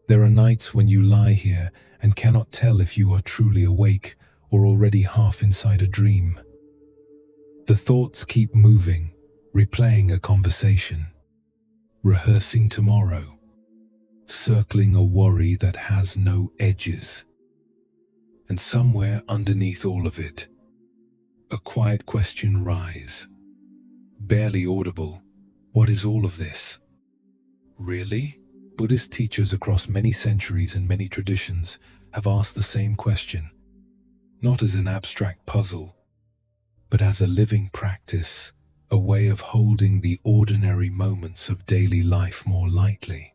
There are nights when you lie here and cannot tell if you are truly awake or already half inside a dream. The thoughts keep moving, replaying a conversation, rehearsing tomorrow, circling a worry that has no edges. And somewhere underneath all of it, a quiet question rises, barely audible. What is all of this? Really? Buddhist teachers across many centuries and many traditions have asked the same question, not as an abstract puzzle, but as a living practice, a way of holding the ordinary moments of daily life more lightly,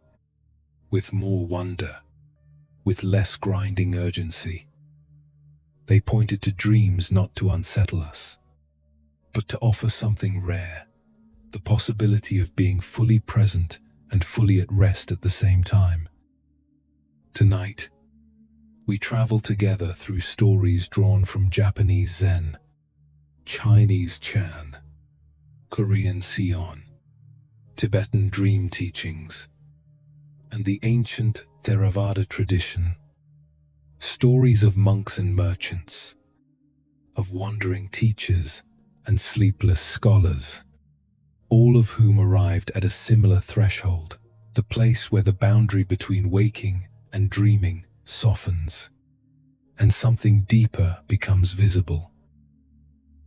with more wonder, with less grinding urgency. They pointed to dreams not to unsettle us, but to offer something rare, the possibility of being fully present and fully at rest at the same time. Tonight, we travel together through stories drawn from Japanese Zen, Chinese Chan, Korean Seon, Tibetan dream teachings, and the ancient Theravada tradition. Stories of monks and merchants, of wandering teachers and sleepless scholars, all of whom arrived at a similar threshold, the place where the boundary between waking and dreaming softens, and something deeper becomes visible.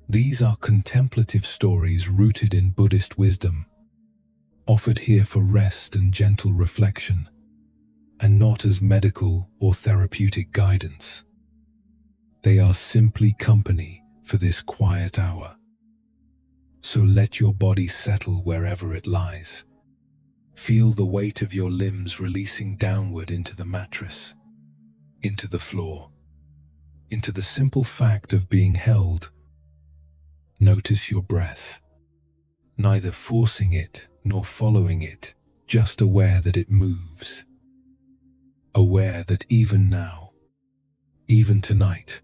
These are contemplative stories rooted in Buddhist wisdom, offered here for rest and gentle reflection, and not as medical or therapeutic guidance. They are simply company for this quiet hour. So let your body settle wherever it lies. Feel the weight of your limbs releasing downward into the mattress, into the floor, into the simple fact of being held. Notice your breath, neither forcing it nor following it, just aware that it moves. Aware that even now, even tonight,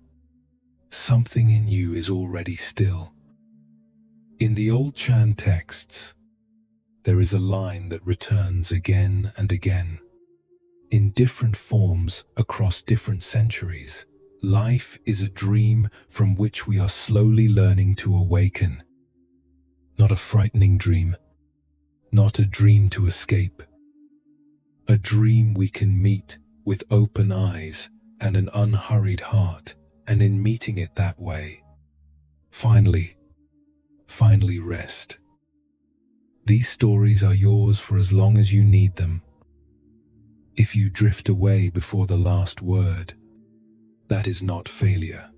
something in you is already still. In the old Chan texts, there is a line that returns again and again. In different forms across different centuries, life is a dream from which we are slowly learning to awaken. Not a frightening dream, not a dream to escape. A dream we can meet with open eyes and an unhurried heart, and in meeting it that way, finally rest. These stories are yours for as long as you need them. If you drift away before the last word, that is not failure.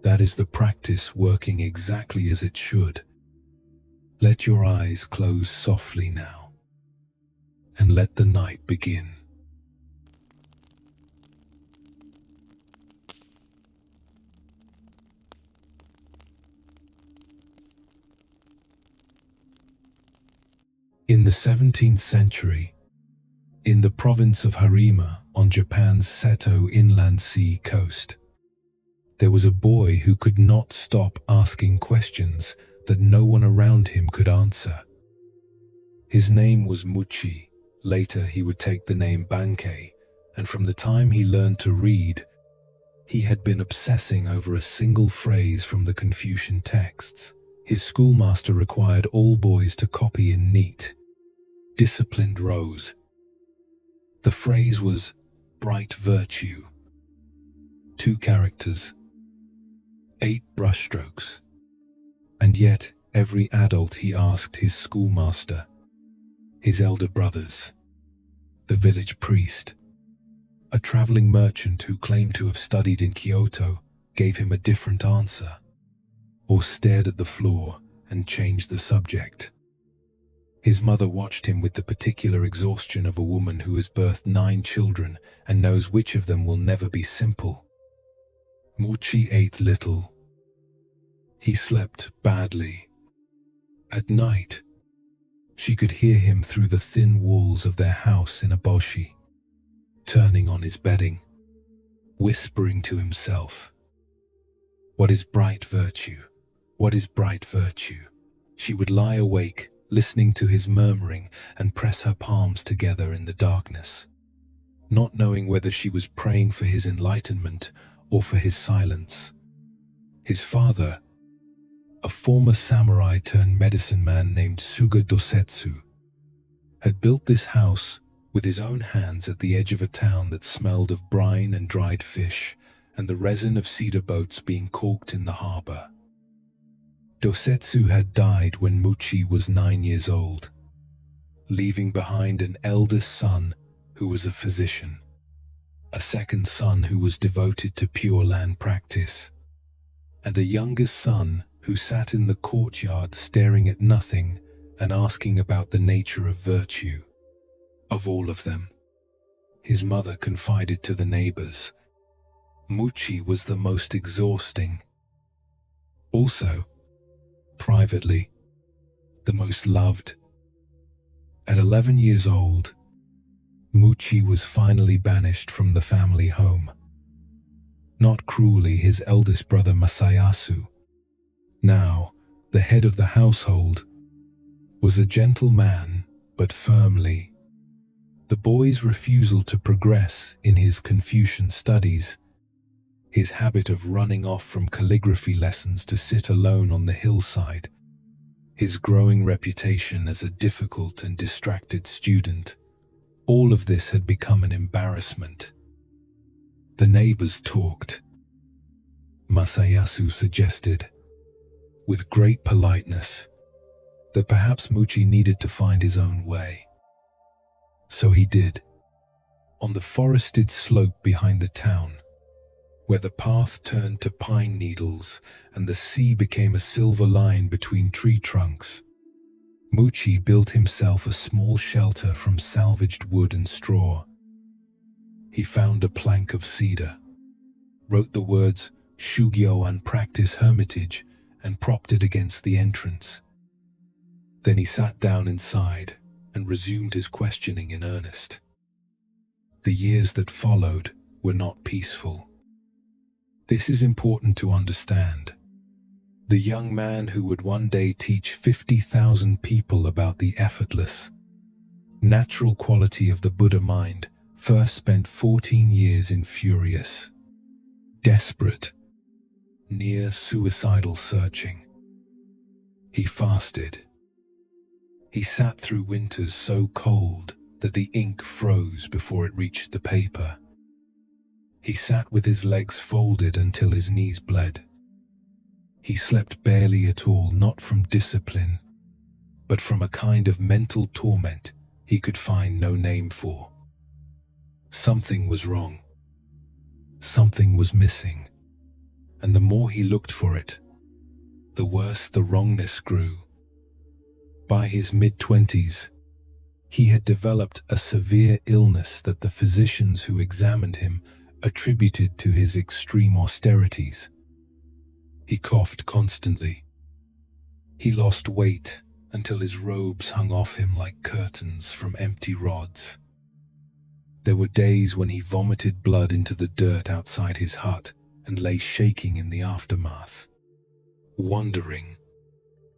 That is the practice working exactly as it should. Let your eyes close softly now, and let the night begin. In the 17th century, in the province of Harima on Japan's Seto Inland Sea coast, there was a boy who could not stop asking questions that no one around him could answer. His name was Muchi. Later he would take the name Bankei, and from the time he learned to read, he had been obsessing over a single phrase from the Confucian texts. His schoolmaster required all boys to copy in neat, disciplined rows. The phrase was bright virtue. 2 characters, 8 brushstrokes. And yet, every adult he asked his schoolmaster, his elder brothers, the village priest, a traveling merchant who claimed to have studied in Kyoto, gave him a different answer, or stared at the floor and changed the subject. His mother watched him with the particular exhaustion of a woman who has birthed 9 children and knows which of them will never be simple. Muchi ate little. He slept badly. At night, she could hear him through the thin walls of their house in Aboshi, turning on his bedding, whispering to himself, "What is bright virtue? What is bright virtue?" She would lie awake, listening to his murmuring, and press her palms together in the darkness. not knowing whether she was praying for his enlightenment or for his silence. His father, a former samurai turned medicine man named Suga Dosetsu, had built this house with his own hands at the edge of a town that smelled of brine and dried fish and the resin of cedar boats being caulked in the harbor. Dosetsu had died when Muchi was 9 years old, leaving behind an eldest son who was a physician, a second son who was devoted to Pure Land practice, and a youngest son who sat in the courtyard staring at nothing and asking about the nature of virtue. Of all of them, his mother confided to the neighbors, Muchi was the most exhausting. Also, privately, the most loved. At 11 years old, Muchi was finally banished from the family home. Not cruelly, his eldest brother Masayasu, now the head of the household, was a gentle man, but firmly. The boy's refusal to progress in his Confucian studies, his habit of running off from calligraphy lessons to sit alone on the hillside, his growing reputation as a difficult and distracted student, all of this had become an embarrassment. The neighbors talked. Masayasu suggested, with great politeness, that perhaps Muchi needed to find his own way. So he did. On the forested slope behind the town, where the path turned to pine needles and the sea became a silver line between tree trunks, Muchi built himself a small shelter from salvaged wood and straw. He found a plank of cedar, wrote the words Shugyo and Practice Hermitage, and propped it against the entrance. Then he sat down inside and resumed his questioning in earnest. The years that followed were not peaceful. This is important to understand. The young man who would one day teach 50,000 people about the effortless, natural quality of the Buddha mind first spent 14 years in furious, desperate, near suicidal searching. He fasted. He sat through winters so cold that the ink froze before it reached the paper. He sat with his legs folded until his knees bled. He slept barely at all, not from discipline, but from a kind of mental torment he could find no name for. Something was wrong. Something was missing. And the more he looked for it, the worse the wrongness grew. By his mid-20s, he had developed a severe illness that the physicians who examined him attributed to his extreme austerities. He coughed constantly. He lost weight until his robes hung off him like curtains from empty rods. There were days when he vomited blood into the dirt outside his hut and lay shaking in the aftermath, wondering,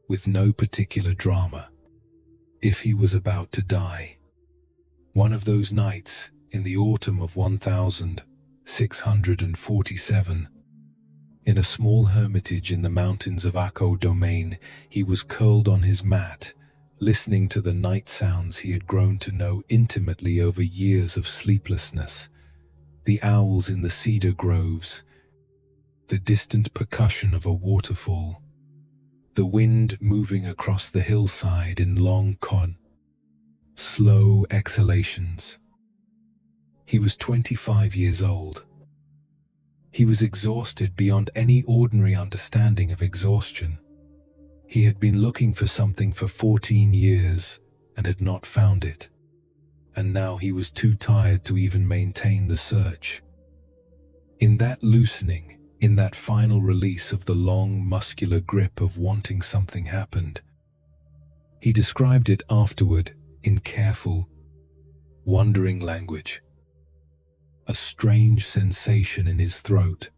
with no particular drama, if he was about to die. One of those nights in the autumn of 1647, in a small hermitage in the mountains of Akko Domain, he was curled on his mat, listening to the night sounds he had grown to know intimately over years of sleeplessness, the owls in the cedar groves, the distant percussion of a waterfall, the wind moving across the hillside in long slow exhalations. He was 25 years old. He was exhausted beyond any ordinary understanding of exhaustion. He had been looking for something for 14 years and had not found it, and now he was too tired to even maintain the search. In that loosening, in that final release of the long, muscular grip of wanting something happened, he described it afterward in careful, wondering language. A strange sensation in his throat.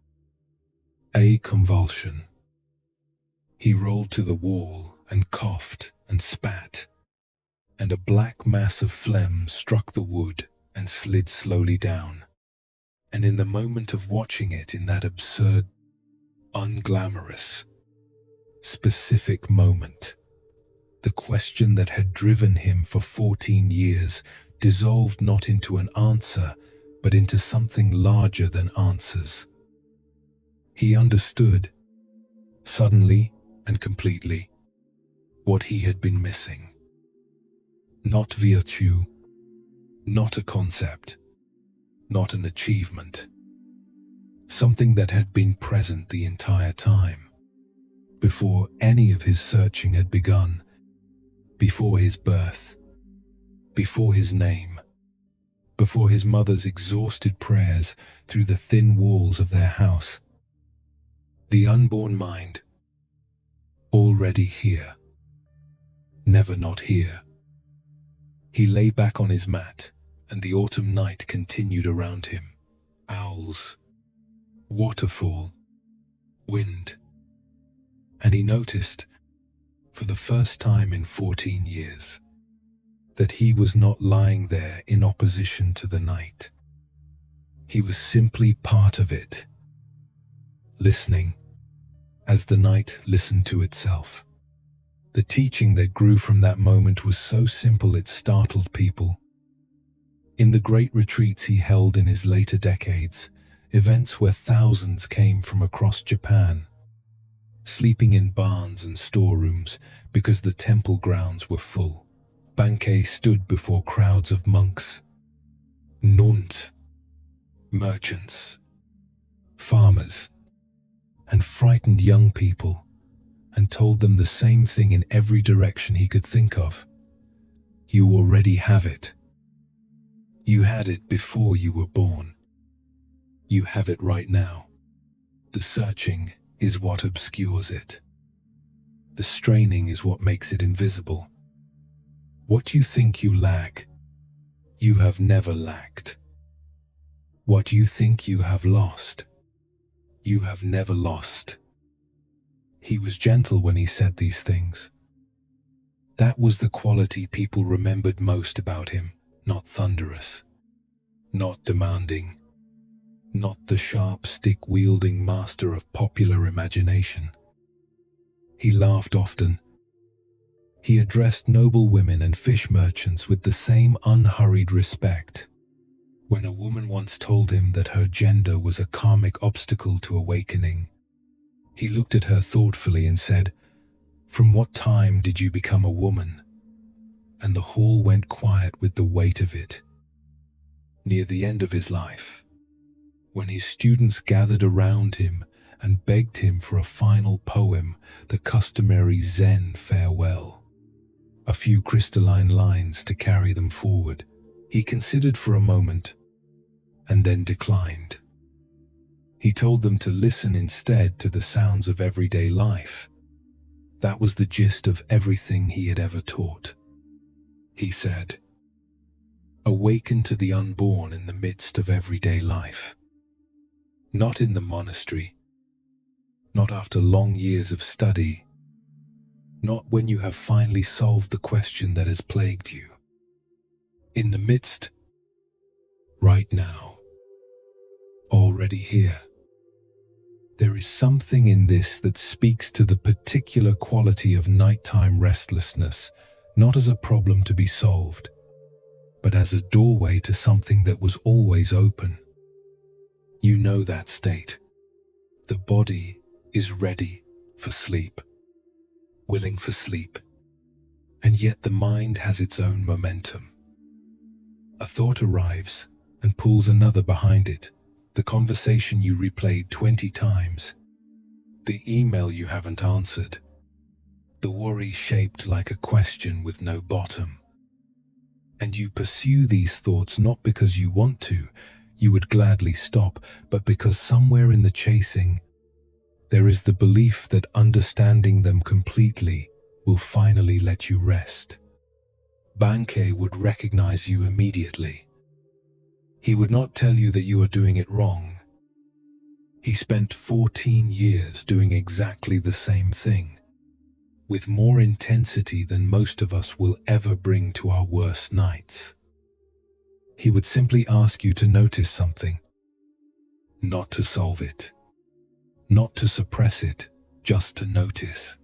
A convulsion. He rolled to the wall and coughed and spat, and a black mass of phlegm struck the wood and slid slowly down. And in the moment of watching it, in that absurd, unglamorous, specific moment, the question that had driven him for 14 years dissolved not into an answer, but into something larger than answers. He understood, suddenly and completely, what he had been missing. Not virtue, not a concept, not an achievement. Something that had been present the entire time, before any of his searching had begun, before his birth, before his name, before his mother's exhausted prayers through the thin walls of their house. The unborn mind, already here, never not here. He lay back on his mat, and the autumn night continued around him. Owls, waterfall, wind. And he noticed, for the first time in 14 years, that he was not lying there in opposition to the night. He was simply part of it, listening, as the night listened to itself. The teaching that grew from that moment was so simple it startled people. In the great retreats he held in his later decades, events where thousands came from across Japan, sleeping in barns and storerooms because the temple grounds were full, Bankei stood before crowds of monks, nuns, merchants, farmers, and frightened young people, and told them the same thing in every direction he could think of. You already have it. You had it before you were born. You have it right now. The searching is what obscures it. The straining is what makes it invisible. What you think you lack, you have never lacked. What you think you have lost, you have never lost. He was gentle when he said these things. That was the quality people remembered most about him, not thunderous, not demanding, not the sharp stick-wielding master of popular imagination. He laughed often. He addressed noble women and fish merchants with the same unhurried respect. When a woman once told him that her gender was a karmic obstacle to awakening, he looked at her thoughtfully and said, "From what time did you become a woman?" And the hall went quiet with the weight of it. Near the end of his life, when his students gathered around him and begged him for a final poem, the customary Zen farewell, a few crystalline lines to carry them forward, he considered for a moment and then declined. He told them to listen instead to the sounds of everyday life. That was the gist of everything he had ever taught. He said, "Awaken to the unborn in the midst of everyday life. Not in the monastery, not after long years of study, not when you have finally solved the question that has plagued you. In the midst, right now, already here. There is something in this that speaks to the particular quality of nighttime restlessness, not as a problem to be solved, but as a doorway to something that was always open. You know that state. The body is ready for sleep, willing for sleep, and yet the mind has its own momentum. A thought arrives and pulls another behind it. The conversation you replayed 20 times, the email you haven't answered, the worry shaped like a question with no bottom. And you pursue these thoughts not because you want to, you would gladly stop, but because somewhere in the chasing, there is the belief that understanding them completely will finally let you rest. Bankei would recognize you immediately. He would not tell you that you are doing it wrong. He spent 14 years doing exactly the same thing, with more intensity than most of us will ever bring to our worst nights. He would simply ask you to notice something, not to solve it, not to suppress it, just to notice.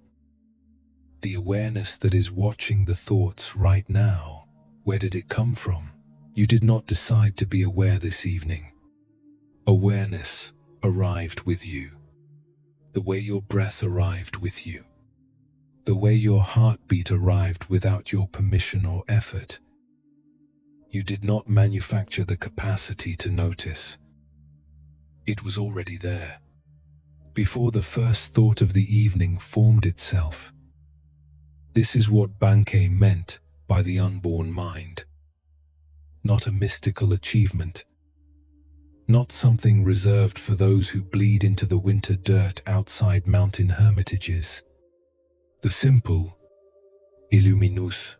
The awareness that is watching the thoughts right now, where did it come from? You did not decide to be aware this evening. Awareness arrived with you. The way your breath arrived with you. The way your heartbeat arrived without your permission or effort. You did not manufacture the capacity to notice. It was already there, before the first thought of the evening formed itself. This is what Bankei meant by the unborn mind. Not a mystical achievement, not something reserved for those who bleed into the winter dirt outside mountain hermitages. The simple, illuminous,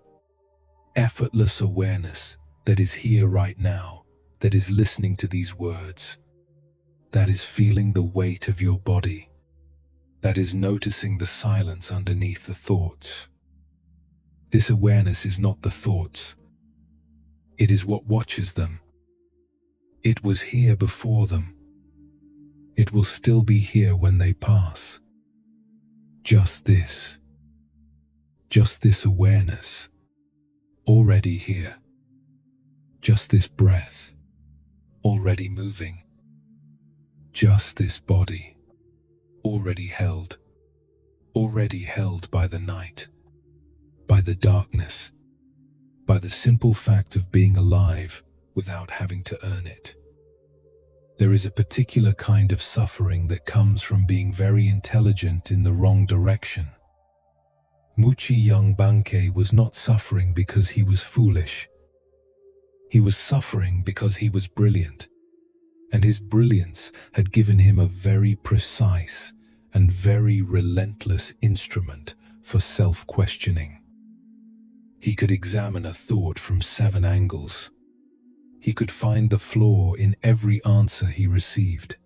effortless awareness that is here right now, that is listening to these words, that is feeling the weight of your body, that is noticing the silence underneath the thoughts. This awareness is not the thoughts. It is what watches them. It was here before them. It will still be here when they pass. Just this awareness, already here. Just this breath, already moving. Just this body, already held by the night, by the darkness, by the simple fact of being alive without having to earn it. There is a particular kind of suffering that comes from being very intelligent in the wrong direction. Muchi young Bankei was not suffering because he was foolish. He was suffering because he was brilliant, and his brilliance had given him a very precise and very relentless instrument for self-questioning. He could examine a thought from 7 angles. He could find the flaw in every answer he received.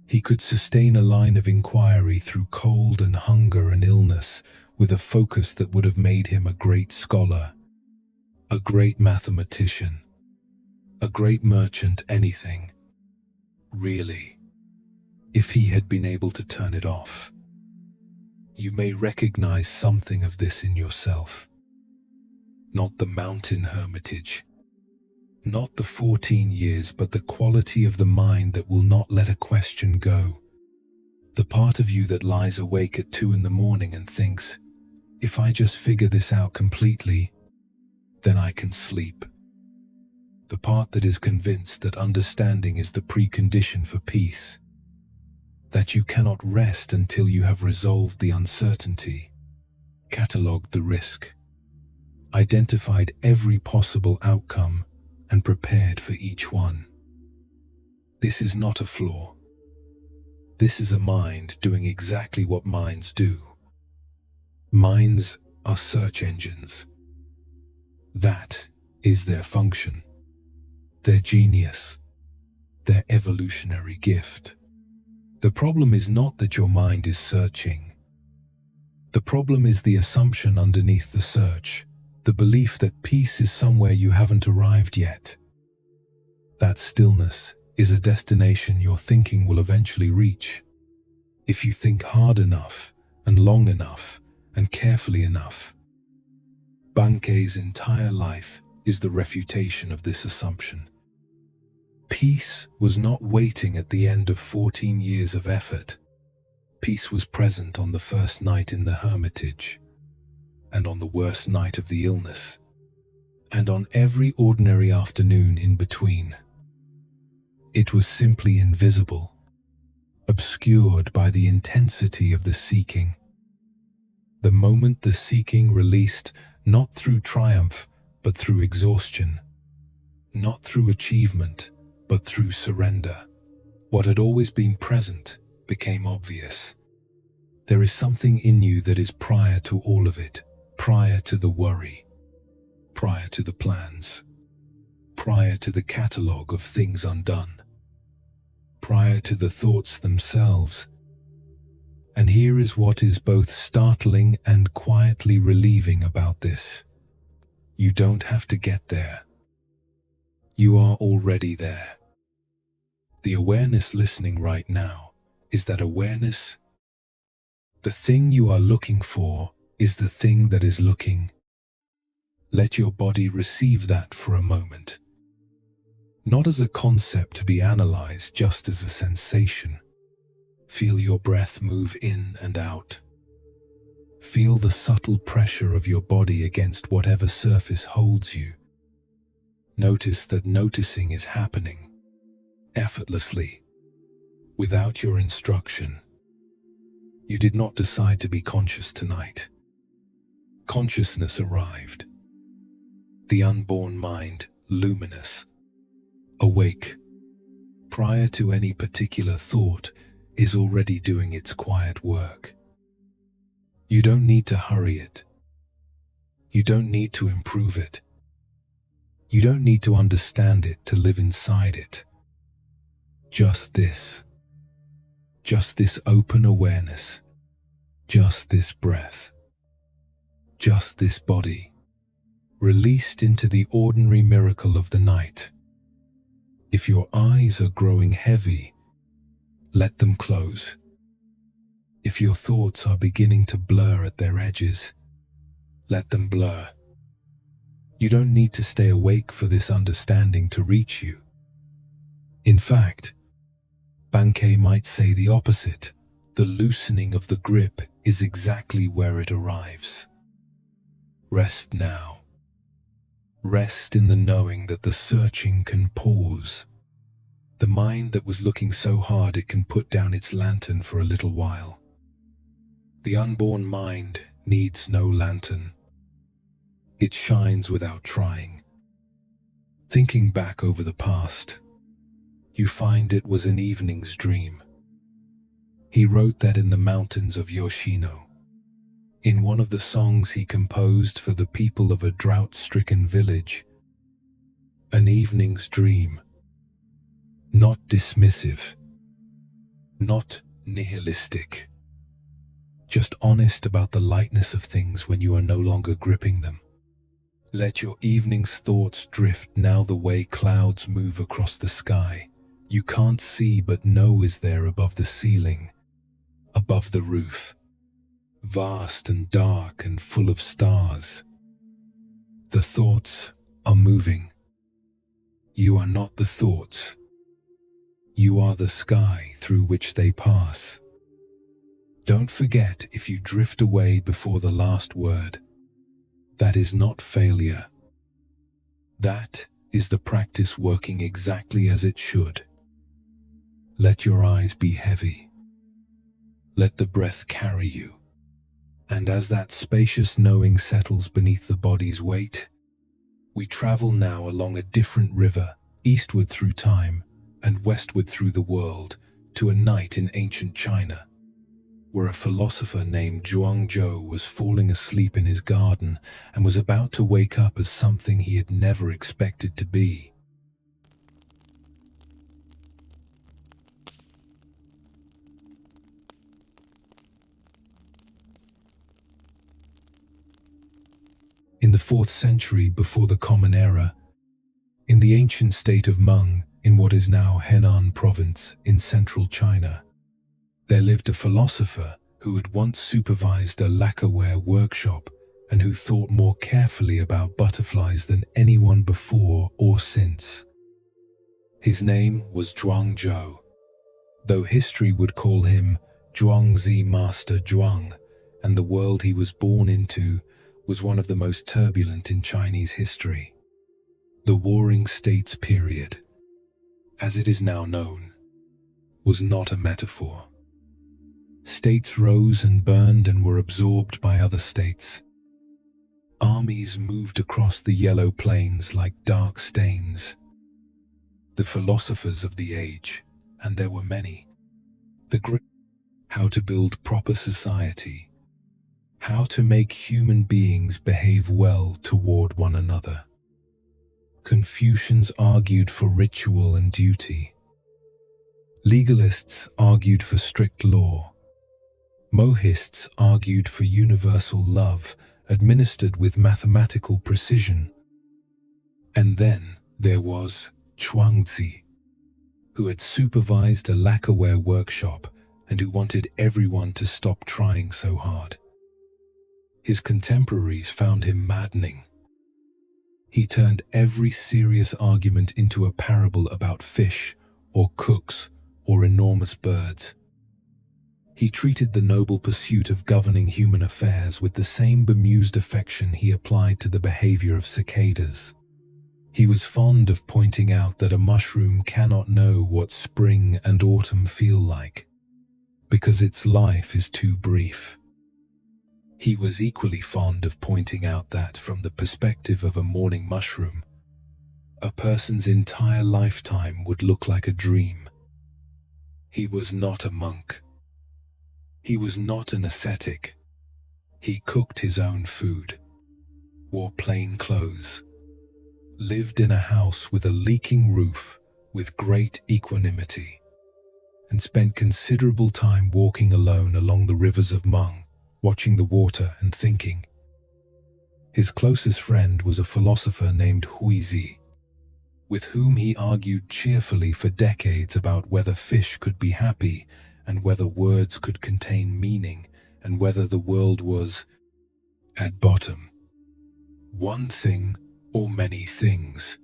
He could sustain a line of inquiry through cold and hunger and illness with a focus that would have made him a great scholar, a great mathematician, a great merchant, anything. Really, if he had been able to turn it off. You may recognize something of this in yourself. Not the mountain hermitage, not the 14 years, but the quality of the mind that will not let a question go. The part of you that lies awake at 2 in the morning and thinks, if I just figure this out completely, then I can sleep. The part that is convinced that understanding is the precondition for peace, that you cannot rest until you have resolved the uncertainty, catalogued the risk, identified every possible outcome, and prepared for each one. This is not a flaw. This is a mind doing exactly what minds do. Minds are search engines. That is their function, their genius, their evolutionary gift. The problem is not that your mind is searching. The problem is the assumption underneath the search, the belief that peace is somewhere you haven't arrived yet. That stillness is a destination your thinking will eventually reach. If you think hard enough and long enough and carefully enough. Bankei's entire life is the refutation of this assumption. Peace was not waiting at the end of 14 years of effort. Peace was present on the first night in the hermitage, and on the worst night of the illness, and on every ordinary afternoon in between. It was simply invisible, obscured by the intensity of the seeking. The moment the seeking released, not through triumph, but through exhaustion, not through achievement, but through surrender, what had always been present became obvious. There is something in you that is prior to all of it, prior to the worry, prior to the plans, prior to the catalogue of things undone, prior to the thoughts themselves. And here is what is both startling and quietly relieving about this. You don't have to get there. You are already there. The awareness listening right now is that awareness. The thing you are looking for is the thing that is looking. Let your body receive that for a moment. Not as a concept to be analyzed, just as a sensation. Feel your breath move in and out. Feel the subtle pressure of your body against whatever surface holds you. Notice that noticing is happening effortlessly, without your instruction. You did not decide to be conscious tonight. Consciousness arrived. The unborn mind, luminous, awake, prior to any particular thought, is already doing its quiet work. You don't need to hurry it. You don't need to improve it. You don't need to understand it to live inside it. Just this open awareness, just this breath, just this body, released into the ordinary miracle of the night. If your eyes are growing heavy, let them close. If your thoughts are beginning to blur at their edges, let them blur. You don't need to stay awake for this understanding to reach you. In fact, Bankei might say the opposite. The loosening of the grip is exactly where it arrives. Rest now. Rest in the knowing that the searching can pause. The mind that was looking so hard it can put down its lantern for a little while. The unborn mind needs no lantern. It shines without trying. Thinking back over the past, you find it was an evening's dream. He wrote that in the mountains of Yoshino, in one of the songs he composed for the people of a drought-stricken village. An evening's dream. Not dismissive, not nihilistic. Just honest about the lightness of things when you are no longer gripping them. Let your evening's thoughts drift now the way clouds move across the sky. You can't see but know is there above the ceiling, above the roof, vast and dark and full of stars. The thoughts are moving. You are not the thoughts. You are the sky through which they pass. Don't forget if you drift away before the last word. That is not failure. That is the practice working exactly as it should. Let your eyes be heavy. Let the breath carry you. And as that spacious knowing settles beneath the body's weight, we travel now along a different river, eastward through time and westward through the world, to a night in ancient China, where a philosopher named Zhuangzi was falling asleep in his garden and was about to wake up as something he had never expected to be. In the 4th century before the Common Era, in the ancient state of Meng, in what is now Henan province in central China, there lived a philosopher who had once supervised a lacquerware workshop and who thought more carefully about butterflies than anyone before or since. His name was Zhuangzi, though history would call him Zhuangzi Master Zhuang, and the world he was born into was one of the most turbulent in Chinese history. The Warring States period, as it is now known, was not a metaphor. States rose and burned and were absorbed by other states. Armies moved across the yellow plains like dark stains. The philosophers of the age, and there were many, how to build proper society, how to make human beings behave well toward one another. Confucians argued for ritual and duty. Legalists argued for strict law. Mohists argued for universal love administered with mathematical precision. And then There was Zhuangzi, who had supervised a lacquerware workshop and who wanted everyone to stop trying so hard. His contemporaries found him maddening. He turned every serious argument into a parable about fish, or cooks, or enormous birds. He treated the noble pursuit of governing human affairs with the same bemused affection he applied to the behavior of cicadas. He was fond of pointing out that a mushroom cannot know what spring and autumn feel like, because its life is too brief. He was equally fond of pointing out that, from the perspective of a morning mushroom, a person's entire lifetime would look like a dream. He was not a monk. He was not an ascetic. He cooked his own food, wore plain clothes, lived in a house with a leaking roof with great equanimity, and spent considerable time walking alone along the rivers of Mung, watching the water and thinking. His closest friend was a philosopher named Huizi, with whom he argued cheerfully for decades about whether fish could be happy and whether words could contain meaning and whether the world was, at bottom, one thing or many things.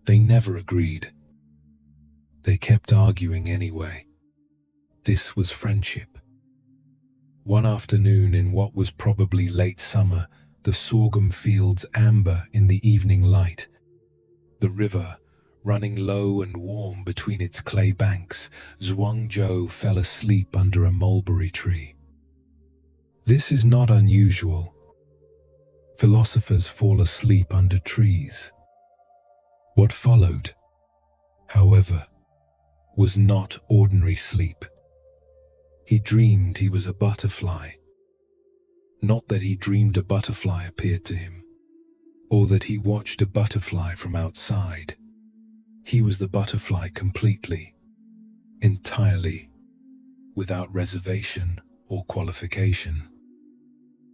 They never agreed. They kept arguing anyway. This was friendship. One afternoon in what was probably late summer, the sorghum fields amber in the evening light. The river, running low and warm between its clay banks, Zhuangzi fell asleep under a mulberry tree. This is not unusual. Philosophers fall asleep under trees. What followed, however, was not ordinary sleep. He dreamed he was a butterfly. Not that he dreamed a butterfly appeared to him, or that he watched a butterfly from outside. He was the butterfly completely, entirely, without reservation or qualification.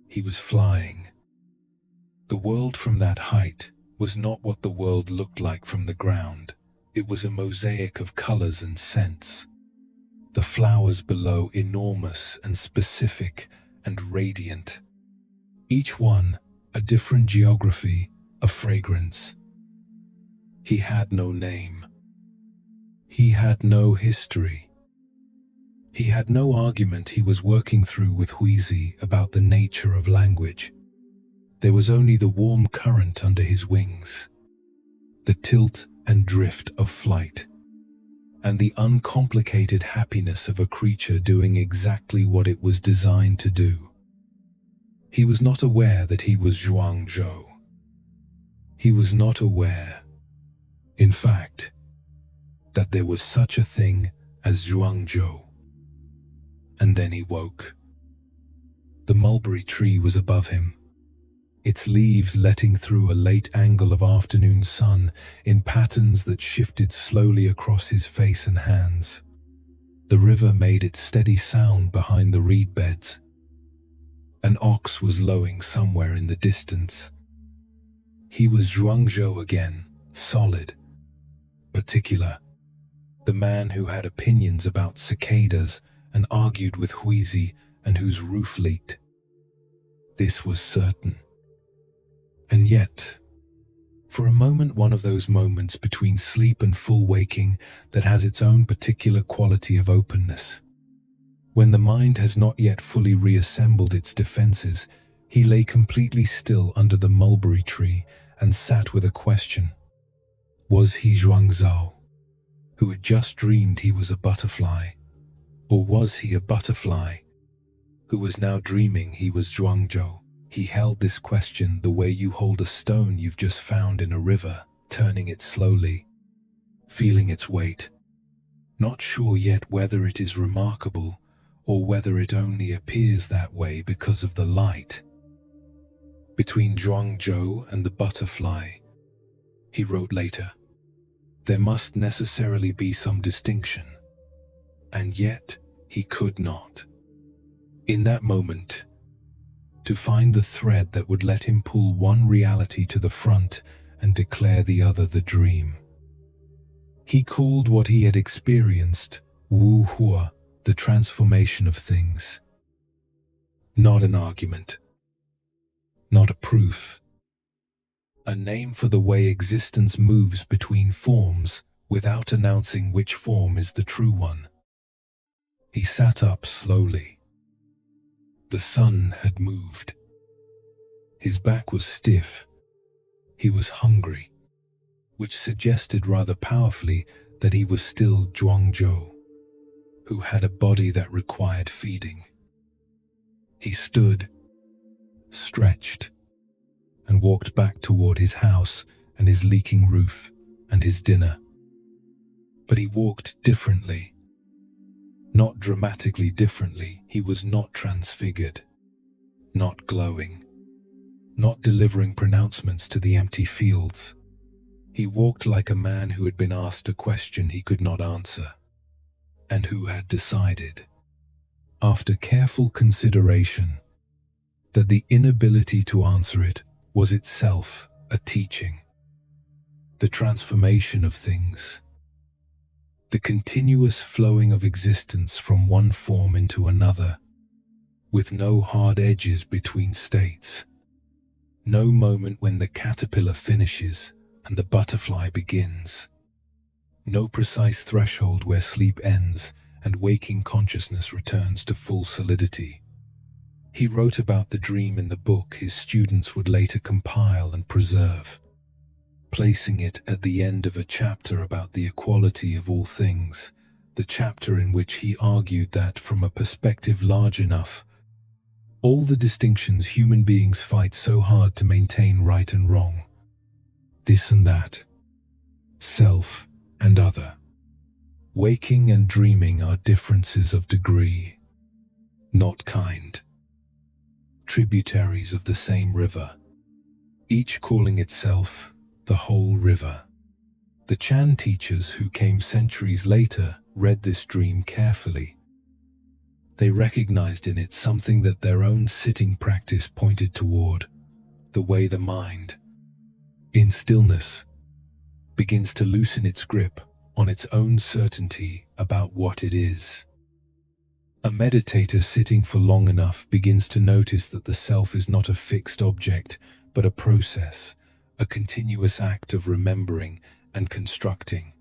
He was flying. The world from that height was not what the world looked like from the ground. It was a mosaic of colors and scents. The flowers below enormous and specific and radiant. Each one a different geography, a fragrance. He had no name. He had no history. He had no argument he was working through with Huizi about the nature of language. There was only the warm current under his wings, the tilt and drift of flight, and the uncomplicated happiness of a creature doing exactly what it was designed to do. He was not aware that he was Zhuangzi. He was not aware, in fact, that there was such a thing as Zhuangzi. And then he woke. The mulberry tree was above him, its leaves letting through a late angle of afternoon sun in patterns that shifted slowly across his face and hands. The river made its steady sound behind the reed beds. An ox was lowing somewhere in the distance. He was Zhuangzi again, solid, particular, the man who had opinions about cicadas and argued with Huizi and whose roof leaked. This was certain. And yet, for a moment, one of those moments between sleep and full waking that has its own particular quality of openness. When the mind has not yet fully reassembled its defenses, he lay completely still under the mulberry tree and sat with a question. Was he Zhuangzi, who had just dreamed he was a butterfly? Or was he a butterfly, who was now dreaming he was Zhuangzi? He held this question the way you hold a stone you've just found in a river, turning it slowly, feeling its weight, not sure yet whether it is remarkable or whether it only appears that way because of the light. Between Zhuangzi and the butterfly, he wrote later, there must necessarily be some distinction, and yet he could not. In that moment, to find the thread that would let him pull one reality to the front and declare the other the dream. He called what he had experienced Wu Hua, the transformation of things. Not an argument, not a proof. A name for the way existence moves between forms without announcing which form is the true one. He sat up slowly. The sun had moved. His back was stiff. He was hungry, which suggested rather powerfully that he was still Zhuangzi, who had a body that required feeding. He stood, stretched, and walked back toward his house and his leaking roof and his dinner. But he walked differently. Not dramatically differently. He was not transfigured, not glowing, not delivering pronouncements to the empty fields. He walked like a man who had been asked a question he could not answer, and who had decided, after careful consideration, that the inability to answer it was itself a teaching. The transformation of things, the continuous flowing of existence from one form into another, with no hard edges between states, no moment when the caterpillar finishes and the butterfly begins, no precise threshold where sleep ends and waking consciousness returns to full solidity. He wrote about the dream in the book his students would later compile and preserve, placing it at the end of a chapter about the equality of all things, the chapter in which he argued that, from a perspective large enough, all the distinctions human beings fight so hard to maintain, right and wrong, this and that, self and other, waking and dreaming, are differences of degree, not kind, tributaries of the same river, each calling itself the whole river. The Chan teachers who came centuries later read this dream carefully. They recognized in it something that their own sitting practice pointed toward, the way the mind, in stillness, begins to loosen its grip on its own certainty about what it is. A meditator sitting for long enough begins to notice that the self is not a fixed object, but a process, a continuous act of remembering and constructing,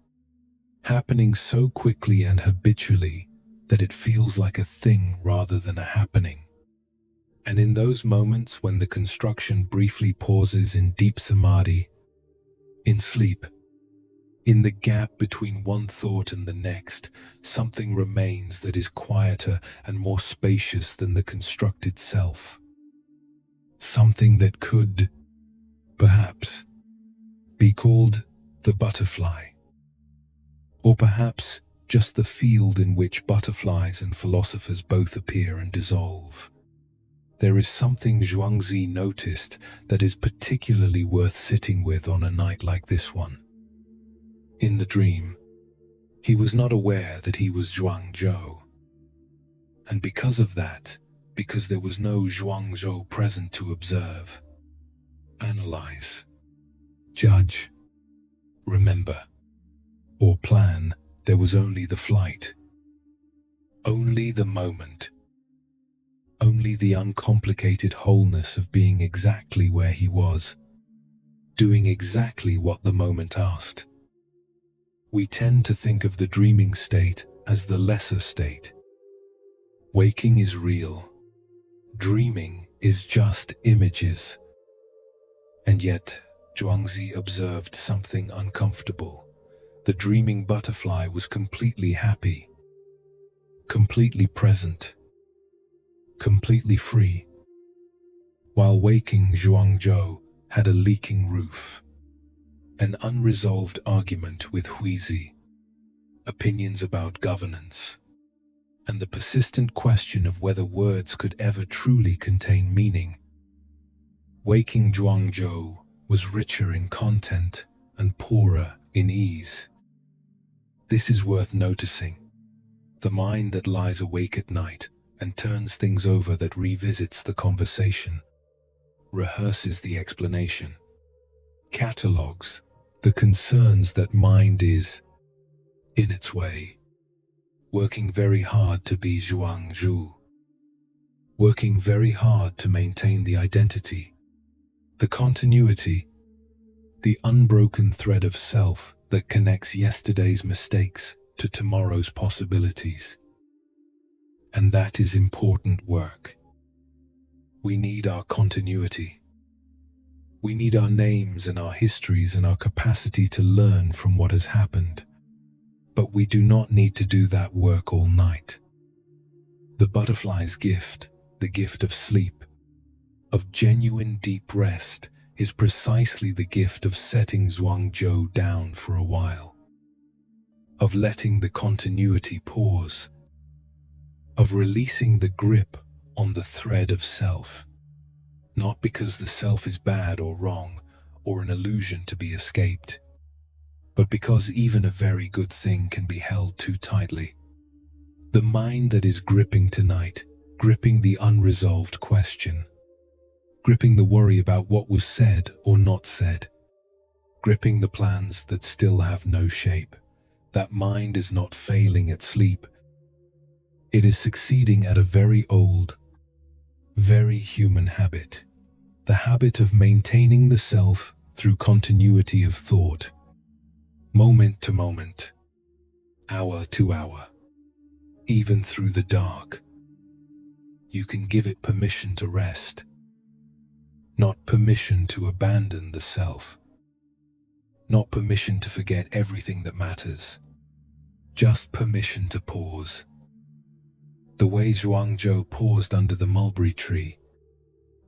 happening so quickly and habitually that it feels like a thing rather than a happening. And in those moments when the construction briefly pauses in deep samadhi, in sleep, in the gap between one thought and the next, something remains that is quieter and more spacious than the constructed self. Something that could, perhaps, be called the butterfly. Or perhaps just the field in which butterflies and philosophers both appear and dissolve. There is something Zhuangzi noticed that is particularly worth sitting with on a night like this one. In the dream, he was not aware that he was Zhuangzi. And because of that, because there was no Zhuangzi present to observe, analyze, judge, remember, or plan, there was only the flight, only the moment, only the uncomplicated wholeness of being exactly where he was, doing exactly what the moment asked. We tend to think of the dreaming state as the lesser state. Waking is real. Dreaming is just images. And yet, Zhuangzi observed something uncomfortable. The dreaming butterfly was completely happy, completely present, completely free, while waking Zhuangzi had a leaking roof, an unresolved argument with Huizi, opinions about governance, and the persistent question of whether words could ever truly contain meaning. Waking Zhuangzi was richer in content and poorer in ease. This is worth noticing. The mind that lies awake at night and turns things over, that revisits the conversation, rehearses the explanation, catalogues the concerns that mind is, in its way, working very hard to be Zhuangzi, working very hard to maintain the identity, the continuity, the unbroken thread of self that connects yesterday's mistakes to tomorrow's possibilities. And that is important work. We need our continuity. We need our names and our histories and our capacity to learn from what has happened. But we do not need to do that work all night. The butterfly's gift, the gift of sleep, of genuine deep rest, is precisely the gift of setting Zhuangzi down for a while, of letting the continuity pause, of releasing the grip on the thread of self, not because the self is bad or wrong or an illusion to be escaped, but because even a very good thing can be held too tightly. The mind that is gripping tonight, gripping the unresolved question, gripping the worry about what was said or not said, gripping the plans that still have no shape, that mind is not failing at sleep. It is succeeding at a very old, very human habit, the habit of maintaining the self through continuity of thought, moment to moment, hour to hour, even through the dark. You can give it permission to rest, not permission to abandon the self, not permission to forget everything that matters, just permission to pause. The way Zhuangzi paused under the mulberry tree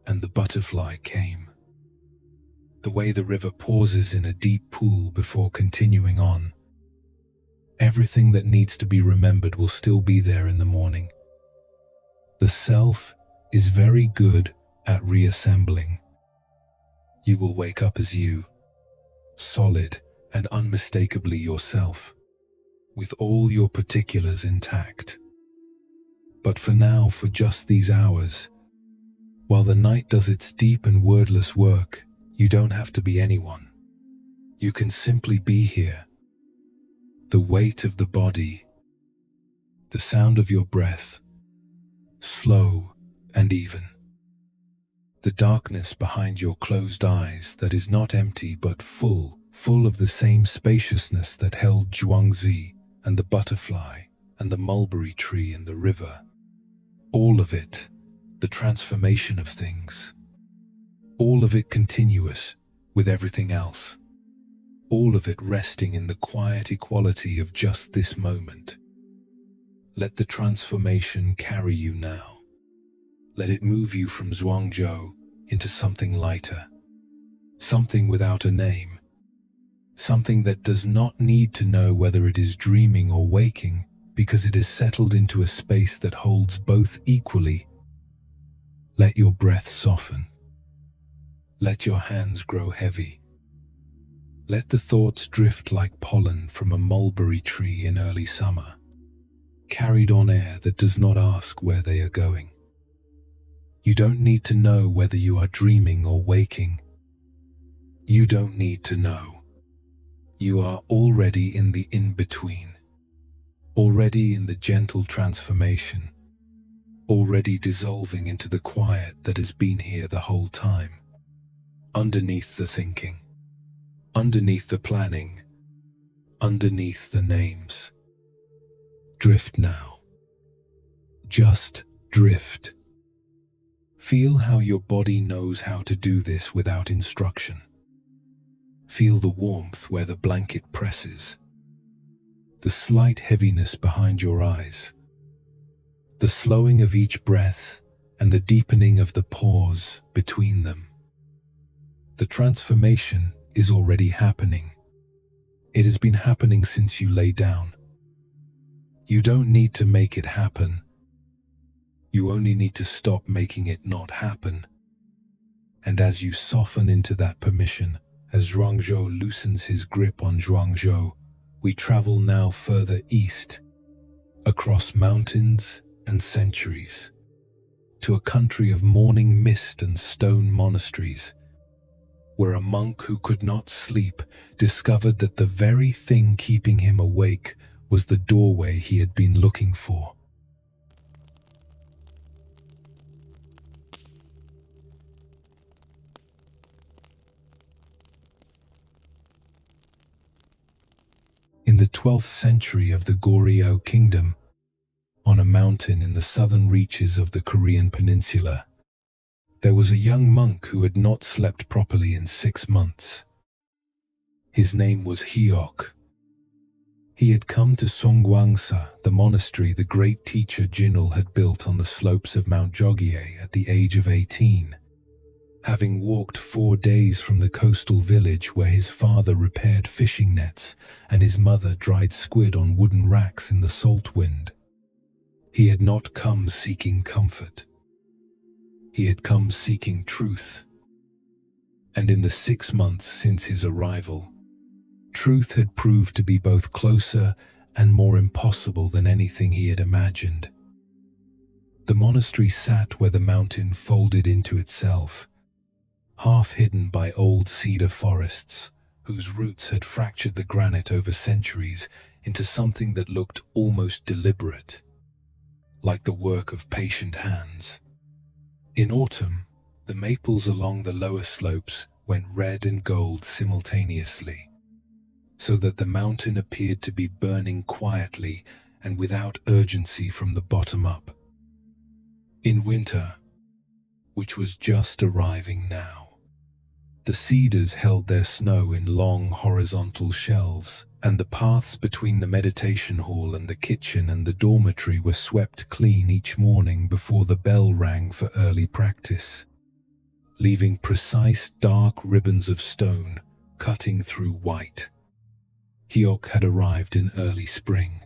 and the butterfly came. The way the river pauses in a deep pool before continuing on. Everything that needs to be remembered will still be there in the morning. The self is very good at reassembling. You will wake up as you, solid and unmistakably yourself, with all your particulars intact. But for now, for just these hours, while the night does its deep and wordless work, you don't have to be anyone. You can simply be here. The weight of the body, the sound of your breath, slow and even. The darkness behind your closed eyes that is not empty but full of the same spaciousness that held Zhuangzi and the butterfly and the mulberry tree and the river. All of it, the transformation of things. All of it continuous with everything else. All of it resting in the quiet equality of just this moment. Let the transformation carry you now. Let it move you from Zhuangzi into something lighter, something without a name, something that does not need to know whether it is dreaming or waking, because it is settled into a space that holds both equally. Let your breath soften. Let your hands grow heavy. Let the thoughts drift like pollen from a mulberry tree in early summer, carried on air that does not ask where they are going. You don't need to know whether you are dreaming or waking. You don't need to know. You are already in the in-between, already in the gentle transformation, already dissolving into the quiet that has been here the whole time, underneath the thinking, underneath the planning, underneath the names. Drift now. Just drift. Feel how your body knows how to do this without instruction. Feel the warmth where the blanket presses, the slight heaviness behind your eyes, the slowing of each breath and the deepening of the pause between them. The transformation is already happening. It has been happening since you lay down. You don't need to make it happen. You only need to stop making it not happen. And as you soften into that permission, as Zhuangzi loosens his grip on Zhuangzi, we travel now further east, across mountains and centuries, to a country of morning mist and stone monasteries, where a monk who could not sleep discovered that the very thing keeping him awake was the doorway he had been looking for. In the 12th century of the Goryeo kingdom, on a mountain in the southern reaches of the Korean peninsula, there was a young monk who had not slept properly in 6 months. His name was Hiok. He had come to Zhuangzi, the monastery the great teacher Jinul had built on the slopes of Mount Jogye at the age of 18. Having walked 4 days from the coastal village where his father repaired fishing nets and his mother dried squid on wooden racks in the salt wind. He had not come seeking comfort. He had come seeking truth. And in the 6 months since his arrival, truth had proved to be both closer and more impossible than anything he had imagined. The monastery sat where the mountain folded into itself, half hidden by old cedar forests, whose roots had fractured the granite over centuries into something that looked almost deliberate, like the work of patient hands. In autumn, the maples along the lower slopes went red and gold simultaneously, so that the mountain appeared to be burning quietly and without urgency from the bottom up. In winter, which was just arriving now, the cedars held their snow in long horizontal shelves, and the paths between the meditation hall and the kitchen and the dormitory were swept clean each morning before the bell rang for early practice, leaving precise dark ribbons of stone cutting through white. Hiok had arrived in early spring,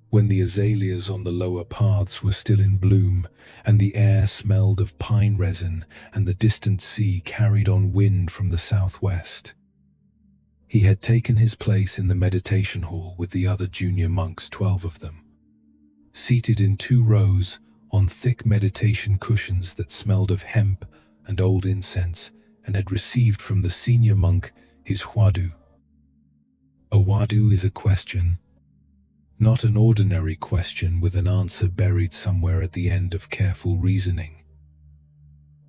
when the azaleas on the lower paths were still in bloom, and the air smelled of pine resin, and the distant sea carried on wind from the southwest. He had taken his place in the meditation hall with the other junior monks, 12 of them, seated in 2 rows on thick meditation cushions that smelled of hemp and old incense, and had received from the senior monk his Huadu. A Huadu is a question, not an ordinary question with an answer buried somewhere at the end of careful reasoning.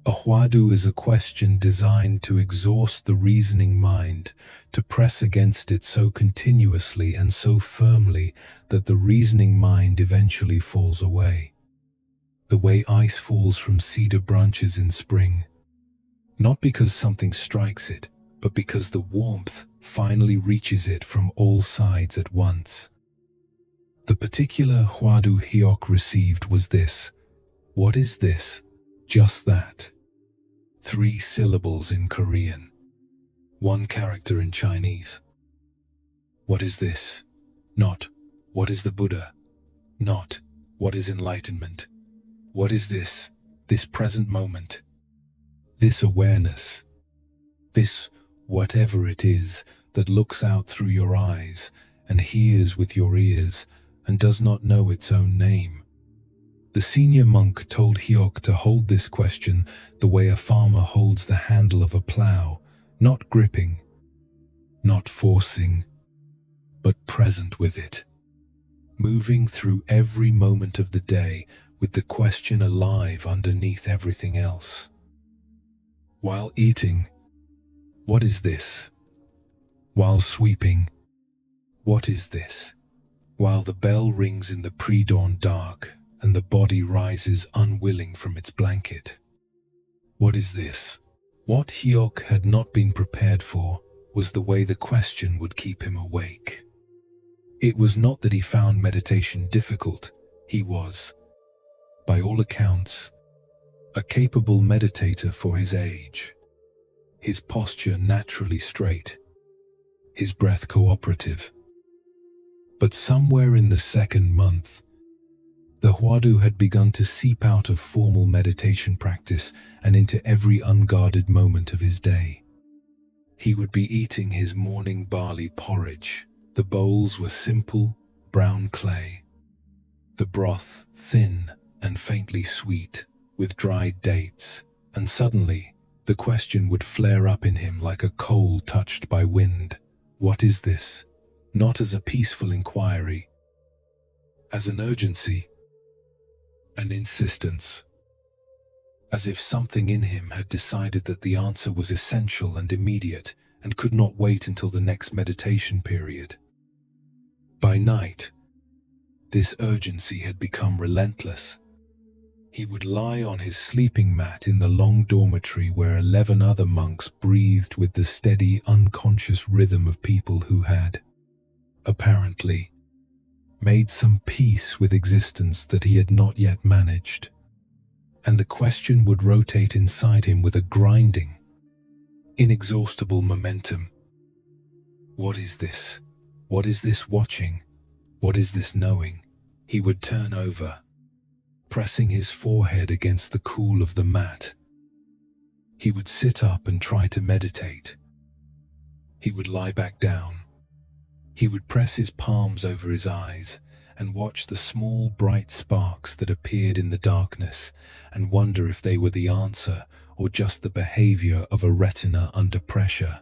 A Huadu is a question designed to exhaust the reasoning mind, to press against it so continuously and so firmly that the reasoning mind eventually falls away. The way ice falls from cedar branches in spring, not because something strikes it, but because the warmth finally reaches it from all sides at once. The particular Huadu Hiok received was this: "What is this?" Just that. 3 syllables in Korean, 1 character in Chinese. What is this? Not, what is the Buddha? Not, what is enlightenment? What is this present moment? This awareness, this whatever it is that looks out through your eyes and hears with your ears and does not know its own name. The senior monk told Hiok to hold this question the way a farmer holds the handle of a plow, not gripping, not forcing, but present with it, moving through every moment of the day with the question alive underneath everything else. While eating, what is this? While sweeping, what is this? While the bell rings in the pre-dawn dark and the body rises unwilling from its blanket, what is this? What Hiok had not been prepared for was the way the question would keep him awake. It was not that he found meditation difficult. He was, by all accounts, a capable meditator for his age, his posture naturally straight, his breath cooperative. But somewhere in the 2nd month, the Huadu had begun to seep out of formal meditation practice and into every unguarded moment of his day. He would be eating his morning barley porridge. The bowls were simple, brown clay, the broth thin and faintly sweet, with dried dates, and suddenly The question would flare up in him like a coal touched by wind. What is this? Not as a peaceful inquiry, as an urgency, an insistence, as if something in him had decided that the answer was essential and immediate and could not wait until the next meditation period. By night, this urgency had become relentless. He would lie on his sleeping mat in the long dormitory where 11 other monks breathed with the steady, unconscious rhythm of people who had, apparently, made some peace with existence that he had not yet managed. And the question would rotate inside him with a grinding, inexhaustible momentum. What is this? What is this watching? What is this knowing? He would turn over, pressing his forehead against the cool of the mat. He would sit up and try to meditate. He would lie back down. He would press his palms over his eyes and watch the small bright sparks that appeared in the darkness and wonder if they were the answer or just the behavior of a retina under pressure.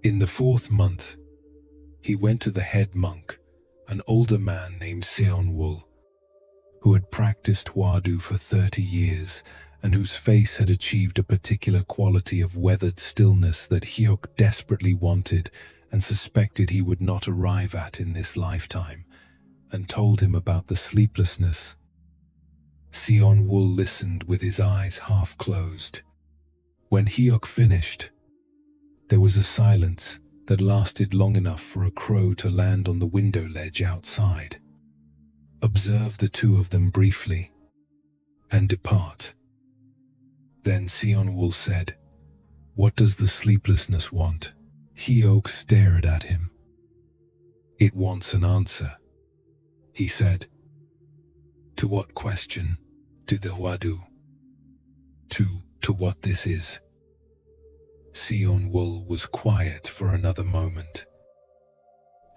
In the 4th month, he went to the head monk, an older man named Seonwol, who had practiced Huadu for 30 years and whose face had achieved a particular quality of weathered stillness that Hiok desperately wanted and suspected he would not arrive at in this lifetime, and told him about the sleeplessness. Seonwol listened with his eyes half closed. When Hiok finished, there was a silence that lasted long enough for a crow to land on the window ledge outside, observe the two of them briefly, and depart. Then Seonwol said, "What does the sleeplessness want?" Hiok stared at him. "It wants an answer," he said. "To what question?" "To the Huadu. To what this is." Seonwol was quiet for another moment.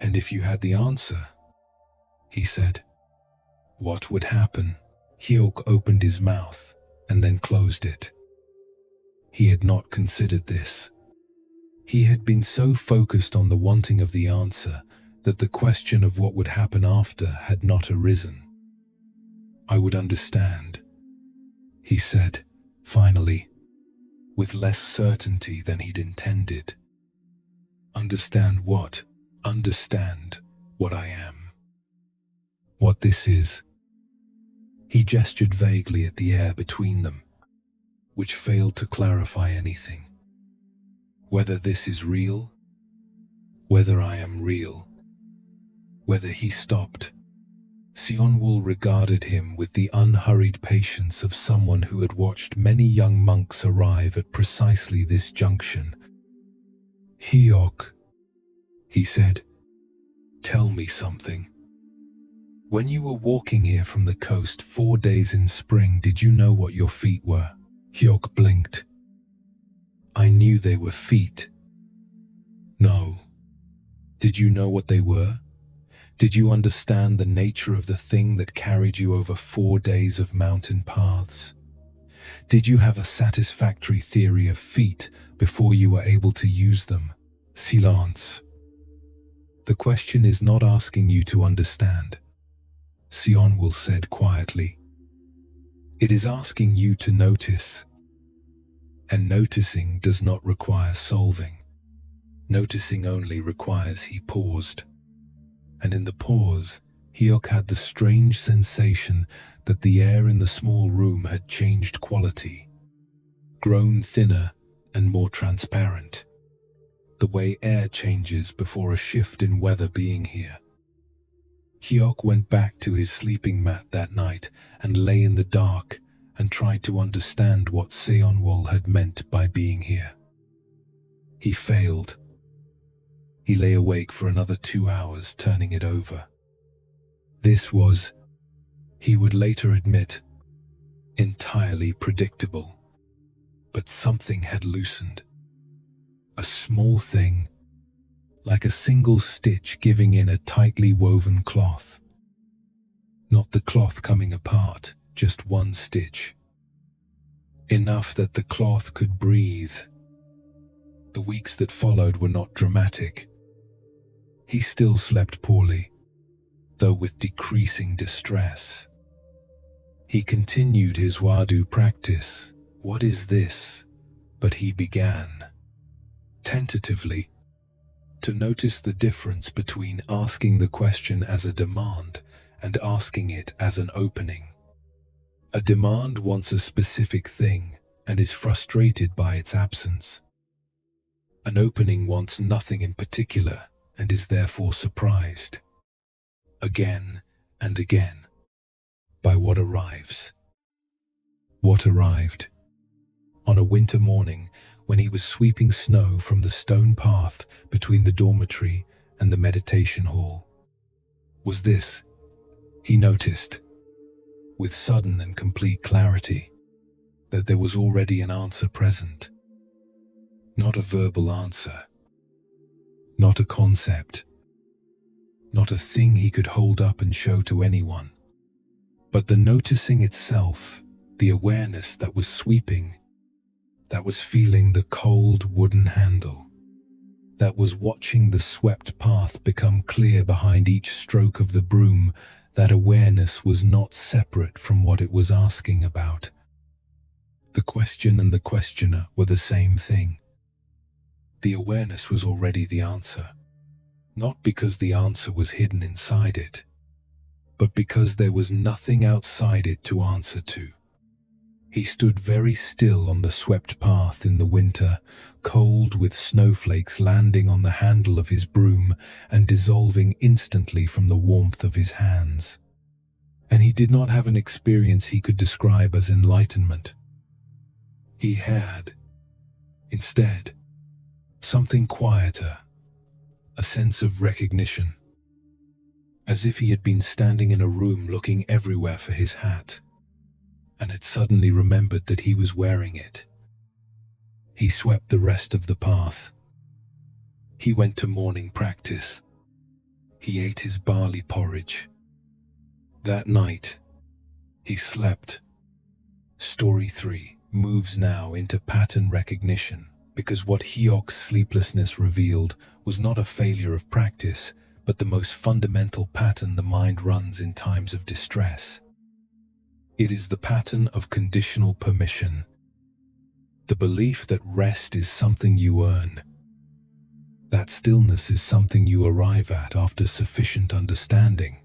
"And if you had the answer," he said, "what would happen?" Hiok opened his mouth and then closed it. He had not considered this. He had been so focused on the wanting of the answer that the question of what would happen after had not arisen. "I would understand," he said, finally, with less certainty than he'd intended. "Understand what?" "Understand what I am. What this is." He gestured vaguely at the air between them, which failed to clarify anything. "Whether this is real, whether I am real, whether." He stopped. Seonwol regarded him with the unhurried patience of someone who had watched many young monks arrive at precisely this junction. "Hiok," he said, "tell me something. When you were walking here from the coast 4 days in spring, did you know what your feet were?" Hiok blinked. "I knew they were feet." "No. Did you know what they were? Did you understand the nature of the thing that carried you over 4 days of mountain paths? Did you have a satisfactory theory of feet before you were able to use them?" Silence. "The question is not asking you to understand," Seonwol said quietly. "It is asking you to notice. And noticing does not require solving. Noticing only requires." He paused. And in the pause, Hiok had the strange sensation that the air in the small room had changed quality, grown thinner and more transparent, the way air changes before a shift in weather being here. Hiok went back to his sleeping mat that night and lay in the dark and tried to understand what Seonwol had meant by being here. He failed. He lay awake for another 2 hours, turning it over. This was, he would later admit, entirely predictable. But something had loosened. A small thing, like a single stitch giving in a tightly woven cloth. Not the cloth coming apart, just one stitch. enough that the cloth could breathe. The weeks that followed were not dramatic. He still slept poorly, though with decreasing distress. He continued his Huadu practice. What is this? But he began, tentatively, to notice the difference between asking the question as a demand and asking it as an opening. A demand wants a specific thing and is frustrated by its absence. An opening wants nothing in particular and is therefore surprised, again and again, by what arrives. What arrived? On a winter morning, when he was sweeping snow from the stone path between the dormitory and the meditation hall, was this. He noticed, with sudden and complete clarity, that there was already an answer present. Not a verbal answer, not a concept, not a thing he could hold up and show to anyone, but the noticing itself, the awareness that was sweeping, that was feeling the cold wooden handle, that was watching the swept path become clear behind each stroke of the broom. That awareness was not separate from what it was asking about. The question and the questioner were the same thing. The awareness was already the answer, not because the answer was hidden inside it, but because there was nothing outside it to answer to. He stood very still on the swept path in the winter, cold with snowflakes landing on the handle of his broom and dissolving instantly from the warmth of his hands. And he did not have an experience he could describe as enlightenment. He had, instead, something quieter, a sense of recognition, as if he had been standing in a room looking everywhere for his hat, and had suddenly remembered that he was wearing it. He swept the rest of the path. He went to morning practice. He ate his barley porridge. That night, he slept. Story 3 moves now into pattern recognition, because what Hiok's sleeplessness revealed was not a failure of practice, but the most fundamental pattern the mind runs in times of distress. It is the pattern of conditional permission, the belief that rest is something you earn, that stillness is something you arrive at after sufficient understanding,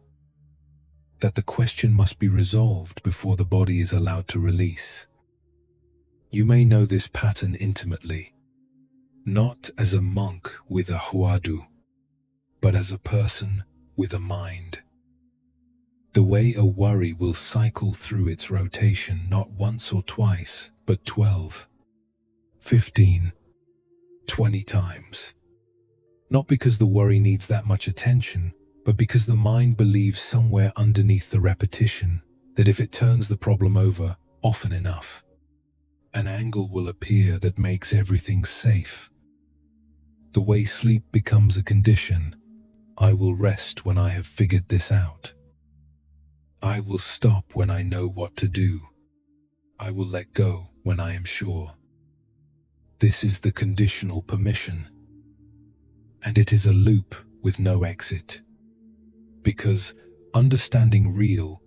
that the question must be resolved before the body is allowed to release. You may know this pattern intimately, not as a monk with a Huadu, but as a person with a mind. The way a worry will cycle through its rotation not once or twice, but 12, 15, 20 times. Not because the worry needs that much attention, but because the mind believes somewhere underneath the repetition that if it turns the problem over often enough, an angle will appear that makes everything safe. The way sleep becomes a condition. I will rest when I have figured this out. I will stop when I know what to do. I will let go when I am sure. This is the conditional permission. And it is a loop with no exit. Because understanding real,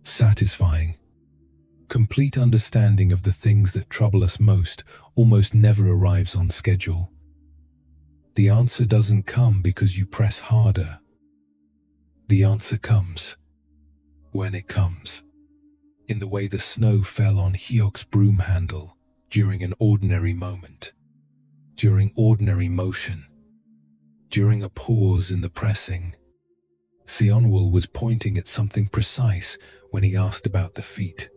satisfying, complete understanding of the things that trouble us most almost never arrives on schedule. The answer doesn't come because you press harder. The answer comes when it comes, in the way the snow fell on Hiok's broom handle during an ordinary moment, during ordinary motion, during a pause in the pressing. Sionwul was pointing at something precise when he asked about the feet.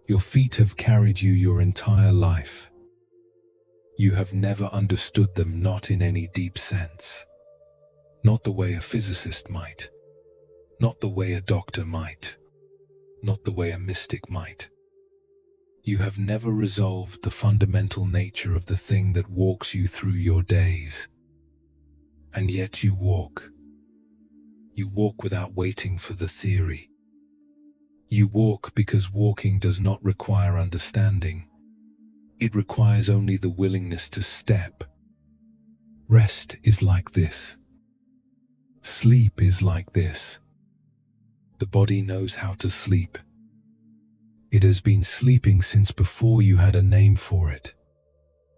Your feet have carried you your entire life. You have never understood them, not in any deep sense. Not the way a physicist might. Not the way a doctor might. Not the way a mystic might. You have never resolved the fundamental nature of the thing that walks you through your days. And yet you walk. You walk without waiting for the theory. You walk because walking does not require understanding. It requires only the willingness to step. Rest is like this. Sleep is like this. The body knows how to sleep. It has been sleeping since before you had a name for it,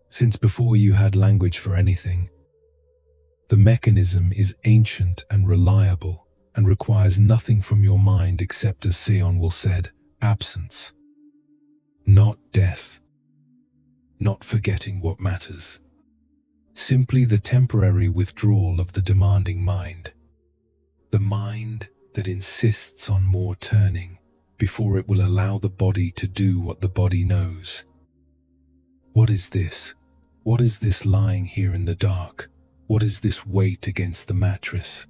since before you had language for anything. The mechanism is ancient and reliable and requires nothing from your mind except, as Seon will said, absence. Not death. Not forgetting what matters. Simply the temporary withdrawal of the demanding mind. The mind that insists on more turning before it will allow the body to do what the body knows. What is this? What is this lying here in the dark? What is this weight against the mattress?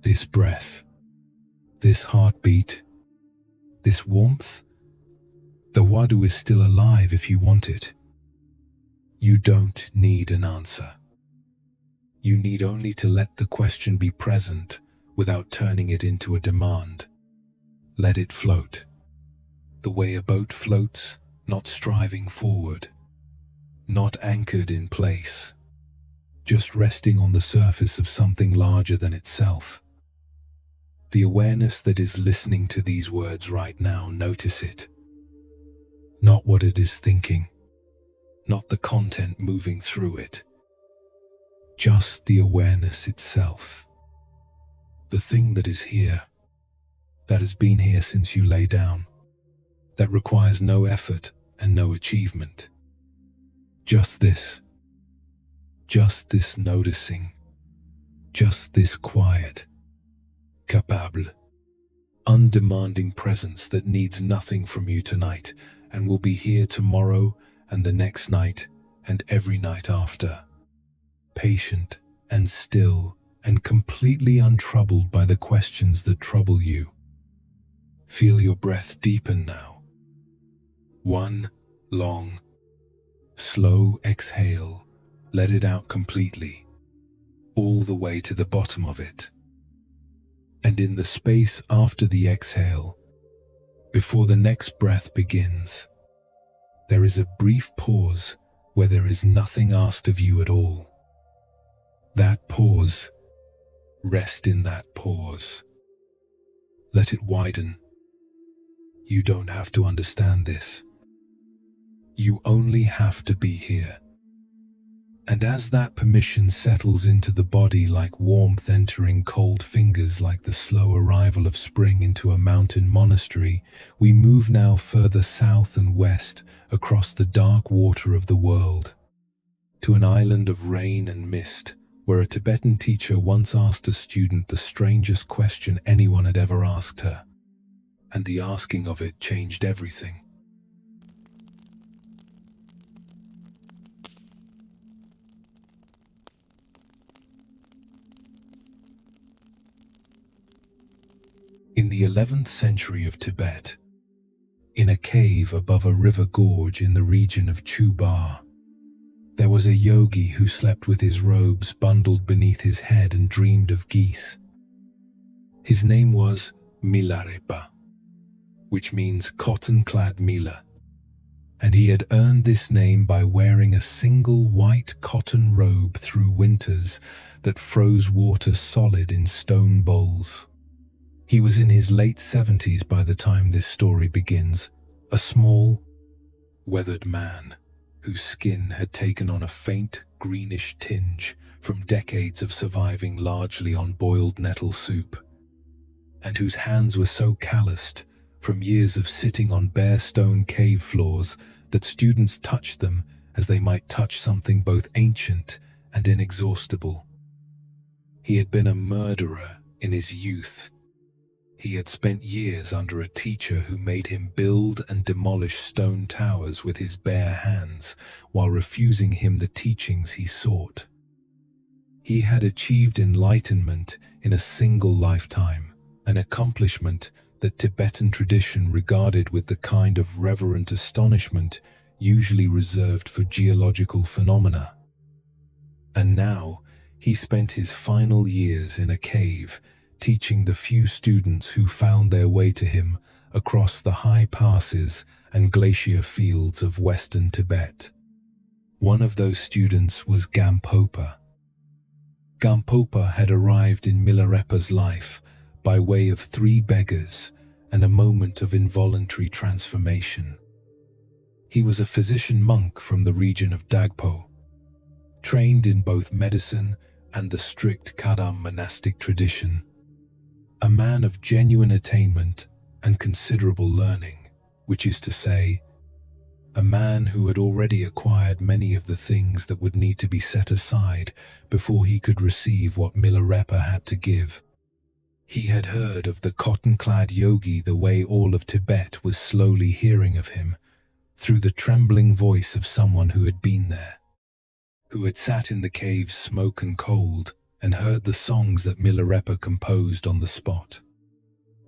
This breath? This heartbeat? This warmth? The Huadu is still alive if you want it. You don't need an answer. You need only to let the question be present without turning it into a demand. Let it float. The way a boat floats, not striving forward, not anchored in place, just resting on the surface of something larger than itself. The awareness that is listening to these words right now, notice it. Not what it is thinking, not the content moving through it. Just the awareness itself. The thing that is here, that has been here since you lay down, that requires no effort and no achievement. Just this noticing, just this quiet, capable, undemanding presence that needs nothing from you tonight and will be here tomorrow and the next night and every night after. Patient and still and completely untroubled by the questions that trouble you. Feel your breath deepen now. One long, slow exhale. Let it out completely, all the way to the bottom of it. And in the space after the exhale, before the next breath begins, there is a brief pause where there is nothing asked of you at all. That pause, rest in that pause. Let it widen. You don't have to understand this. You only have to be here. And as that permission settles into the body like warmth entering cold fingers, like the slow arrival of spring into a mountain monastery, we move now further south and west across the dark water of the world, to an island of rain and mist, where a Tibetan teacher once asked a student the strangest question anyone had ever asked her, and the asking of it changed everything. In the 11th century of Tibet, in a cave above a river gorge in the region of Chuba, there was a yogi who slept with his robes bundled beneath his head and dreamed of geese. His name was Milarepa, which means cotton-clad Mila, and he had earned this name by wearing a single white cotton robe through winters that froze water solid in stone bowls. He was in his late 70s by the time this story begins, a small, weathered man whose skin had taken on a faint greenish tinge from decades of surviving largely on boiled nettle soup, and whose hands were so calloused from years of sitting on bare stone cave floors that students touched them as they might touch something both ancient and inexhaustible. He had been a murderer in his youth. He had spent years under a teacher who made him build and demolish stone towers with his bare hands while refusing him the teachings he sought. He had achieved enlightenment in a single lifetime, an accomplishment that Tibetan tradition regarded with the kind of reverent astonishment usually reserved for geological phenomena. And now he spent his final years in a cave, teaching the few students who found their way to him across the high passes and glacier fields of western Tibet. One of those students was Gampopa. Gampopa had arrived in Milarepa's life by way of 3 beggars and a moment of involuntary transformation. He was a physician monk from the region of Dagpo, trained in both medicine and the strict Kadam monastic tradition, a man of genuine attainment and considerable learning, which is to say, a man who had already acquired many of the things that would need to be set aside before he could receive what Milarepa had to give. He had heard of the cotton-clad yogi the way all of Tibet was slowly hearing of him, through the trembling voice of someone who had been there, who had sat in the cave's smoke and cold and heard the songs that Milarepa composed on the spot.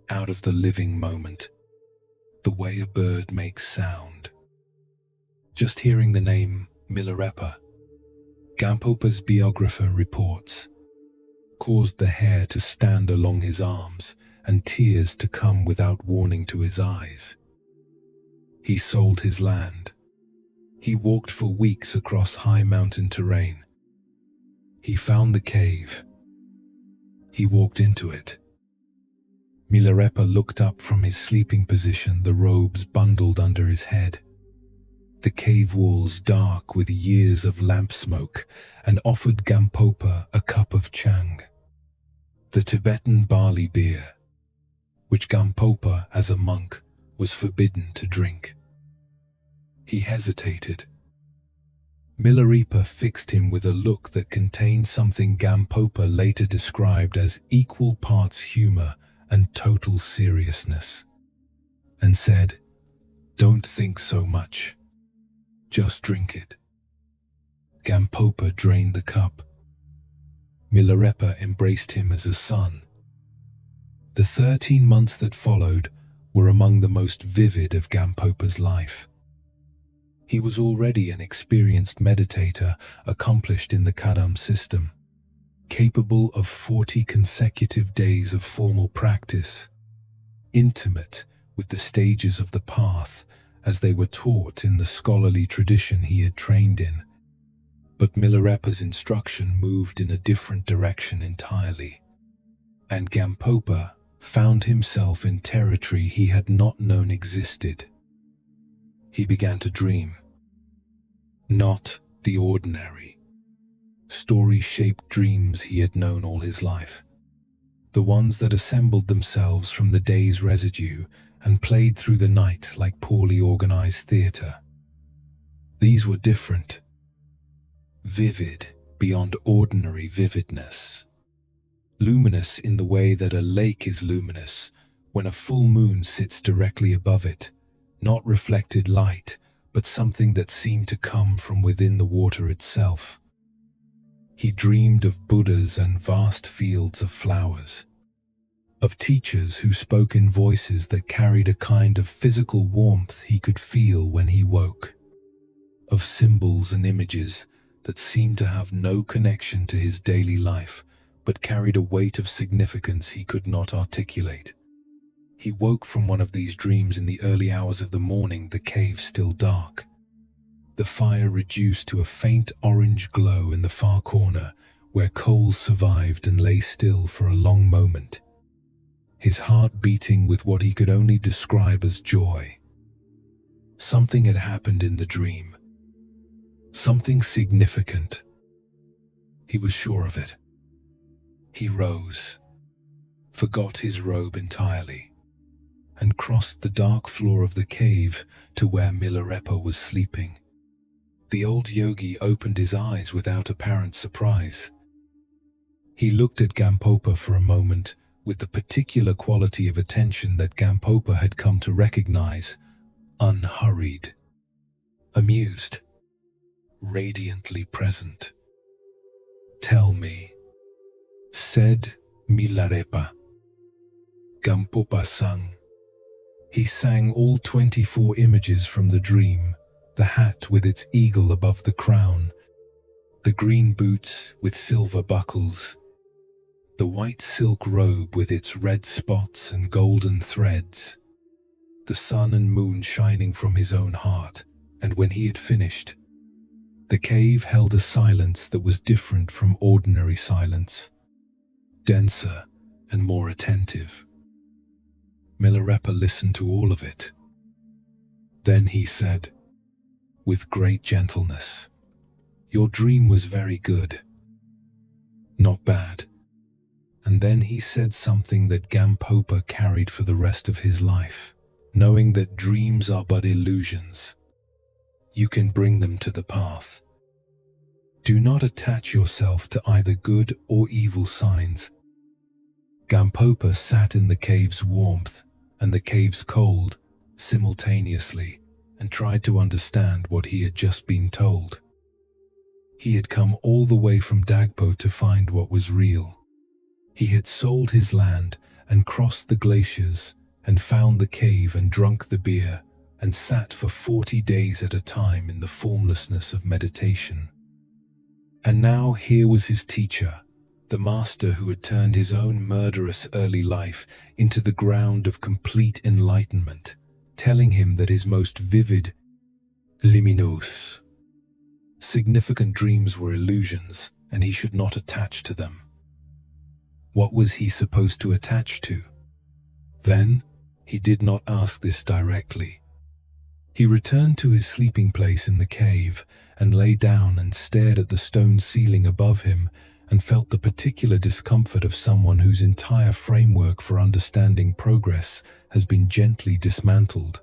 Out of the living moment, the way a bird makes sound. Just hearing the name Milarepa, Gampopa's biographer reports, caused the hair to stand along his arms and tears to come without warning to his eyes. He sold his land. He walked for weeks across high mountain terrain. He found the cave. He walked into it. Milarepa looked up from his sleeping position, the robes bundled under his head, the cave walls dark with years of lamp smoke, and offered Gampopa a cup of chang, the Tibetan barley beer, which Gampopa, as a monk, was forbidden to drink. He hesitated. Milarepa fixed him with a look that contained something Gampopa later described as equal parts humor and total seriousness, and said, "Don't think so much. Just drink it." Gampopa drained the cup. Milarepa embraced him as a son. The 13 months that followed were among the most vivid of Gampopa's life. He was already an experienced meditator accomplished in the Kadam system, capable of 40 consecutive days of formal practice, intimate with the stages of the path as they were taught in the scholarly tradition he had trained in. But Milarepa's instruction moved in a different direction entirely, and Gampopa found himself in territory he had not known existed. He began to dream. Not the ordinary, story-shaped dreams he had known all his life, the ones that assembled themselves from the day's residue and played through the night like poorly organized theater. These were different, vivid beyond ordinary vividness, luminous in the way that a lake is luminous when a full moon sits directly above it, not reflected light, but something that seemed to come from within the water itself. He dreamed of Buddhas and vast fields of flowers, of teachers who spoke in voices that carried a kind of physical warmth he could feel when he woke, of symbols and images that seemed to have no connection to his daily life, but carried a weight of significance he could not articulate. He woke from one of these dreams in the early hours of the morning, the cave still dark, the fire reduced to a faint orange glow in the far corner where coals survived and lay still for a long moment, his heart beating with what he could only describe as joy. Something had happened in the dream, something significant. He was sure of it. He rose, forgot his robe entirely, and crossed the dark floor of the cave to where Milarepa was sleeping. The old yogi opened his eyes without apparent surprise. He looked at Gampopa for a moment with the particular quality of attention that Gampopa had come to recognize, unhurried, amused, radiantly present. "Tell me," said Milarepa. Gampopa sang. He sang all 24 images from the dream, the hat with its eagle above the crown, the green boots with silver buckles, the white silk robe with its red spots and golden threads, the sun and moon shining from his own heart, and when he had finished, the cave held a silence that was different from ordinary silence, denser and more attentive. Milarepa listened to all of it. Then he said, with great gentleness, "Your dream was very good, not bad." And then he said something that Gampopa carried for the rest of his life. Knowing that dreams are but illusions, you can bring them to the path. Do not attach yourself to either good or evil signs. Gampopa sat in the cave's warmth and the cave's cold simultaneously and tried to understand what he had just been told. He had come all the way from Dagpo to find what was real. He had sold his land and crossed the glaciers and found the cave and drunk the beer and sat for 40 days at a time in the formlessness of meditation. And now here was his teacher, the master who had turned his own murderous early life into the ground of complete enlightenment, telling him that his most vivid, luminous, significant dreams were illusions and he should not attach to them. What was he supposed to attach to? Then, he did not ask this directly. He returned to his sleeping place in the cave and lay down and stared at the stone ceiling above him and felt the particular discomfort of someone whose entire framework for understanding progress has been gently dismantled.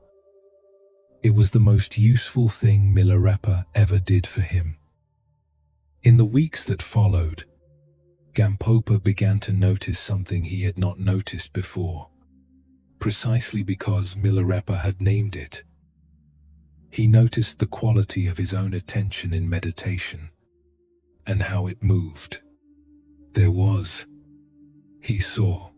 It was the most useful thing Milarepa ever did for him. In the weeks that followed, Gampopa began to notice something he had not noticed before, precisely because Milarepa had named it. He noticed the quality of his own attention in meditation and how it moved. There was, he saw,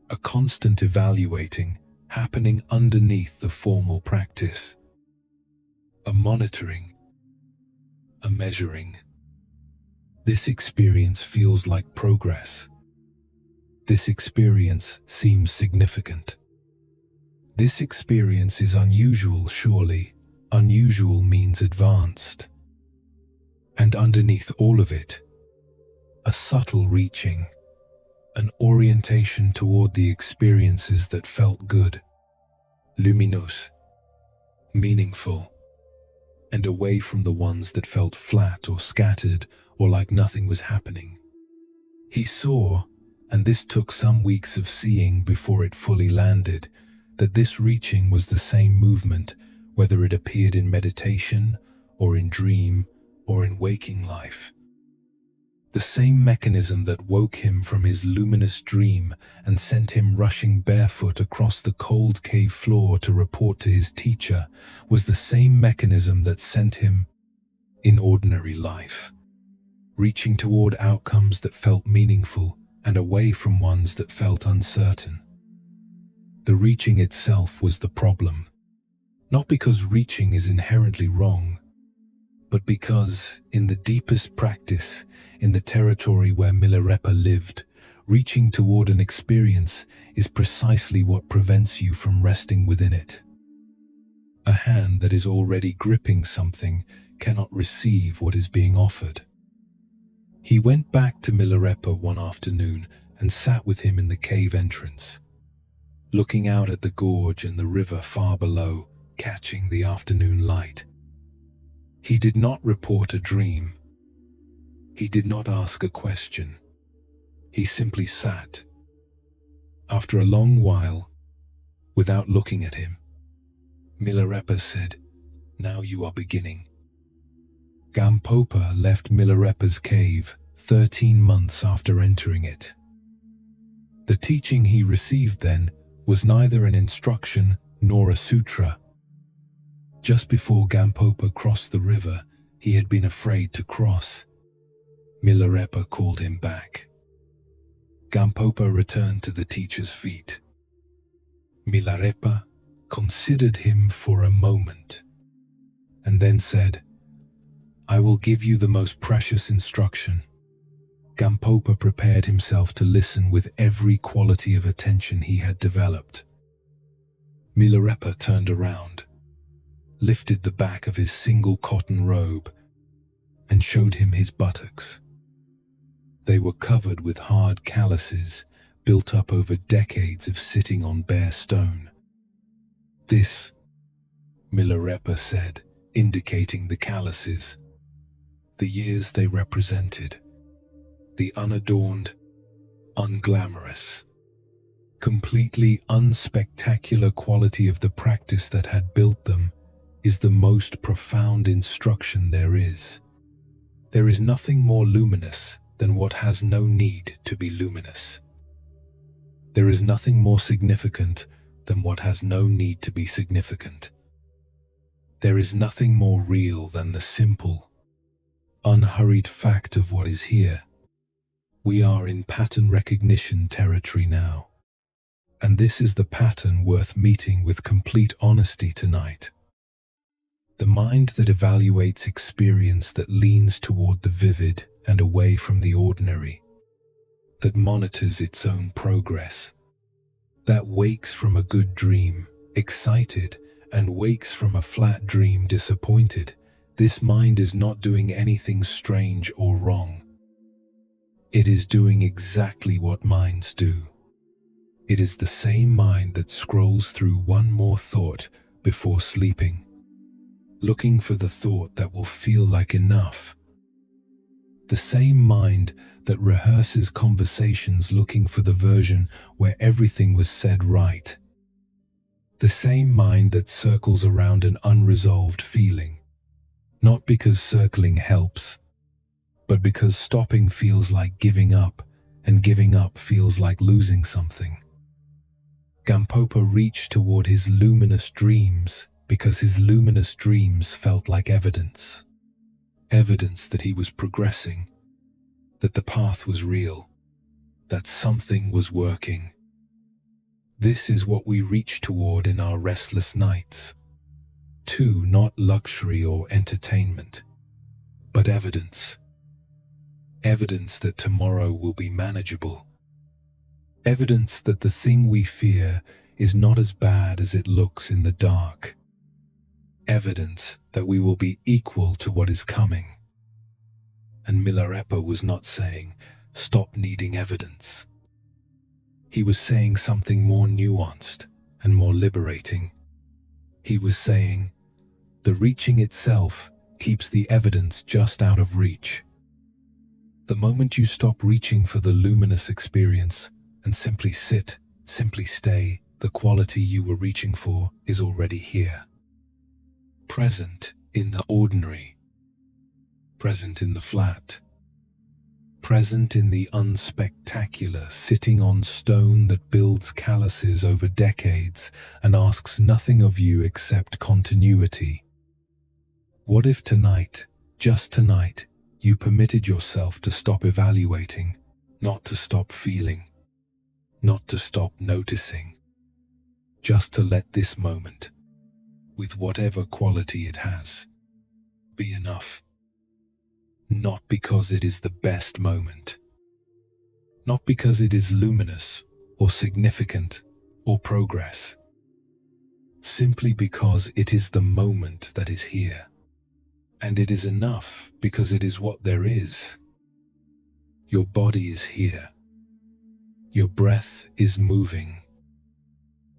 a constant evaluating happening underneath the formal practice, a monitoring, a measuring. This experience feels like progress. This experience seems significant. This experience is unusual, surely. Unusual means advanced. And underneath all of it, a subtle reaching, an orientation toward the experiences that felt good, luminous, meaningful, and away from the ones that felt flat or scattered or like nothing was happening. He saw, and this took some weeks of seeing before it fully landed, that this reaching was the same movement, whether it appeared in meditation or in dream or in waking life. The same mechanism that woke him from his luminous dream and sent him rushing barefoot across the cold cave floor to report to his teacher was the same mechanism that sent him, in ordinary life, reaching toward outcomes that felt meaningful and away from ones that felt uncertain. The reaching itself was the problem, not because reaching is inherently wrong, but because, in the deepest practice, in the territory where Milarepa lived, reaching toward an experience is precisely what prevents you from resting within it. A hand that is already gripping something cannot receive what is being offered. He went back to Milarepa one afternoon and sat with him in the cave entrance, looking out at the gorge and the river far below, catching the afternoon light. He did not report a dream. He did not ask a question. He simply sat. After a long while, without looking at him, Milarepa said, "Now you are beginning." Gampopa left Milarepa's cave 13 months after entering it. The teaching he received then was neither an instruction nor a sutra. Just before Gampopa crossed the river, he had been afraid to cross. Milarepa called him back. Gampopa returned to the teacher's feet. Milarepa considered him for a moment, and then said, "I will give you the most precious instruction." Gampopa prepared himself to listen with every quality of attention he had developed. Milarepa turned around, lifted the back of his single cotton robe, and showed him his buttocks. They were covered with hard calluses built up over decades of sitting on bare stone. "This," Milarepa said, indicating the calluses, the years they represented, the unadorned, unglamorous, completely unspectacular quality of the practice that had built them, is the most profound instruction there is. There is nothing more luminous than what has no need to be luminous. There is nothing more significant than what has no need to be significant. There is nothing more real than the simple, unhurried fact of what is here. We are in pattern recognition territory now, and this is the pattern worth meeting with complete honesty tonight. The mind that evaluates experience, that leans toward the vivid and away from the ordinary, that monitors its own progress, that wakes from a good dream excited and wakes from a flat dream disappointed. This mind is not doing anything strange or wrong. It is doing exactly what minds do. It is the same mind that scrolls through one more thought before sleeping, looking for the thought that will feel like enough. The same mind that rehearses conversations looking for the version where everything was said right. The same mind that circles around an unresolved feeling, not because circling helps, but because stopping feels like giving up, and giving up feels like losing something. Gampopa reached toward his luminous dreams because his luminous dreams felt like evidence. Evidence that he was progressing, that the path was real, that something was working. This is what we reach toward in our restless nights. Too, not luxury or entertainment, but evidence. Evidence that tomorrow will be manageable. Evidence that the thing we fear is not as bad as it looks in the dark. Evidence that we will be equal to what is coming. And Milarepa was not saying, stop needing evidence. He was saying something more nuanced and more liberating. He was saying, the reaching itself keeps the evidence just out of reach. The moment you stop reaching for the luminous experience and simply sit, simply stay, the quality you were reaching for is already here. Present in the ordinary. Present in the flat. Present in the unspectacular, sitting on stone that builds calluses over decades and asks nothing of you except continuity. What if tonight, just tonight, you permitted yourself to stop evaluating, not to stop feeling, not to stop noticing, just to let this moment, with whatever quality it has, be enough. Not because it is the best moment, not because it is luminous or significant or progress, simply because it is the moment that is here. And it is enough because it is what there is. Your body is here. Your breath is moving.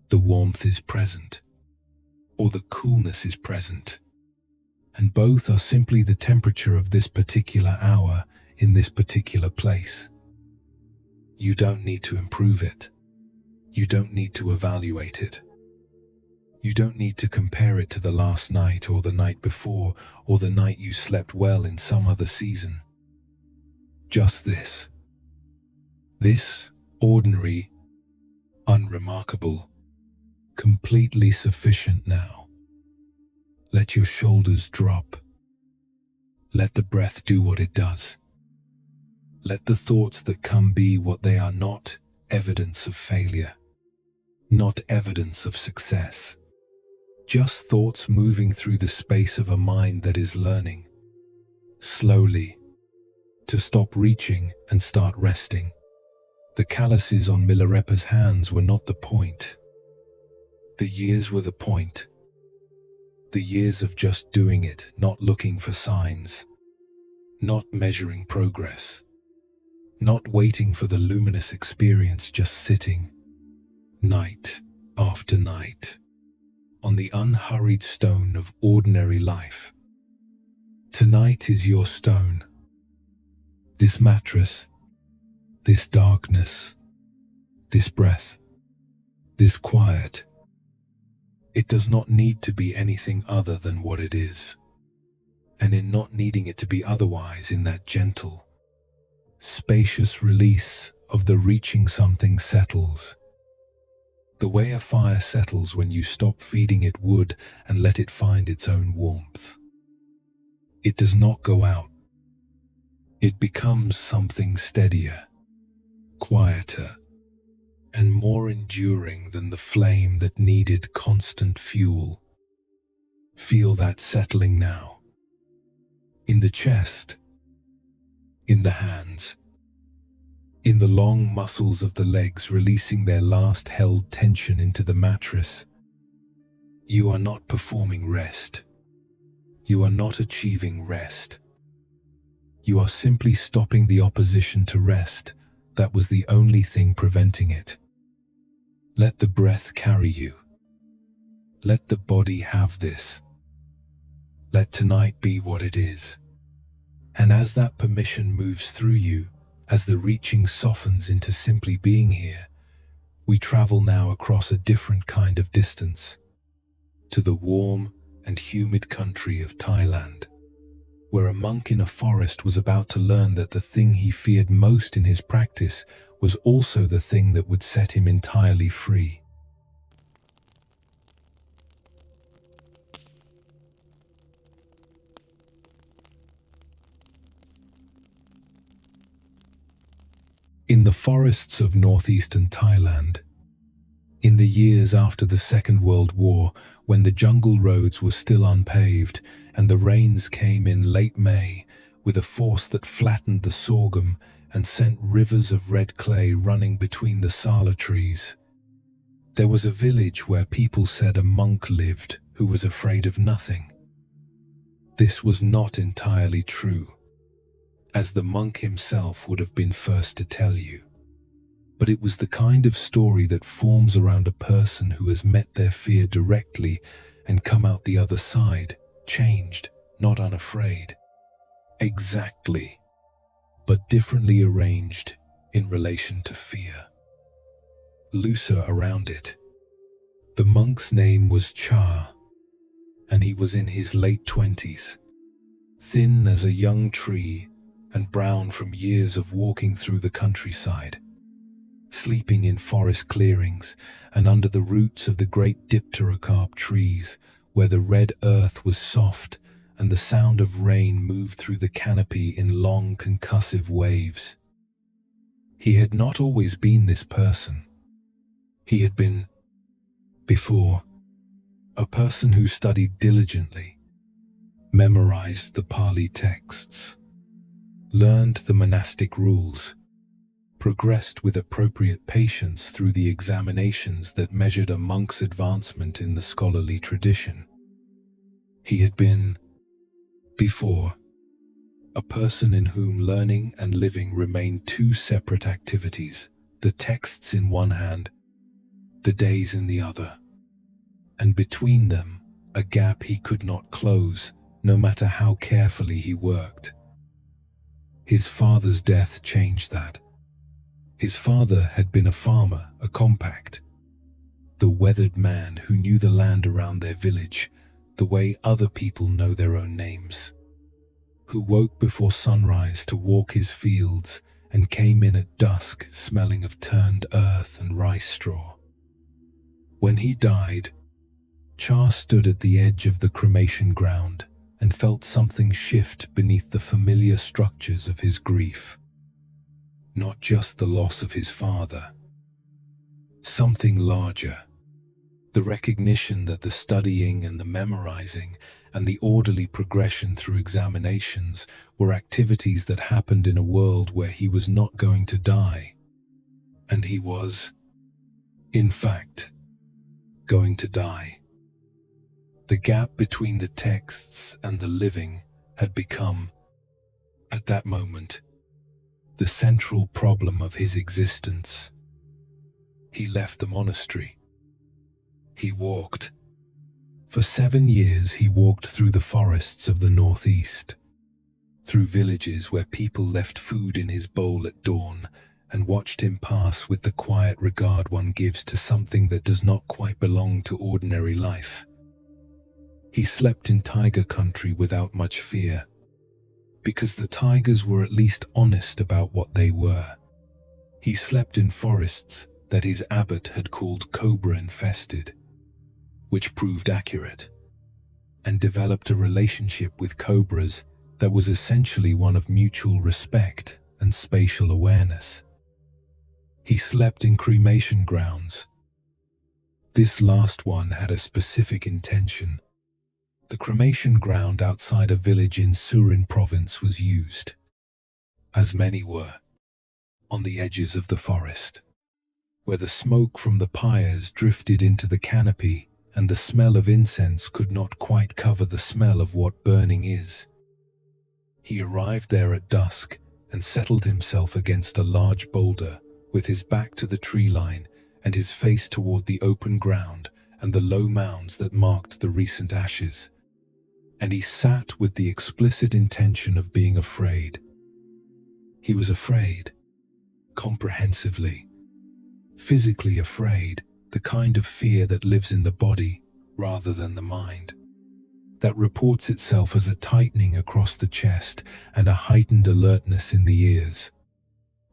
The warmth is present, or the coolness is present. And both are simply the temperature of this particular hour in this particular place. You don't need to improve it. You don't need to evaluate it. You don't need to compare it to the last night or the night before or the night you slept well in some other season. Just this. This ordinary, unremarkable, completely sufficient now. Let your shoulders drop. Let the breath do what it does. Let the thoughts that come be what they are, not evidence of failure, not evidence of success. Just thoughts moving through the space of a mind that is learning, slowly, to stop reaching and start resting. The calluses on Milarepa's hands were not the point. The years were the point. The years of just doing it, not looking for signs, not measuring progress, not waiting for the luminous experience, just sitting, night after night, on the unhurried stone of ordinary life. Tonight is your stone. This mattress, this darkness, this breath, this quiet. It does not need to be anything other than what it is. And in not needing it to be otherwise, in that gentle, spacious release of the reaching something settles. The way a fire settles when you stop feeding it wood and let it find its own warmth. It does not go out. It becomes something steadier, quieter, and more enduring than the flame that needed constant fuel. Feel that settling now. In the chest, in the hands, in the long muscles of the legs releasing their last held tension into the mattress. You are not performing rest. You are not achieving rest. You are simply stopping the opposition to rest. That was the only thing preventing it. Let the breath carry you. Let the body have this. Let tonight be what it is. And as that permission moves through you, as the reaching softens into simply being here, we travel now across a different kind of distance, to the warm and humid country of Thailand, where a monk in a forest was about to learn that the thing he feared most in his practice was also the thing that would set him entirely free. In the forests of northeastern Thailand, in the years after the Second World War, when the jungle roads were still unpaved and the rains came in late May with a force that flattened the sorghum and sent rivers of red clay running between the sala trees, there was a village where people said a monk lived who was afraid of nothing. This was not entirely true, as the monk himself would have been first to tell you. But it was the kind of story that forms around a person who has met their fear directly and come out the other side, changed, not unafraid. Exactly, but differently arranged in relation to fear. Looser around it. The monk's name was Chah, and he was in his late 20s, thin as a young tree and brown from years of walking through the countryside, sleeping in forest clearings and under the roots of the great dipterocarp trees, where the red earth was soft and the sound of rain moved through the canopy in long concussive waves. He had not always been this person. He had been, before, a person who studied diligently, memorized the Pali texts, learned the monastic rules, progressed with appropriate patience through the examinations that measured a monk's advancement in the scholarly tradition. He had been, before, a person in whom learning and living remained two separate activities, the texts in one hand, the days in the other, and between them a gap he could not close, no matter how carefully he worked. His father's death changed that. His father had been a farmer, a compact, the weathered man who knew the land around their village the way other people know their own names, who woke before sunrise to walk his fields and came in at dusk smelling of turned earth and rice straw. When he died, Chah stood at the edge of the cremation ground and felt something shift beneath the familiar structures of his grief. Not just the loss of his father. Something larger. The recognition that the studying and the memorizing and the orderly progression through examinations were activities that happened in a world where he was not going to die. And he was, in fact, going to die. The gap between the texts and the living had become, at that moment, the central problem of his existence. He left the monastery. He walked. For 7 years he walked through the forests of the northeast, through villages where people left food in his bowl at dawn, and watched him pass with the quiet regard one gives to something that does not quite belong to ordinary life. He slept in tiger country without much fear, because the tigers were at least honest about what they were. He slept in forests that his abbot had called cobra-infested, which proved accurate, and developed a relationship with cobras that was essentially one of mutual respect and spatial awareness. He slept in cremation grounds. This last one had a specific intention. The cremation ground outside a village in Surin province was used, as many were, on the edges of the forest, where the smoke from the pyres drifted into the canopy and the smell of incense could not quite cover the smell of what burning is. He arrived there at dusk and settled himself against a large boulder, with his back to the tree line and his face toward the open ground and the low mounds that marked the recent ashes. And he sat with the explicit intention of being afraid. He was afraid, comprehensively, physically afraid, the kind of fear that lives in the body rather than the mind, that reports itself as a tightening across the chest and a heightened alertness in the ears,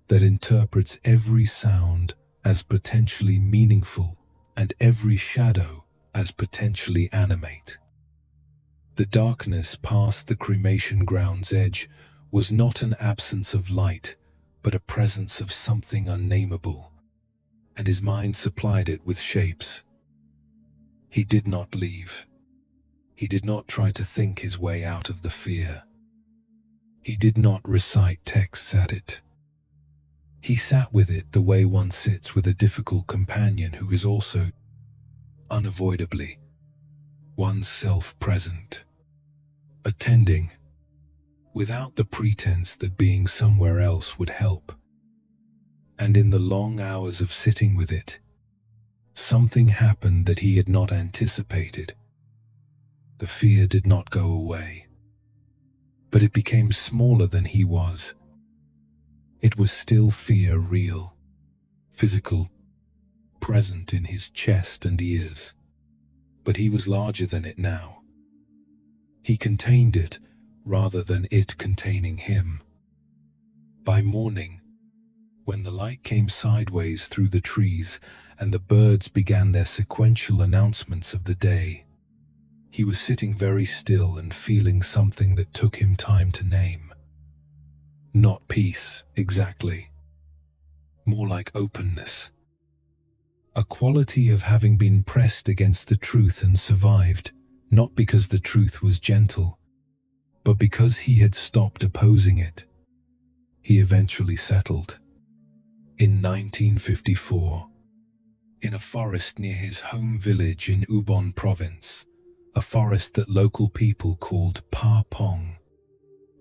that interprets every sound as potentially meaningful and every shadow as potentially animate. The darkness past the cremation ground's edge was not an absence of light, but a presence of something unnameable, and his mind supplied it with shapes. He did not leave. He did not try to think his way out of the fear. He did not recite texts at it. He sat with it the way one sits with a difficult companion who is also, unavoidably, oneself present, attending, without the pretense that being somewhere else would help. And in the long hours of sitting with it, something happened that he had not anticipated. The fear did not go away, but it became smaller than he was. It was still fear, real, physical, present in his chest and ears, but he was larger than it now. He contained it rather than it containing him. By morning, when the light came sideways through the trees and the birds began their sequential announcements of the day, he was sitting very still and feeling something that took him time to name. Not peace, exactly. More like openness. A quality of having been pressed against the truth and survived, not because the truth was gentle, but because he had stopped opposing it. He eventually settled. In 1954, in a forest near his home village in Ubon province, a forest that local people called Pa Pong,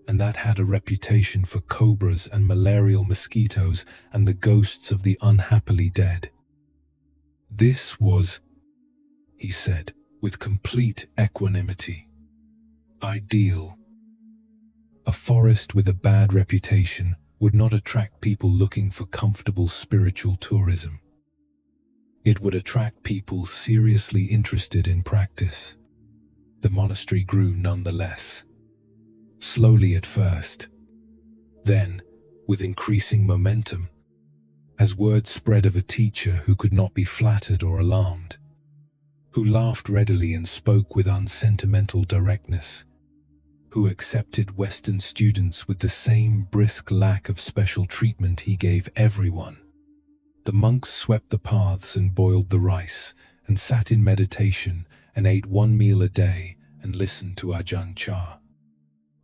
and that had a reputation for cobras and malarial mosquitoes and the ghosts of the unhappily dead. This was, he said, with complete equanimity, ideal. A forest with a bad reputation would not attract people looking for comfortable spiritual tourism. It would attract people seriously interested in practice. The monastery grew nonetheless. Slowly at first, then with increasing momentum, as word spread of a teacher who could not be flattered or alarmed, who laughed readily and spoke with unsentimental directness, who accepted Western students with the same brisk lack of special treatment he gave everyone. The monks swept the paths and boiled the rice, and sat in meditation and ate 1 meal a day and listened to Ajahn Chah,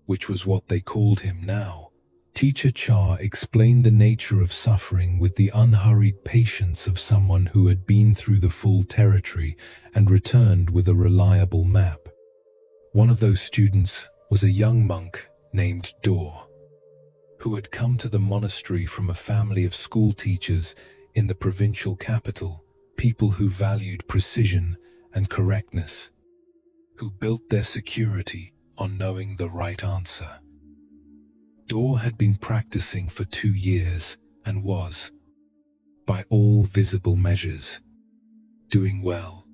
which was what they called him now, Teacher Cha explained the nature of suffering with the unhurried patience of someone who had been through the full territory and returned with a reliable map. One of those students was a young monk named Dor, who had come to the monastery from a family of school teachers in the provincial capital, people who valued precision and correctness, who built their security on knowing the right answer. Dor had been practicing for 2 years and was, by all visible measures, doing well.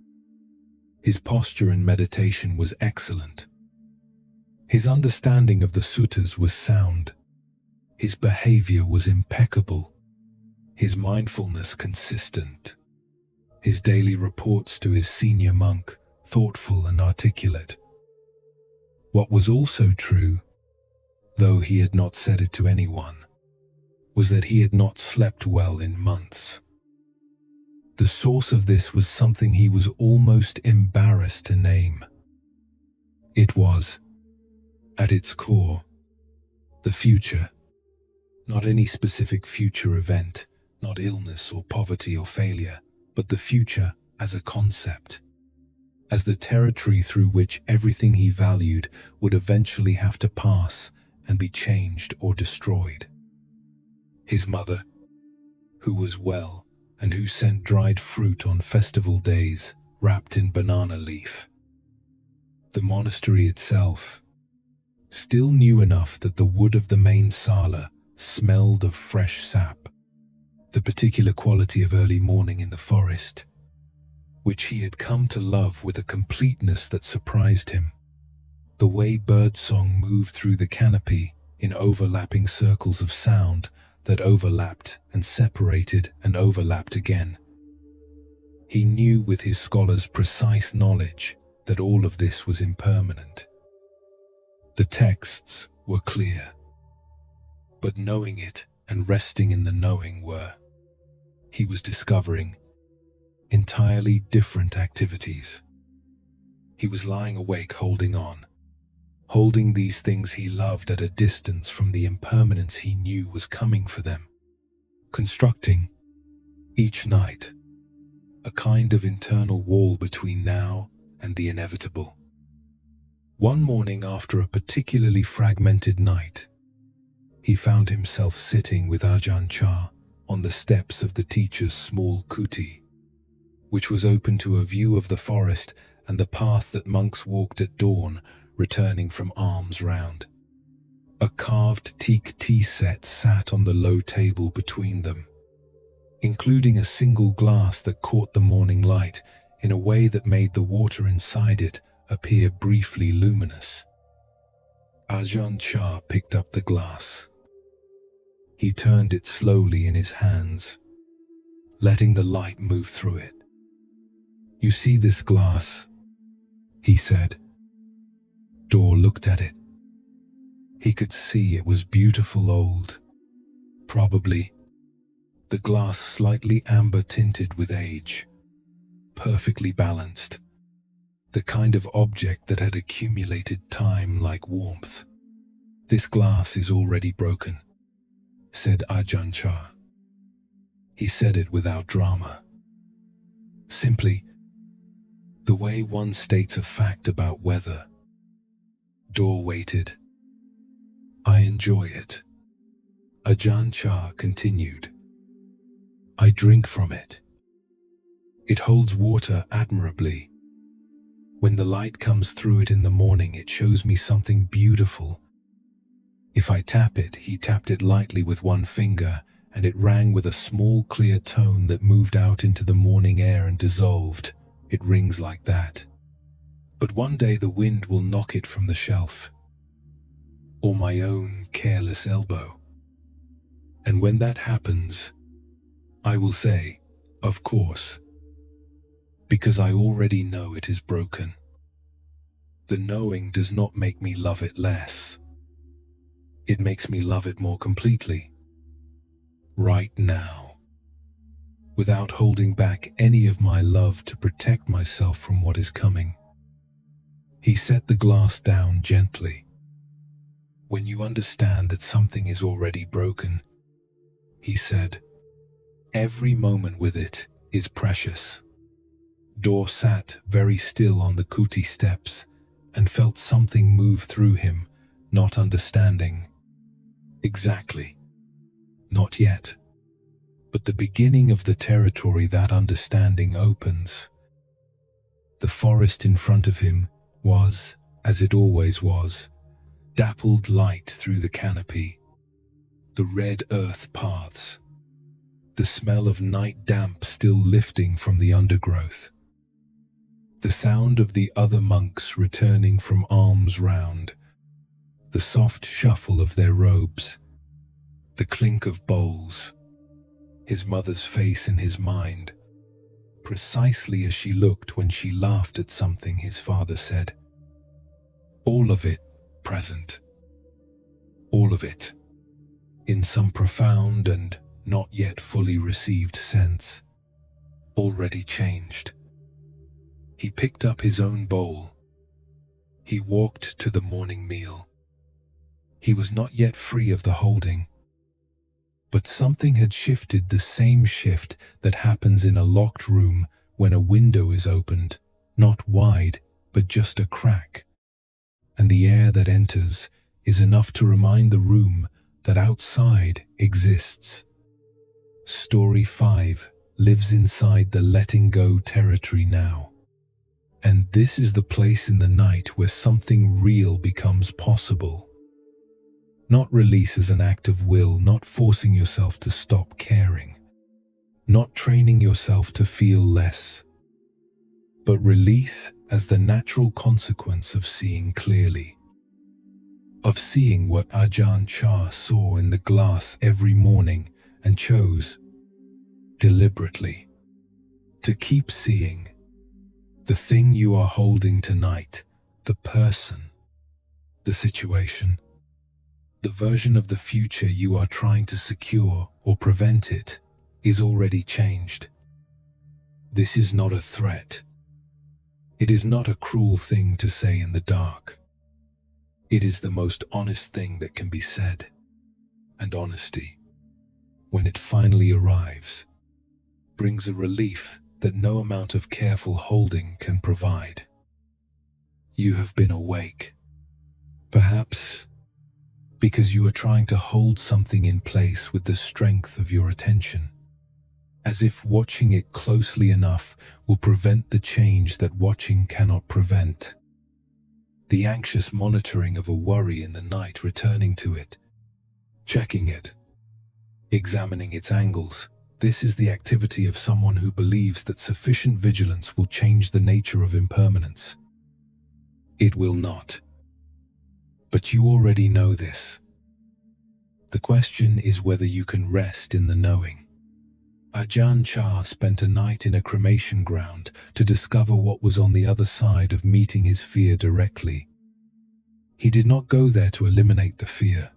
His posture and meditation was excellent. His understanding of the suttas was sound. His behavior was impeccable. His mindfulness consistent. His daily reports to his senior monk thoughtful and articulate. What was also true, though he had not said it to anyone, was that he had not slept well in months. The source of this was something he was almost embarrassed to name. It was, at its core, the future. Not any specific future event, not illness or poverty or failure, but the future as a concept, as the territory through which everything he valued would eventually have to pass and be changed or destroyed. His mother, who was well and who sent dried fruit on festival days wrapped in banana leaf. The monastery itself, still new enough that the wood of the main sala smelled of fresh sap, the particular quality of early morning in the forest, which he had come to love with a completeness that surprised him. The way birdsong moved through the canopy in overlapping circles of sound that overlapped and separated and overlapped again. He knew with his scholar's precise knowledge that all of this was impermanent. The texts were clear, but knowing it and resting in the knowing were, he was discovering, entirely different activities. He was lying awake holding on, holding these things he loved at a distance from the impermanence he knew was coming for them, constructing, each night, a kind of internal wall between now and the inevitable. One morning after a particularly fragmented night, he found himself sitting with Ajahn Chah on the steps of the teacher's small kuti, which was open to a view of the forest and the path that monks walked at dawn, returning from alms round. A carved teak tea set sat on the low table between them, including a single glass that caught the morning light in a way that made the water inside it appear briefly luminous. Ajahn Chah picked up the glass. He turned it slowly in his hands, letting the light move through it. "You see this glass?" he said. Dor looked at it. He could see it was beautiful old, probably the glass slightly amber tinted with age, perfectly balanced, the kind of object that had accumulated time like warmth. "This glass is already broken," said Ajahn Chah. He said it without drama. Simply, the way one states a fact about weather. Dor waited. "I enjoy it." Ajahn Chah continued. "I drink from it. It holds water admirably. When the light comes through it in the morning, it shows me something beautiful. If I tap it," he tapped it lightly with one finger, and it rang with a small clear tone that moved out into the morning air and dissolved. "It rings like that. But one day the wind will knock it from the shelf, or my own careless elbow. And when that happens, I will say, of course, because I already know it is broken. The knowing does not make me love it less. It makes me love it more completely. Right now, without holding back any of my love to protect myself from what is coming." He set the glass down gently. When you understand that something is already broken, he said, every moment with it is precious. Dor sat very still on the kuti steps and felt something move through him, not understanding. Exactly. Not yet. But the beginning of the territory that understanding opens. The forest in front of him was, as it always was, dappled light through the canopy, the red earth paths, the smell of night damp still lifting from the undergrowth, the sound of the other monks returning from alms round, the soft shuffle of their robes, the clink of bowls, his mother's face in his mind, precisely as she looked when she laughed at something his father said. All of it present. All of it, in some profound and not yet fully received sense, already changed. He picked up his own bowl. He walked to the morning meal. He was not yet free of the holding, but something had shifted, the same shift that happens in a locked room when a window is opened, not wide, but just a crack. And the air that enters is enough to remind the room that outside exists. Story 5 lives inside the letting go territory now. And this is the place in the night where something real becomes possible. Not release as an act of will, not forcing yourself to stop caring, not training yourself to feel less, but release as the natural consequence of seeing clearly, of seeing what Ajahn Chah saw in the glass every morning and chose, deliberately, to keep seeing. The thing you are holding tonight, the person, the situation, the version of the future you are trying to secure or prevent it, is already changed. This is not a threat. It is not a cruel thing to say in the dark. It is the most honest thing that can be said. And honesty, when it finally arrives, brings a relief that no amount of careful holding can provide. You have been awake, perhaps because you are trying to hold something in place with the strength of your attention, as if watching it closely enough will prevent the change that watching cannot prevent. The anxious monitoring of a worry in the night, returning to it, checking it, examining its angles. This is the activity of someone who believes that sufficient vigilance will change the nature of impermanence. It will not. But you already know this. The question is whether you can rest in the knowing. Ajahn Chah spent a night in a cremation ground to discover what was on the other side of meeting his fear directly. He did not go there to eliminate the fear.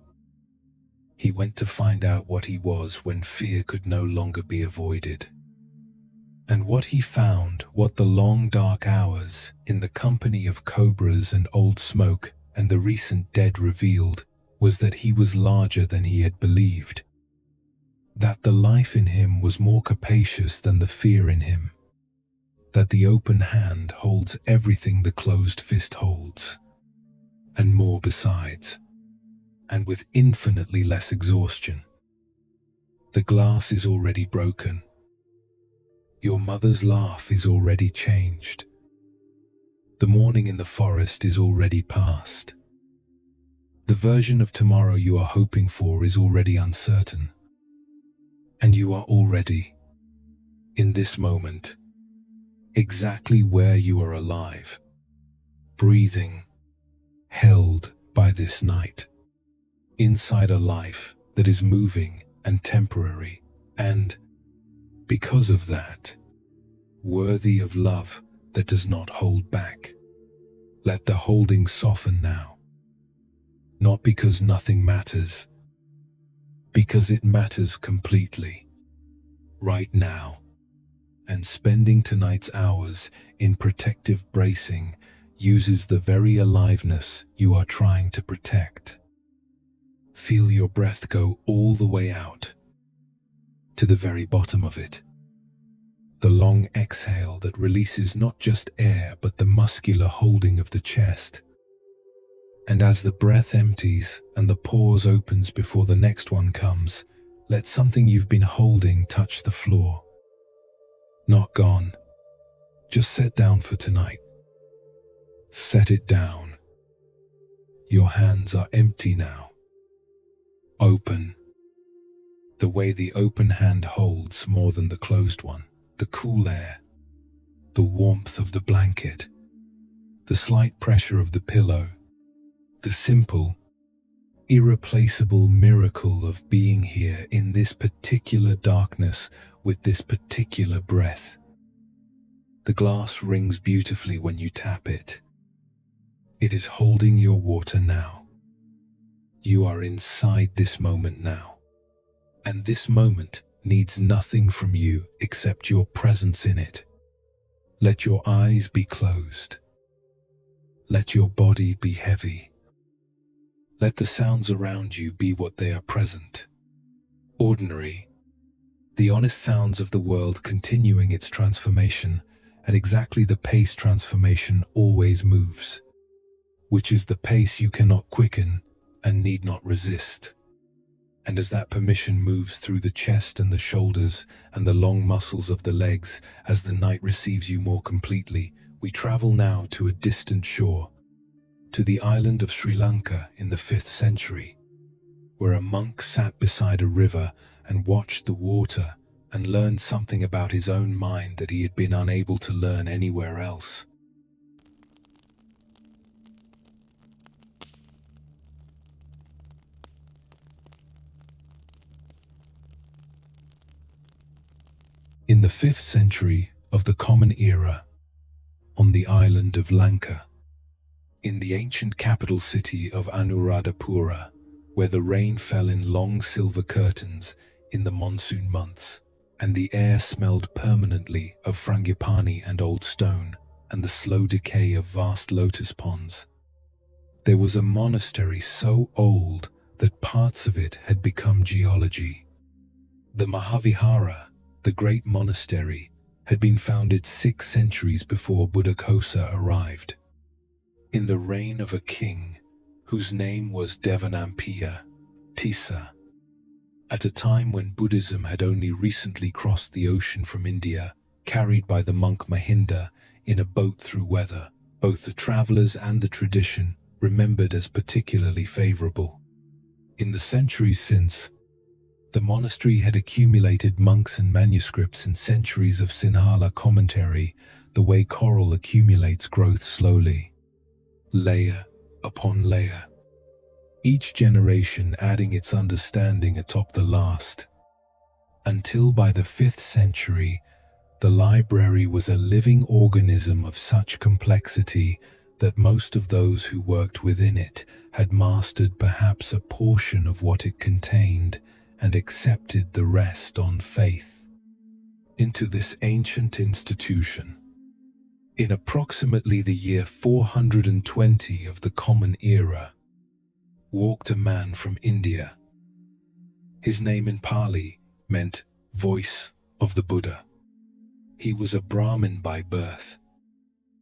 He went to find out what he was when fear could no longer be avoided. And what he found, what the long dark hours, in the company of cobras and old smoke and the recent dead revealed, was that he was larger than he had believed. That the life in him was more capacious than the fear in him. That the open hand holds everything the closed fist holds. And more besides. And with infinitely less exhaustion. The glass is already broken. Your mother's laugh is already changed. The morning in the forest is already past. The version of tomorrow you are hoping for is already uncertain. And you are already, in this moment, exactly where you are alive, breathing, held by this night. Inside a life that is moving and temporary, and, because of that, worthy of love that does not hold back. Let the holding soften now. Not because nothing matters, because it matters completely, right now. And spending tonight's hours in protective bracing uses the very aliveness you are trying to protect. Feel your breath go all the way out, to the very bottom of it. The long exhale that releases not just air but the muscular holding of the chest. And as the breath empties and the pause opens before the next one comes, let something you've been holding touch the floor. Not gone. Just set down for tonight. Set it down. Your hands are empty now. Open. The way the open hand holds more than the closed one. The cool air. The warmth of the blanket. The slight pressure of the pillow. The simple, irreplaceable miracle of being here in this particular darkness with this particular breath. The glass rings beautifully when you tap it. It is holding your water now. You are inside this moment now. And this moment needs nothing from you except your presence in it. Let your eyes be closed. Let your body be heavy. Let the sounds around you be what they are present. Ordinary, the honest sounds of the world continuing its transformation at exactly the pace transformation always moves, which is the pace you cannot quicken and need not resist. And as that permission moves through the chest and the shoulders and the long muscles of the legs, as the night receives you more completely, we travel now to a distant shore, to the island of Sri Lanka in the 5th century, where a monk sat beside a river and watched the water and learned something about his own mind that he had been unable to learn anywhere else. In the 5th century of the Common Era, on the island of Lanka, in the ancient capital city of Anuradhapura, where the rain fell in long silver curtains in the monsoon months, and the air smelled permanently of frangipani and old stone, and the slow decay of vast lotus ponds. There was a monastery so old that parts of it had become geology. The Mahavihara, the great monastery, had been founded 6 centuries before Buddhaghosa arrived. In the reign of a king whose name was Devanampiya Tissa, at a time when Buddhism had only recently crossed the ocean from India, carried by the monk Mahinda in a boat through weather, both the travelers and the tradition remembered as particularly favorable. In the centuries since, the monastery had accumulated monks and manuscripts and centuries of Sinhala commentary, the way coral accumulates growth slowly, layer upon layer, each generation adding its understanding atop the last, until by the 5th century, the library was a living organism of such complexity that most of those who worked within it had mastered perhaps a portion of what it contained and accepted the rest on faith. Into this ancient institution, in approximately the year 420 of the Common Era, walked a man from India. His name in Pali meant voice of the Buddha. He was a Brahmin by birth,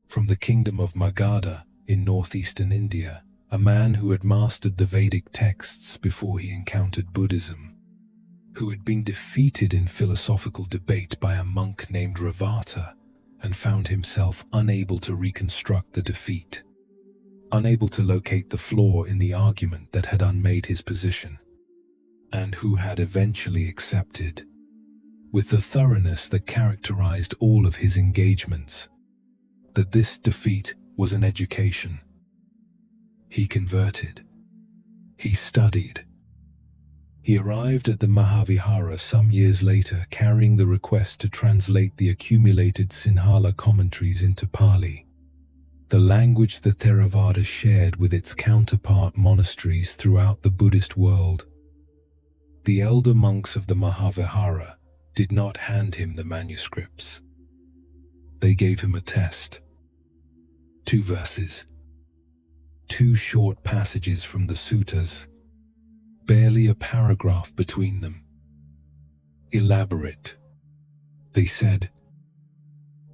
from the kingdom of Magadha in northeastern India, a man who had mastered the Vedic texts before he encountered Buddhism, who had been defeated in philosophical debate by a monk named Ravata and found himself unable to reconstruct the defeat, unable to locate the flaw in the argument that had unmade his position, and who had eventually accepted, with the thoroughness that characterized all of his engagements, that this defeat was an education. He converted. He studied. He arrived at the Mahavihara some years later carrying the request to translate the accumulated Sinhala commentaries into Pali, the language the Theravada shared with its counterpart monasteries throughout the Buddhist world. The elder monks of the Mahavihara did not hand him the manuscripts. They gave him a test. 2 verses, 2 short passages from the suttas, barely a paragraph between them. Elaborate, they said.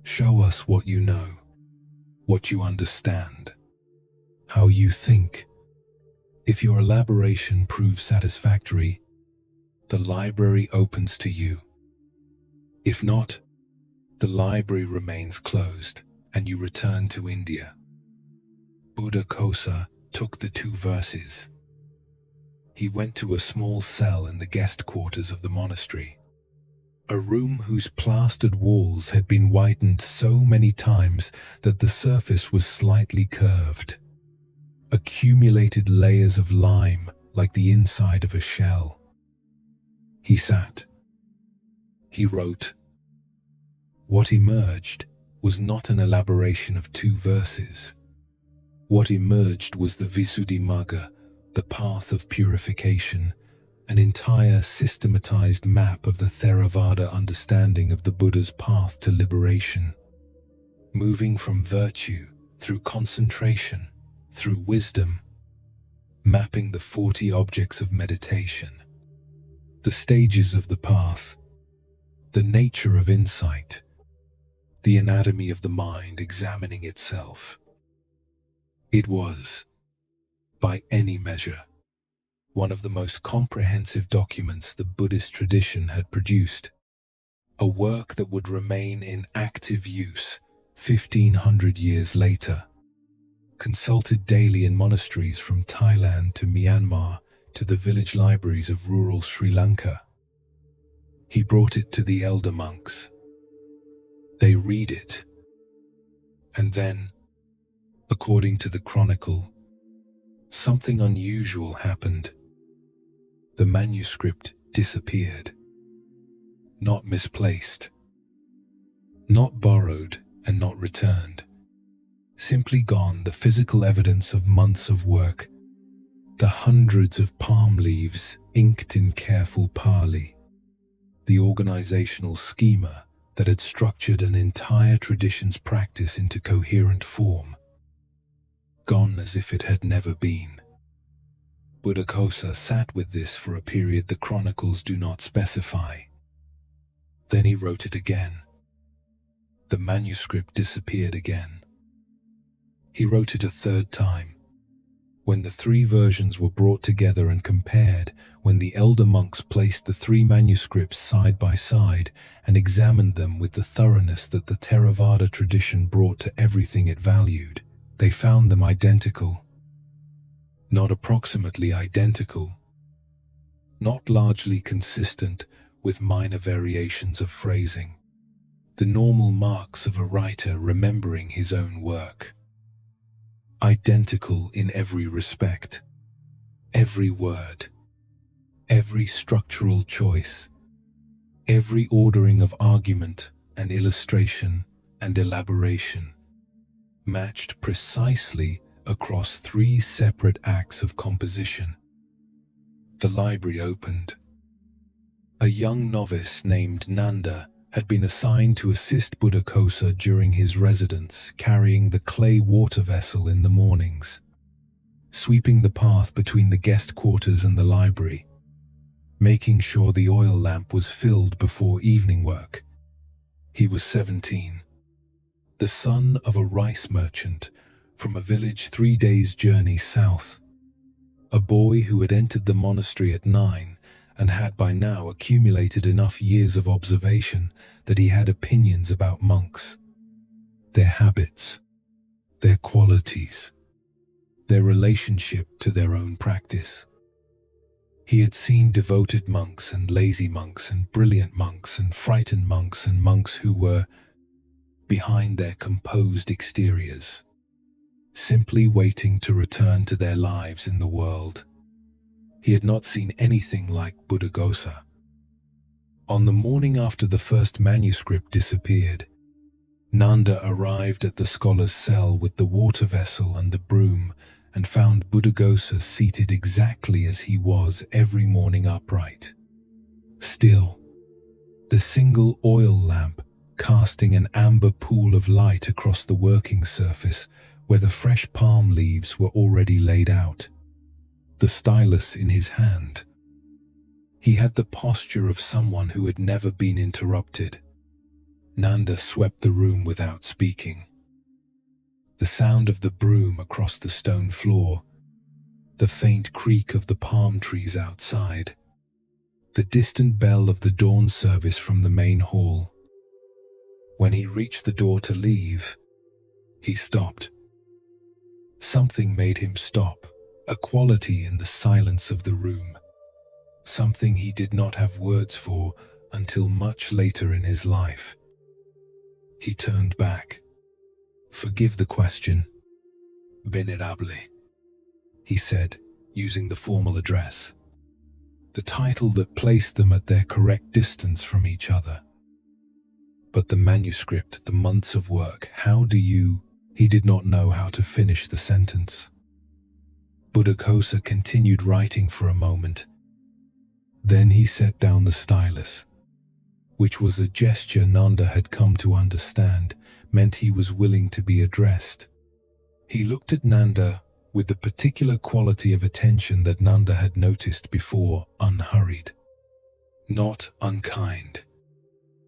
Show us what you know, what you understand, how you think. If your elaboration proves satisfactory, the library opens to you. If not, the library remains closed and you return to India. Buddhaghosa took the 2 verses. He went to a small cell in the guest quarters of the monastery, a room whose plastered walls had been whitened so many times that the surface was slightly curved. Accumulated layers of lime like the inside of a shell. He sat. He wrote. What emerged was not an elaboration of 2 verses. What emerged was the Visuddhimagga, the path of purification, an entire systematized map of the Theravada understanding of the Buddha's path to liberation, moving from virtue, through concentration, through wisdom, mapping the 40 objects of meditation, the stages of the path, the nature of insight, the anatomy of the mind examining itself. It was, by any measure, one of the most comprehensive documents the Buddhist tradition had produced, a work that would remain in active use 1,500 years later, consulted daily in monasteries from Thailand to Myanmar to the village libraries of rural Sri Lanka. He brought it to the elder monks. They read it, and then, according to the chronicle, something unusual happened. The manuscript disappeared. Not misplaced, not borrowed and not returned. Simply gone, the physical evidence of months of work, the hundreds of palm leaves inked in careful Pali, the organizational schema that had structured an entire tradition's practice into coherent form. Gone as if it had never been. Buddhaghosa sat with this for a period the chronicles do not specify. Then he wrote it again. The manuscript disappeared again. He wrote it a 3rd time. When the 3 versions were brought together and compared, when the elder monks placed the 3 manuscripts side by side and examined them with the thoroughness that the Theravada tradition brought to everything it valued, they found them identical. Not approximately identical. Not largely consistent with minor variations of phrasing. The normal marks of a writer remembering his own work. Identical in every respect. Every word. Every structural choice. Every ordering of argument and illustration and elaboration. Matched precisely across 3 separate acts of composition. The library opened. A young novice named Nanda had been assigned to assist Buddhaghosa during his residence, carrying the clay water vessel in the mornings, sweeping the path between the guest quarters and the library, making sure the oil lamp was filled before evening work. He was 17, the son of a rice merchant from a village 3 days' journey south, a boy who had entered the monastery at 9 and had by now accumulated enough years of observation that he had opinions about monks, their habits, their qualities, their relationship to their own practice. He had seen devoted monks and lazy monks and brilliant monks and frightened monks and monks who were, behind their composed exteriors, simply waiting to return to their lives in the world. He had not seen anything like Buddhaghosa. On the morning after the first manuscript disappeared, Nanda arrived at the scholar's cell with the water vessel and the broom and found Buddhaghosa seated exactly as he was every morning, upright. Still, the single oil lamp casting an amber pool of light across the working surface where the fresh palm leaves were already laid out. the stylus in his hand. He had the posture of someone who had never been interrupted. Nanda swept the room without speaking. The sound of the broom across the stone floor, the faint creak of the palm trees outside, the distant bell of the dawn service from the main hall. When he reached the door to leave, he stopped. Something made him stop, a quality in the silence of the room, something he did not have words for until much later in his life. He turned back. "Forgive the question, Venerable," he said, using the formal address, the title that placed them at their correct distance from each other. But the manuscript, the months of work, how do you... He did not know how to finish the sentence. Buddhaghosa continued writing for a moment. Then he set down the stylus, which was a gesture Nanda had come to understand, meant he was willing to be addressed. He looked at Nanda with the particular quality of attention that Nanda had noticed before, unhurried, not unkind,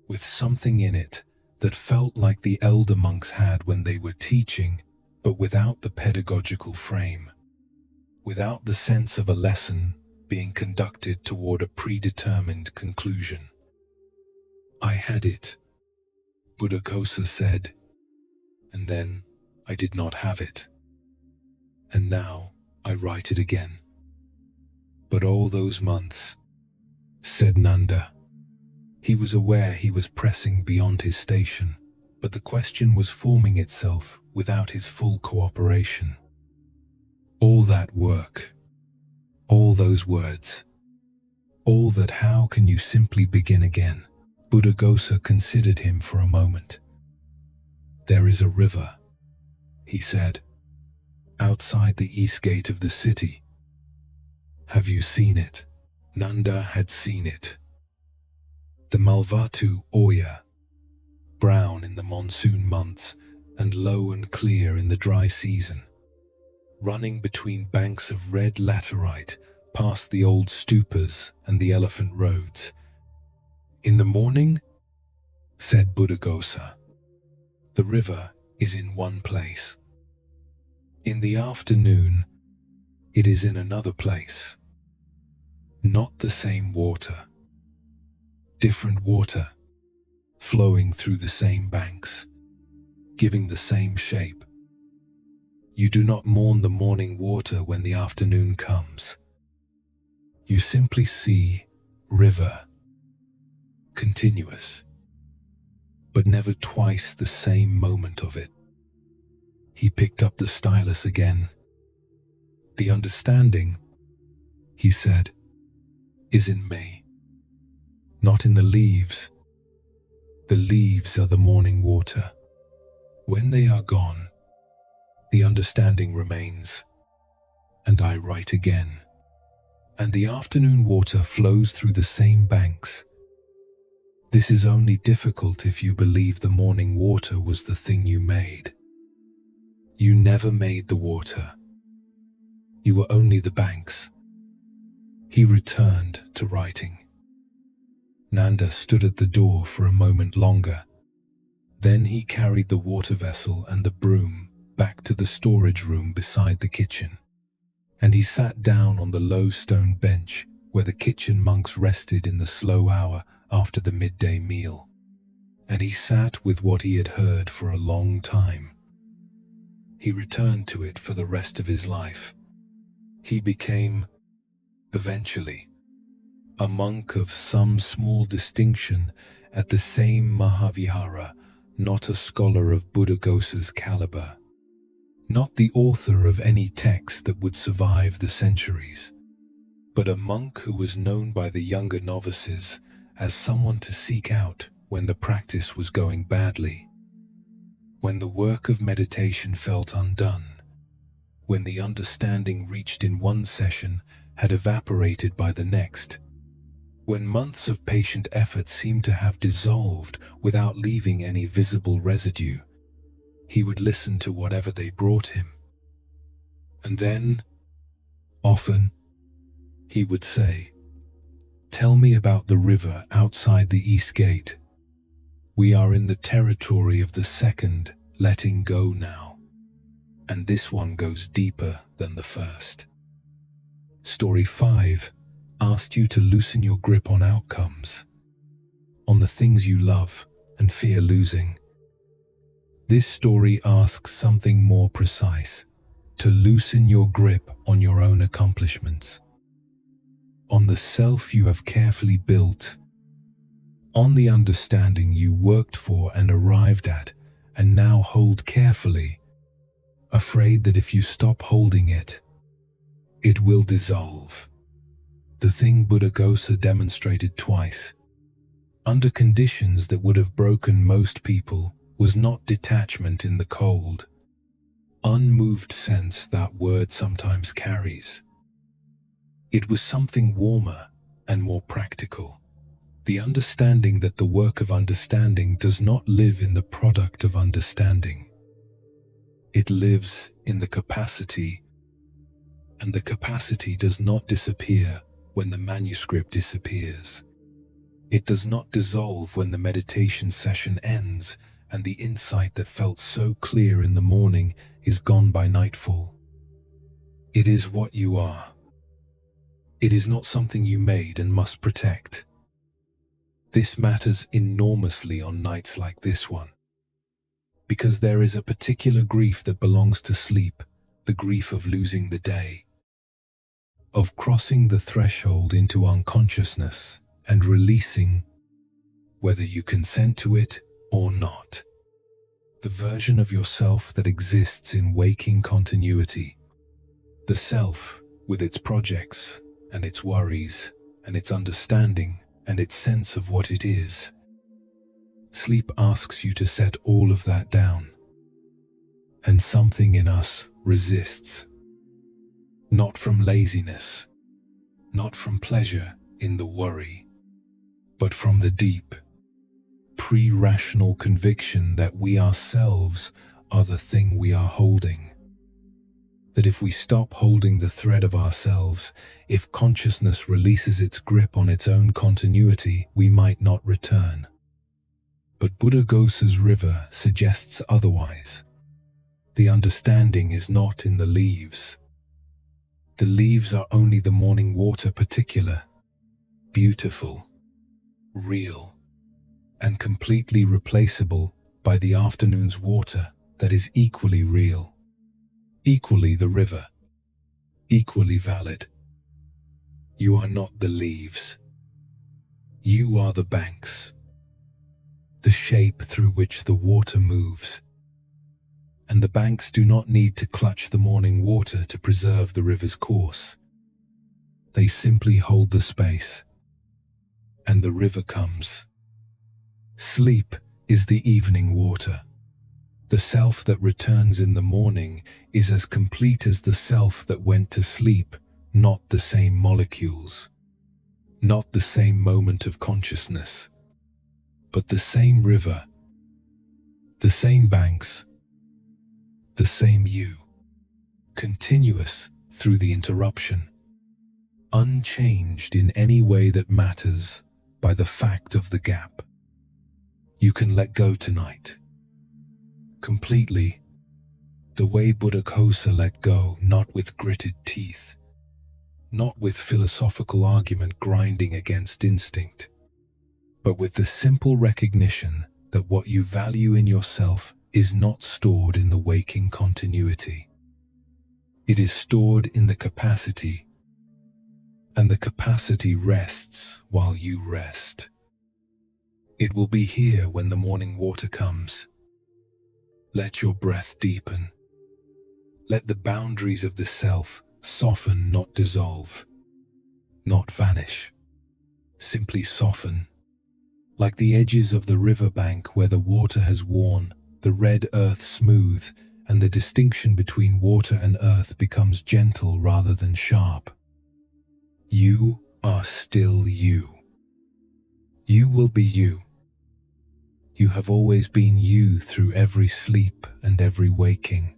with something in it that felt like the elder monks had when they were teaching, but without the pedagogical frame, without the sense of a lesson being conducted toward a predetermined conclusion. "I had it," Buddhaghosa said, "and then I did not have it. And now I write it again." "But all those months," said Nanda. He was aware he was pressing beyond his station, but the question was forming itself without his full cooperation. "All that work, all those words, all that, how can you simply begin again?" Buddhaghosa considered him for a moment. "There is a river," he said, "outside the east gate of the city. Have you seen it?" Nanda had seen it. The Malvatu Oya, brown in the monsoon months and low and clear in the dry season, running between banks of red laterite past the old stupas and the elephant roads. "In the morning," said Buddhaghosa, "the river is in one place. In the afternoon, it is in another place. Not the same water. Different water, flowing through the same banks, giving the same shape. You do not mourn the morning water when the afternoon comes. You simply see river, continuous, but never twice the same moment of it." He picked up the stylus again. "The understanding," he said, "is in me. Not in the leaves. The leaves are the morning water. When they are gone, the understanding remains, and I write again. And the afternoon water flows through the same banks. This is only difficult if you believe the morning water was the thing you made. You never made the water. You were only the banks." He returned to writing. Nanda stood at the door for a moment longer. Then he carried the water vessel and the broom back to the storage room beside the kitchen, and he sat down on the low stone bench where the kitchen monks rested in the slow hour after the midday meal. And he sat with what he had heard for a long time. He returned to it for the rest of his life. He became, eventually, a monk of some small distinction at the same Mahavihara, not a scholar of Buddhaghosa's caliber, not the author of any text that would survive the centuries, but a monk who was known by the younger novices as someone to seek out when the practice was going badly, when the work of meditation felt undone, when the understanding reached in one session had evaporated by the next, when months of patient effort seemed to have dissolved without leaving any visible residue. He would listen to whatever they brought him. And then, often, he would say. Tell me about the river outside the East Gate. We are in the territory of the second letting go now, and this one goes deeper than the first. Story 5 asked you to loosen your grip on outcomes, on the things you love and fear losing. This story asks something more precise, to loosen your grip on your own accomplishments, on the self you have carefully built, on the understanding you worked for and arrived at and now hold carefully, afraid that if you stop holding it, it will dissolve. The thing Buddhaghosa demonstrated twice, under conditions that would have broken most people, was not detachment in the cold, unmoved sense that word sometimes carries. It was something warmer and more practical. The understanding that the work of understanding does not live in the product of understanding. It lives in the capacity, and the capacity does not disappear when the manuscript disappears. It does not dissolve when the meditation session ends and the insight that felt so clear in the morning is gone by nightfall. It is what you are. It is not something you made and must protect. This matters enormously on nights like this one, because there is a particular grief that belongs to sleep, the grief of losing the day, of crossing the threshold into unconsciousness and releasing, whether you consent to it or not, the version of yourself that exists in waking continuity, the self with its projects and its worries and its understanding and its sense of what it is. Sleep asks you to set all of that down, and something in us resists. Not from laziness, not from pleasure in the worry, but from the deep, pre-rational conviction that we ourselves are the thing we are holding. That if we stop holding the thread of ourselves, if consciousness releases its grip on its own continuity, we might not return. But Buddhaghosa's river suggests otherwise. The understanding is not in the leaves. The leaves are only the morning water, particular, beautiful, real, and completely replaceable by the afternoon's water that is equally real, equally the river, equally valid. You are not the leaves. You are the banks, the shape through which the water moves. And the banks do not need to clutch the morning water to preserve the river's course. They simply hold the space, and the river comes. Sleep is the evening water. The self that returns in the morning is as complete as the self that went to sleep, not the same molecules, not the same moment of consciousness, but the same river, the same banks, the same you, continuous through the interruption, unchanged in any way that matters by the fact of the gap. You can let go tonight, completely, the way Buddhaghosa let go, not with gritted teeth, not with philosophical argument grinding against instinct, but with the simple recognition that what you value in yourself is not stored in the waking continuity. It is stored in the capacity, and the capacity rests while you rest. It will be here when the morning water comes. Let your breath deepen. Let the boundaries of the self soften, not dissolve, not vanish. Simply soften, like the edges of the riverbank where the water has worn the red earth smooth, and the distinction between water and earth becomes gentle rather than sharp. You are still you. You will be you. You have always been you through every sleep and every waking.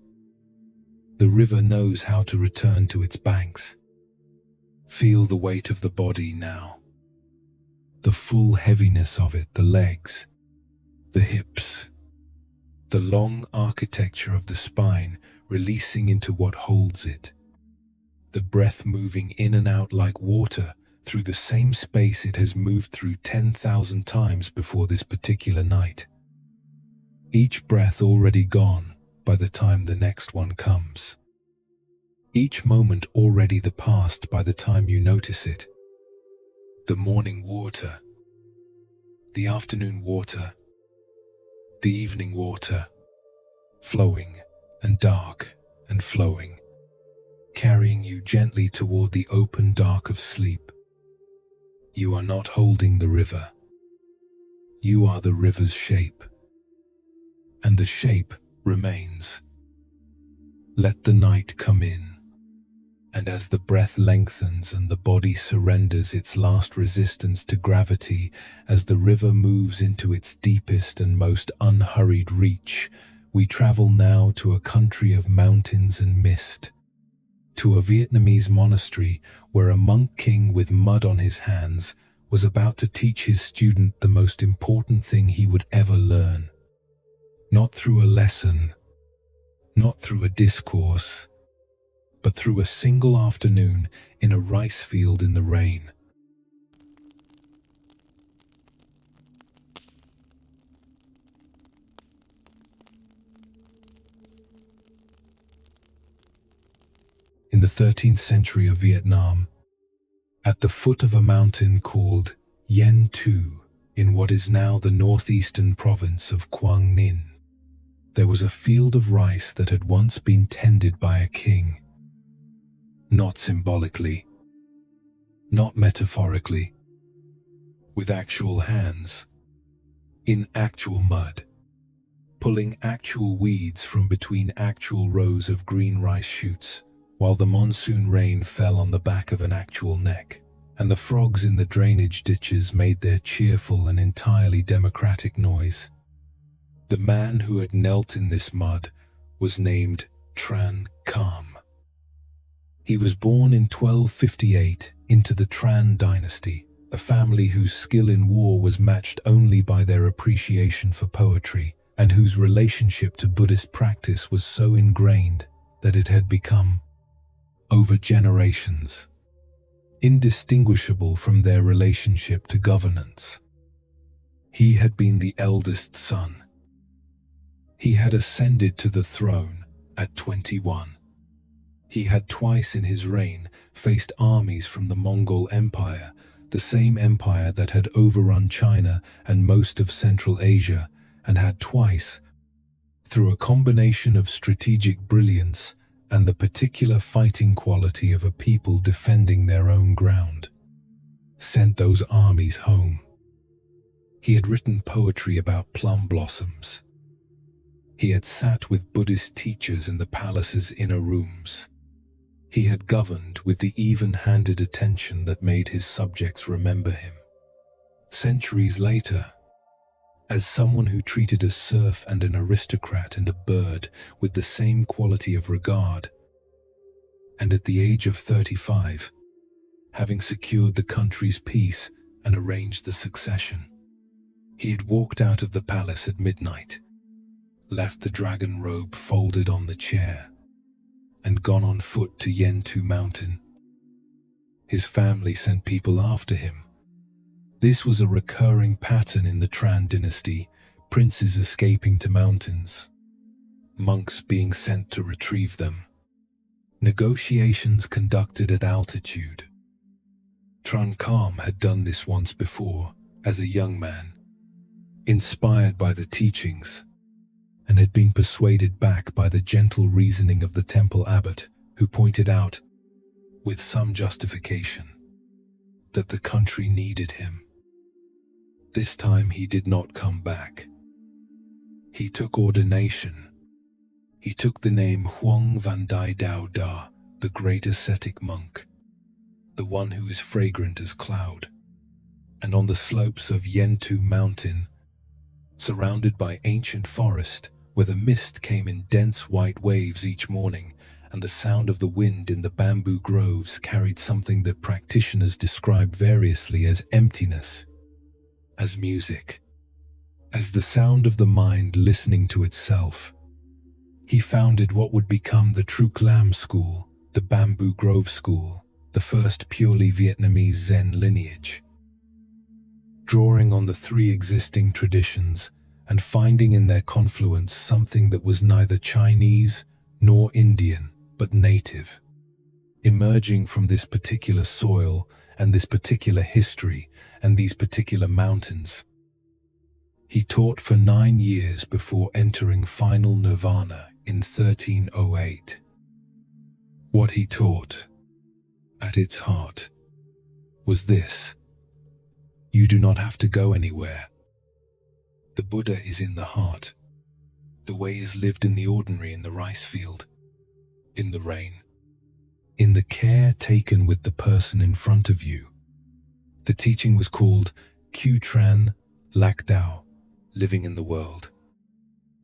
The river knows how to return to its banks. Feel the weight of the body now. The full heaviness of it, the legs, the hips, the long architecture of the spine releasing into what holds it. The breath moving in and out like water through the same space it has moved through 10,000 times before this particular night. Each breath already gone by the time the next one comes. Each moment already the past by the time you notice it. The morning water, the afternoon water, the evening water, flowing and dark and flowing, carrying you gently toward the open dark of sleep. You are not holding the river. You are the river's shape, and the shape remains. Let the night come in. And as the breath lengthens and the body surrenders its last resistance to gravity, as the river moves into its deepest and most unhurried reach, we travel now to a country of mountains and mist, to a Vietnamese monastery where a monk king with mud on his hands was about to teach his student the most important thing he would ever learn. Not through a lesson, not through a discourse, but through a single afternoon in a rice field in the rain. In the 13th century of Vietnam, at the foot of a mountain called Yen Tu, in what is now the northeastern province of Quang Ninh, there was a field of rice that had once been tended by a king. Not symbolically, not metaphorically, with actual hands, in actual mud, pulling actual weeds from between actual rows of green rice shoots, while the monsoon rain fell on the back of an actual neck, and the frogs in the drainage ditches made their cheerful and entirely democratic noise. The man who had knelt in this mud was named Tran Nhan. He was born in 1258 into the Tran dynasty, a family whose skill in war was matched only by their appreciation for poetry, and whose relationship to Buddhist practice was so ingrained that it had become, over generations, indistinguishable from their relationship to governance. He had been the eldest son. He had ascended to the throne at 21. He had twice in his reign faced armies from the Mongol Empire, the same empire that had overrun China and most of Central Asia, and had twice, through a combination of strategic brilliance and the particular fighting quality of a people defending their own ground, sent those armies home. He had written poetry about plum blossoms. He had sat with Buddhist teachers in the palace's inner rooms. He had governed with the even-handed attention that made his subjects remember him. Centuries later, as someone who treated a serf and an aristocrat and a bird with the same quality of regard, and at the age of 35, having secured the country's peace and arranged the succession, he had walked out of the palace at midnight, left the dragon robe folded on the chair, and gone on foot to Yen Tu Mountain. His family sent people after him. This was a recurring pattern in the Tran dynasty, princes escaping to mountains, monks being sent to retrieve them, negotiations conducted at altitude. Tran Nhan had done this once before, as a young man, inspired by the teachings, and had been persuaded back by the gentle reasoning of the temple abbot, who pointed out, with some justification, that the country needed him. This time he did not come back. He took ordination. He took the name Huang Van Dai Dao Da, the great ascetic monk, the one who is fragrant as cloud, and on the slopes of Yen Tu Mountain, surrounded by ancient forest, where the mist came in dense white waves each morning, and the sound of the wind in the bamboo groves carried something that practitioners described variously as emptiness, as music, as the sound of the mind listening to itself. He founded what would become the Truk Lam school, the Bamboo Grove school, the first purely Vietnamese Zen lineage. Drawing on the three existing traditions and finding in their confluence something that was neither Chinese nor Indian, but native. Emerging from this particular soil and this particular history and these particular mountains. He taught for 9 years before entering final nirvana in 1308. What he taught, at its heart, was this: you do not have to go anywhere. The Buddha is in the heart. The way is lived in the ordinary, in the rice field, in the rain, in the care taken with the person in front of you. The teaching was called Tran Nhan Tong, living in the world,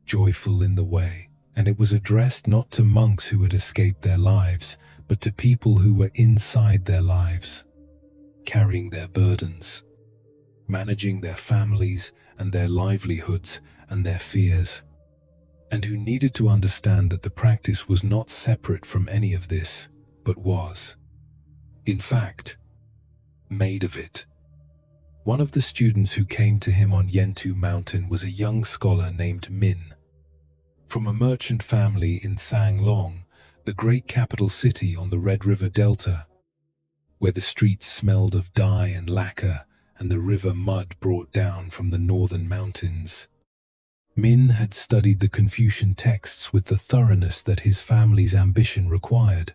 joyful in the way, and it was addressed not to monks who had escaped their lives, but to people who were inside their lives, carrying their burdens, managing their families and their livelihoods and their fears, and who needed to understand that the practice was not separate from any of this, but was, in fact, made of it. One of the students who came to him on Yentu Mountain was a young scholar named Min, from a merchant family in Thang Long, the great capital city on the Red River Delta, where the streets smelled of dye and lacquer and the river mud brought down from the northern mountains. Min had studied the Confucian texts with the thoroughness that his family's ambition required,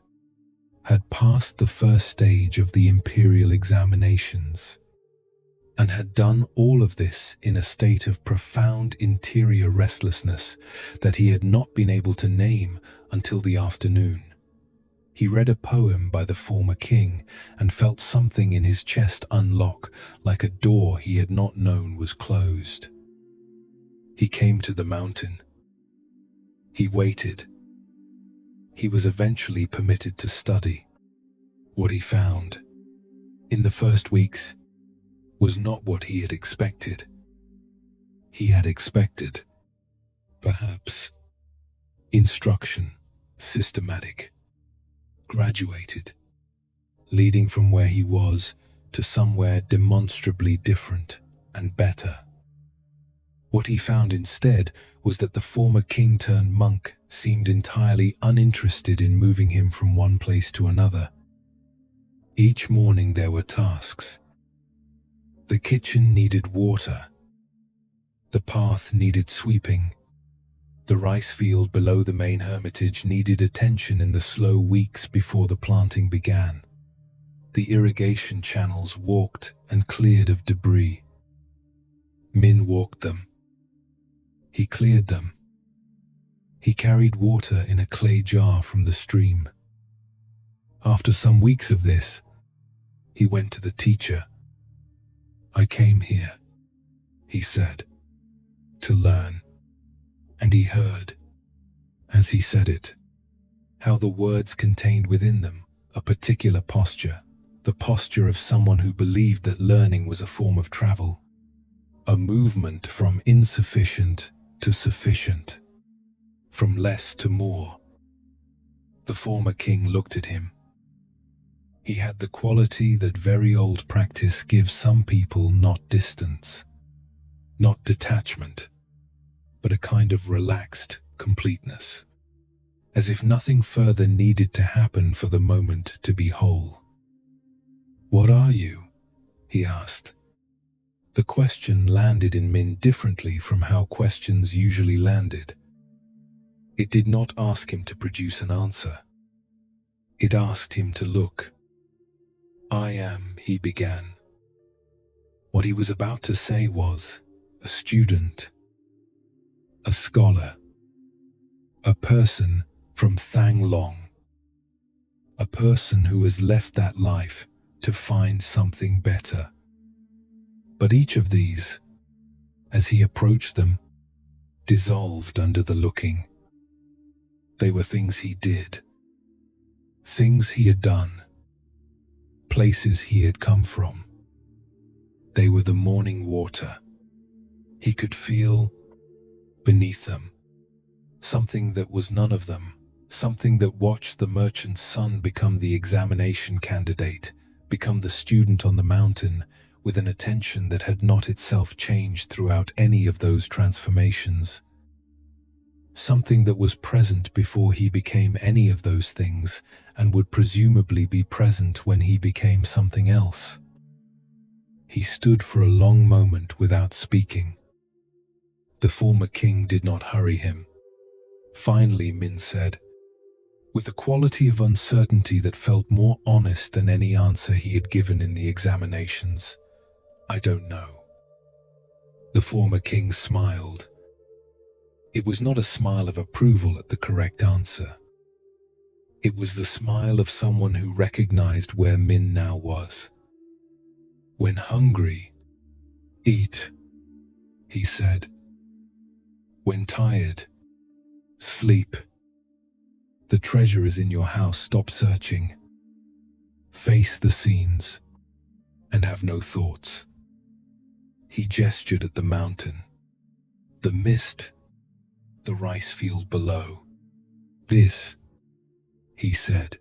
had passed the first stage of the imperial examinations, and had done all of this in a state of profound interior restlessness that he had not been able to name until the afternoon. He read a poem by the former king and felt something in his chest unlock, like a door he had not known was closed. He came to the mountain. He waited. He was eventually permitted to study. What he found, in the first weeks, was not what he had expected. He had expected, perhaps, instruction, systematic, graduated, leading from where he was to somewhere demonstrably different and better. What he found instead was that the former king-turned-monk seemed entirely uninterested in moving him from one place to another. Each morning there were tasks. The kitchen needed water. The path needed sweeping. The rice field below the main hermitage needed attention in the slow weeks before the planting began. The irrigation channels walked and cleared of debris. Min walked them. He cleared them. He carried water in a clay jar from the stream. After some weeks of this, he went to the teacher. "I came here," he said, "to learn." And he heard, as he said it, how the words contained within them a particular posture, the posture of someone who believed that learning was a form of travel, a movement from insufficient to sufficient, from less to more. The former king looked at him. He had the quality that very old practice gives some people, not distance, not detachment, but a kind of relaxed completeness, as if nothing further needed to happen for the moment to be whole. "What are you?" he asked. The question landed in Min differently from how questions usually landed. It did not ask him to produce an answer. It asked him to look. "I am," he began. What he was about to say was, a student, a scholar, a person from Thang Long, a person who has left that life to find something better. But each of these, as he approached them, dissolved under the looking. They were things he did, things he had done, places he had come from. They were the morning water. He could feel beneath them something that was none of them, something that watched the merchant's son become the examination candidate, become the student on the mountain, with an attention that had not itself changed throughout any of those transformations. Something that was present before he became any of those things, and would presumably be present when he became something else. He stood for a long moment without speaking. The former king did not hurry him. Finally, Min said, with a quality of uncertainty that felt more honest than any answer he had given in the examinations, "I don't know." The former king smiled. It was not a smile of approval at the correct answer. It was the smile of someone who recognized where Min now was. "When hungry, eat," he said. "When tired, sleep. The treasure is in your house. Stop searching. Face the scenes and have no thoughts." He gestured at the mountain, the mist, the rice field below. "This," he said,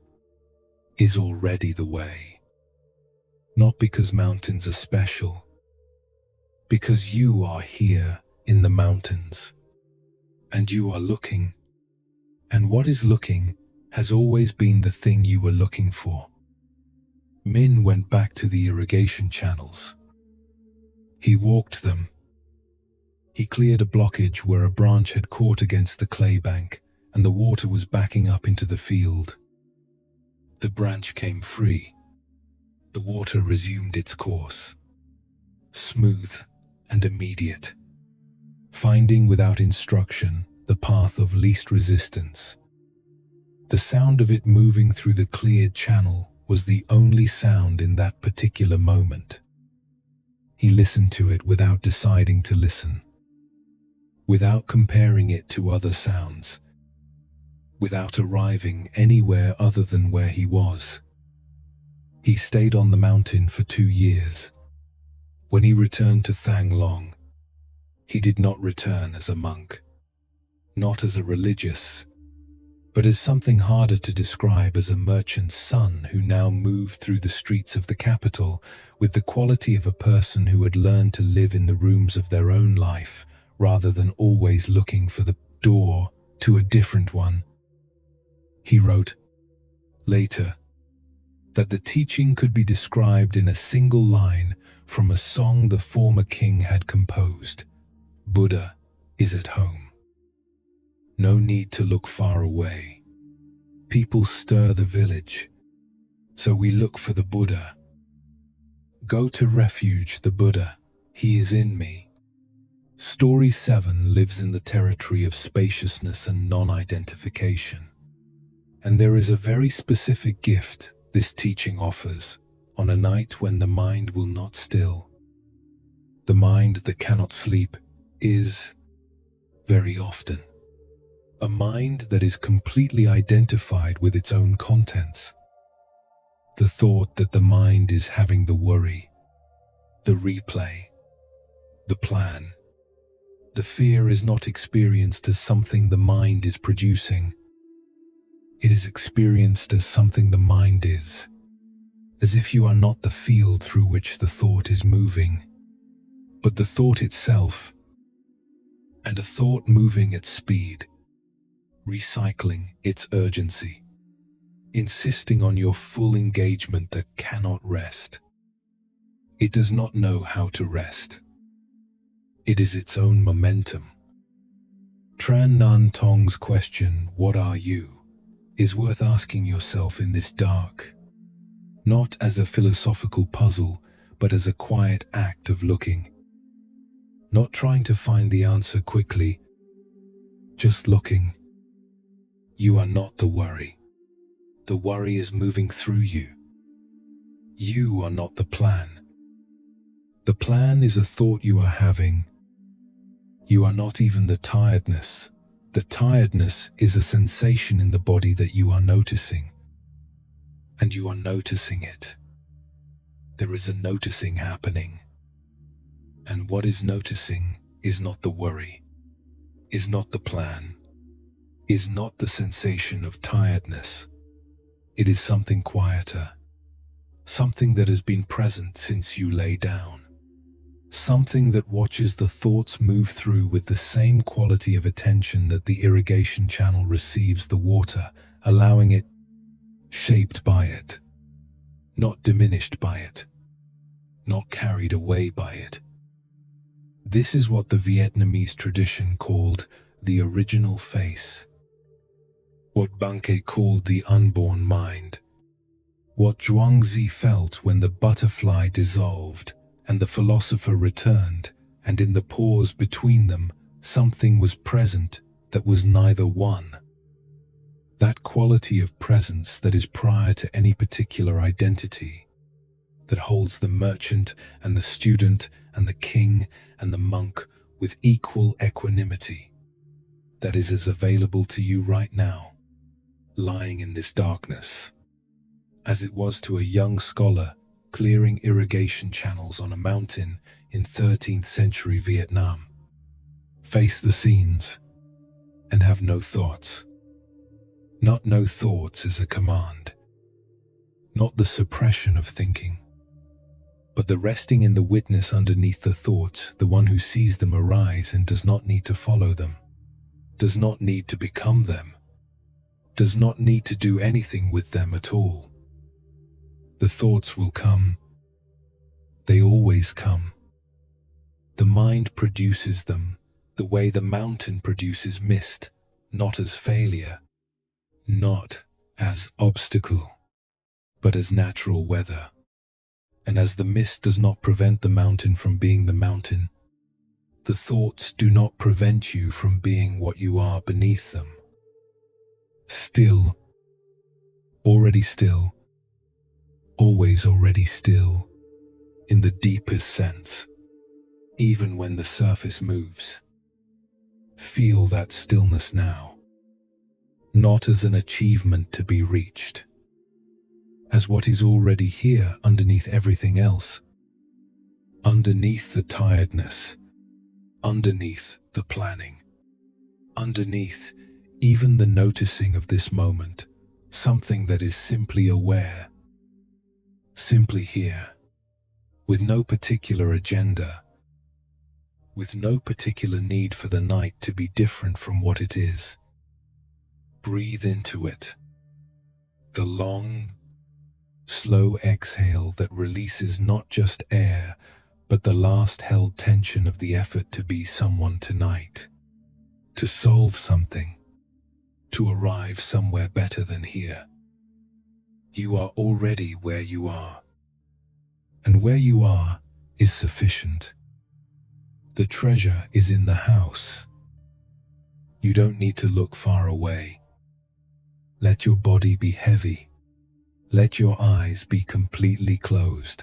"is already the way. Not because mountains are special, because you are here in the mountains, and you are looking, and what is looking has always been the thing you were looking for." Min went back to the irrigation channels. He walked them. He cleared a blockage where a branch had caught against the clay bank, and the water was backing up into the field. The branch came free. The water resumed its course, smooth and immediate, finding without instruction the path of least resistance. The sound of it moving through the cleared channel was the only sound in that particular moment. He listened to it without deciding to listen, without comparing it to other sounds, without arriving anywhere other than where he was. He stayed on the mountain for 2 years. When he returned to Thang Long, he did not return as a monk, not as a religious, but as something harder to describe, as a merchant's son who now moved through the streets of the capital with the quality of a person who had learned to live in the rooms of their own life rather than always looking for the door to a different one. He wrote later that the teaching could be described in a single line from a song the former king had composed: "Buddha is at home. No need to look far away. People stir the village, so we look for the Buddha. Go to refuge, the Buddha, he is in me." Story 7 lives in the territory of spaciousness and non-identification. And there is a very specific gift this teaching offers on a night when the mind will not still. The mind that cannot sleep is, very often, a mind that is completely identified with its own contents. The thought that the mind is having the worry, the replay, the plan, the fear is not experienced as something the mind is producing. It is experienced as something the mind is, as if you are not the field through which the thought is moving, but the thought itself, and a thought moving at speed, recycling its urgency, insisting on your full engagement that cannot rest. It does not know how to rest. It is its own momentum. Tran Nhan Tong's question, "What are you?" is worth asking yourself in this dark, not as a philosophical puzzle, but as a quiet act of looking. Not trying to find the answer quickly, just looking. You are not the worry. The worry is moving through you. You are not the plan. The plan is a thought you are having. You are not even the tiredness. The tiredness is a sensation in the body that you are noticing. and you are noticing it. There is a noticing happening. And what is noticing is not the worry, is not the plan, is not the sensation of tiredness. It is something quieter, something that has been present since you lay down, something that watches the thoughts move through with the same quality of attention that the irrigation channel receives the water, allowing it, shaped by it, not diminished by it, not carried away by it. This is what the Vietnamese tradition called the original face, what Bankei called the unborn mind, what Zhuangzi felt when the butterfly dissolved and the philosopher returned, and in the pause between them, something was present that was neither one. That quality of presence that is prior to any particular identity, that holds the merchant and the student and the king and the monk with equal equanimity, that is as available to you right now, lying in this darkness, as it was to a young scholar clearing irrigation channels on a mountain in 13th century Vietnam. Face the scenes and have no thoughts. Not no thoughts as a command, not the suppression of thinking, but the resting in the witness underneath the thoughts, the one who sees them arise and does not need to follow them, does not need to become them, does not need to do anything with them at all. The thoughts will come. They always come. The mind produces them the way the mountain produces mist, not as failure, not as obstacle, but as natural weather. And as the mist does not prevent the mountain from being the mountain, the thoughts do not prevent you from being what you are beneath them. Still, already still, always already still, in the deepest sense, even when the surface moves. Feel that stillness now, not as an achievement to be reached, as what is already here underneath everything else, underneath the tiredness, underneath the planning, underneath even the noticing of this moment, something that is simply aware, simply here, with no particular agenda, with no particular need for the night to be different from what it is. Breathe into it. The long, slow exhale that releases not just air, but the last held tension of the effort to be someone tonight, to solve something, to arrive somewhere better than here. You are already where you are, and where you are is sufficient. The treasure is in the house. You don't need to look far away. Let your body be heavy. Let your eyes be completely closed,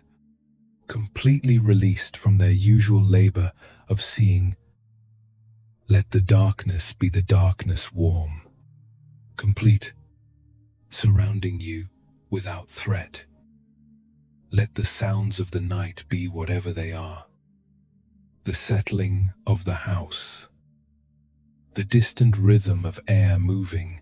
completely released from their usual labor of seeing. Let the darkness be the darkness warm, complete, surrounding you without threat. Let the sounds of the night be whatever they are. The settling of the house, the distant rhythm of air moving,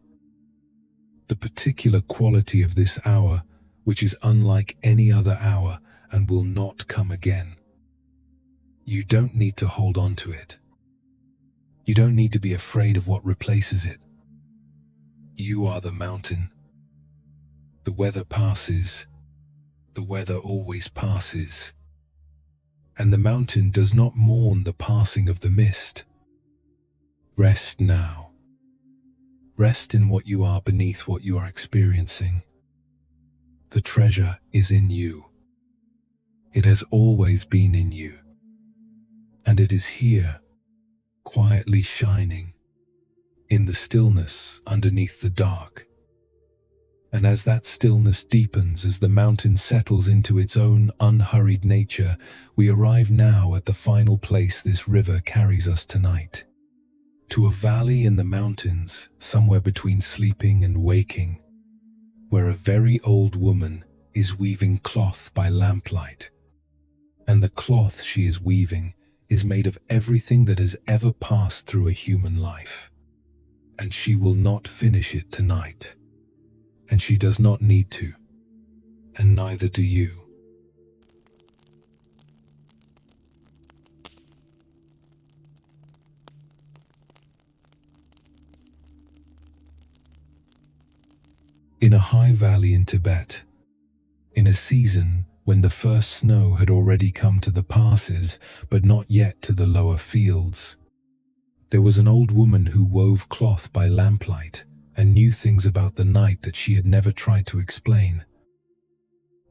the particular quality of this hour, which is unlike any other hour and will not come again. You don't need to hold on to it. You don't need to be afraid of what replaces it. You are the mountain. The weather passes. The weather always passes. And the mountain does not mourn the passing of the mist. Rest now. Rest in what you are beneath what you are experiencing. The treasure is in you. It has always been in you. And it is here, quietly shining, in the stillness underneath the dark. And as that stillness deepens, as the mountain settles into its own unhurried nature, we arrive now at the final place this river carries us tonight. To a valley in the mountains, somewhere between sleeping and waking, where a very old woman is weaving cloth by lamplight. And the cloth she is weaving is made of everything that has ever passed through a human life. And she will not finish it tonight. And she does not need to. And neither do you. In a high valley in Tibet, in a season when the first snow had already come to the passes, but not yet to the lower fields, there was an old woman who wove cloth by lamplight and knew things about the night that she had never tried to explain.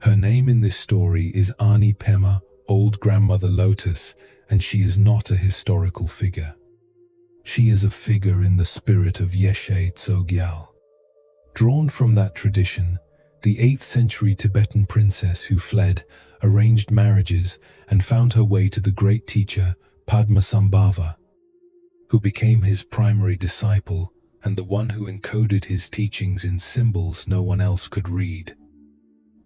Her name in this story is Ani Pema, Old Grandmother Lotus, and she is not a historical figure. She is a figure in the spirit of Yeshe Tsogyal. Drawn from that tradition, the 8th century Tibetan princess who fled, arranged marriages, and found her way to the great teacher Padmasambhava, who became his primary disciple and the one who encoded his teachings in symbols no one else could read,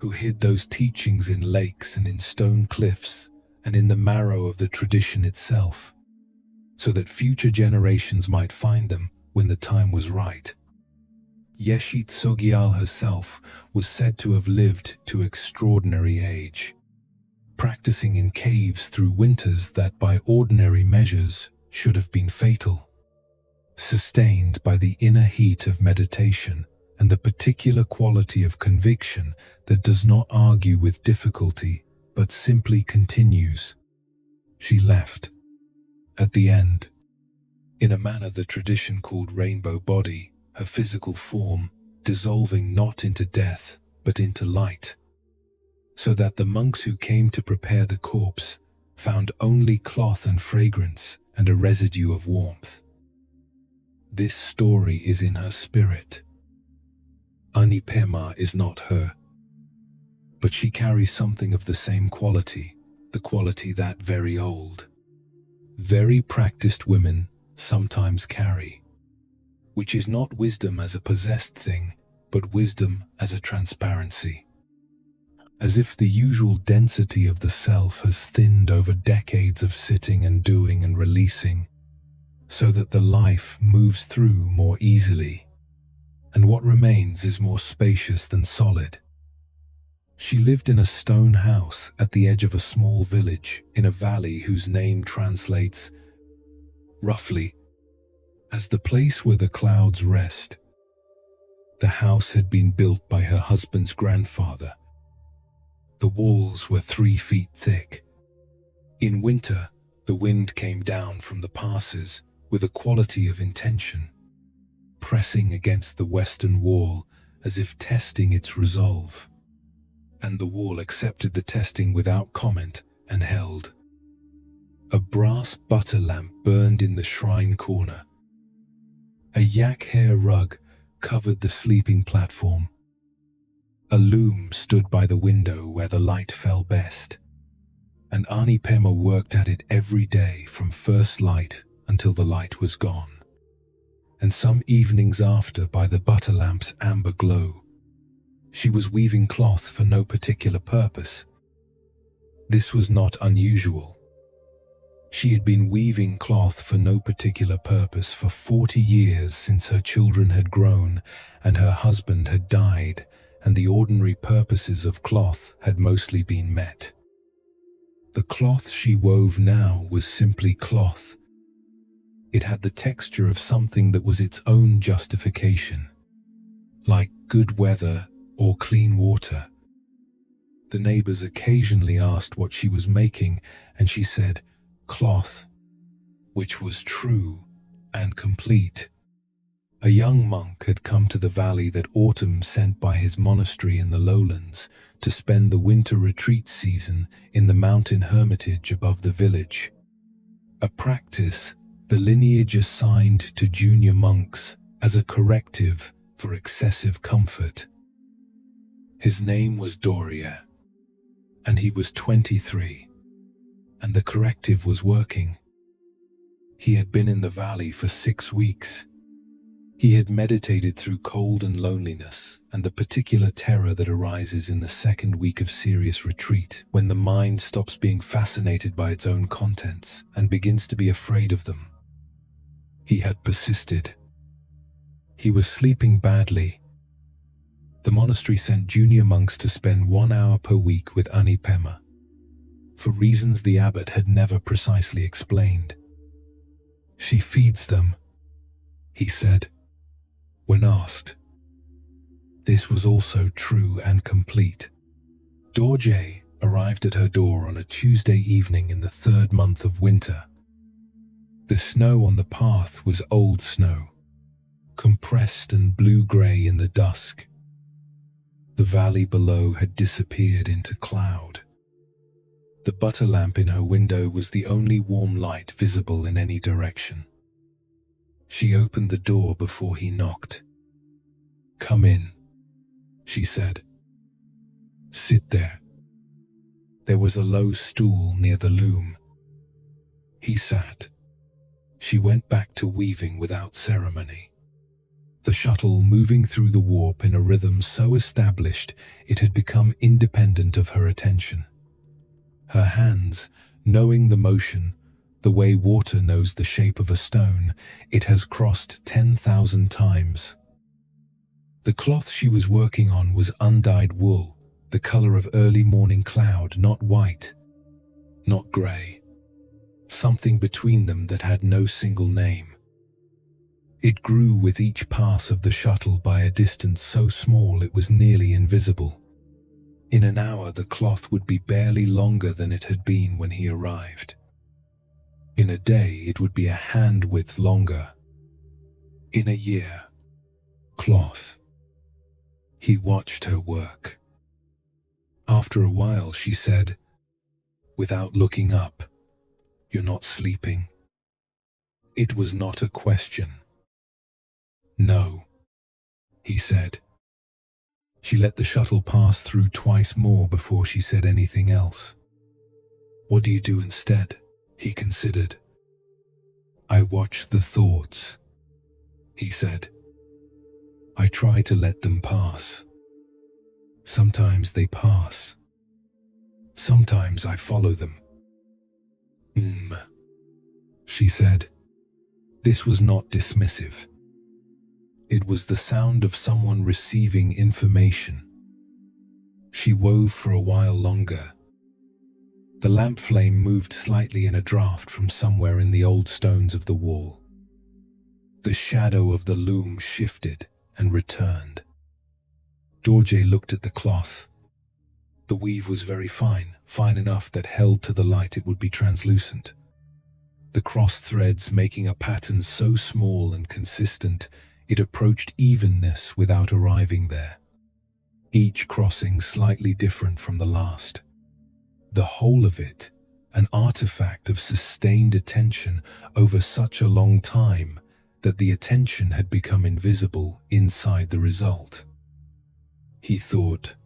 who hid those teachings in lakes and in stone cliffs and in the marrow of the tradition itself, so that future generations might find them when the time was right. Yeshe Tsogyal herself was said to have lived to extraordinary age, practicing in caves through winters that by ordinary measures should have been fatal, sustained by the inner heat of meditation and the particular quality of conviction that does not argue with difficulty but simply continues. She left, at the end, in a manner the tradition called rainbow body, her physical form dissolving not into death but into light, so that the monks who came to prepare the corpse found only cloth and fragrance and a residue of warmth. This story is in her spirit. Ani Pema is not her, but she carries something of the same quality, the quality that very old, very practiced women sometimes carry, which is not wisdom as a possessed thing, but wisdom as a transparency. As if the usual density of the self has thinned over decades of sitting and doing and releasing, so that the life moves through more easily, and what remains is more spacious than solid. She lived in a stone house at the edge of a small village in a valley whose name translates, roughly, as the place where the clouds rest. The house had been built by her husband's grandfather. The walls were 3 feet thick. In winter, the wind came down from the passes with a quality of intention, pressing against the western wall as if testing its resolve. And the wall accepted the testing without comment and held. A brass butter lamp burned in the shrine corner. A yak hair rug covered the sleeping platform. A loom stood by the window where the light fell best, and Ani Pema worked at it every day from first light until the light was gone, and some evenings after by the butter lamp's amber glow. She was weaving cloth for no particular purpose. This was not unusual. She had been weaving cloth for no particular purpose for 40 years since her children had grown and her husband had died, and the ordinary purposes of cloth had mostly been met. The cloth she wove now was simply cloth. It had the texture of something that was its own justification, like good weather or clean water. The neighbors occasionally asked what she was making, and she said, "Cloth," which was true and complete. A young monk had come to the valley that autumn sent by his monastery in the lowlands to spend the winter retreat season in the mountain hermitage above the village, a practice the lineage assigned to junior monks as a corrective for excessive comfort. His name was Doria, and he was 23. And the corrective was working. He had been in the valley for 6 weeks. He had meditated through cold and loneliness, and the particular terror that arises in the second week of serious retreat, when the mind stops being fascinated by its own contents and begins to be afraid of them. He had persisted. He was sleeping badly. The monastery sent junior monks to spend 1 hour per week with Ani Pema, for reasons the abbot had never precisely explained. "She feeds them," he said, when asked. This was also true and complete. Dorje arrived at her door on a Tuesday evening in the 3rd month of winter. The snow on the path was old snow, compressed and blue-grey in the dusk. The valley below had disappeared into cloud. The butter lamp in her window was the only warm light visible in any direction. She opened the door before he knocked. "Come in," she said. "Sit there." There was a low stool near the loom. He sat. She went back to weaving without ceremony. The shuttle moving through the warp in a rhythm so established it had become independent of her attention. Her hands, knowing the motion, the way water knows the shape of a stone, it has crossed 10,000 times. The cloth she was working on was undyed wool, the color of early morning cloud, not white, not grey, something between them that had no single name. It grew with each pass of the shuttle by a distance so small it was nearly invisible. In an hour the cloth would be barely longer than it had been when he arrived. In a day it would be a hand-width longer. In a year, cloth. He watched her work. After a while she said, without looking up, "You're not sleeping?" It was not a question. "No," he said. She let the shuttle pass through twice more before she said anything else. "What do you do instead?" he considered. "I watch the thoughts," he said. "I try to let them pass. Sometimes they pass. Sometimes I follow them." She said. This was not dismissive. It was the sound of someone receiving information. She wove for a while longer. The lamp flame moved slightly in a draught from somewhere in the old stones of the wall. The shadow of the loom shifted and returned. Dorje looked at the cloth. The weave was very fine, fine enough that held to the light it would be translucent. The cross threads making a pattern so small and consistent, it approached evenness without arriving there. Each crossing slightly different from the last. The whole of it, an artifact of sustained attention over such a long time that the attention had become invisible inside the result. He thought,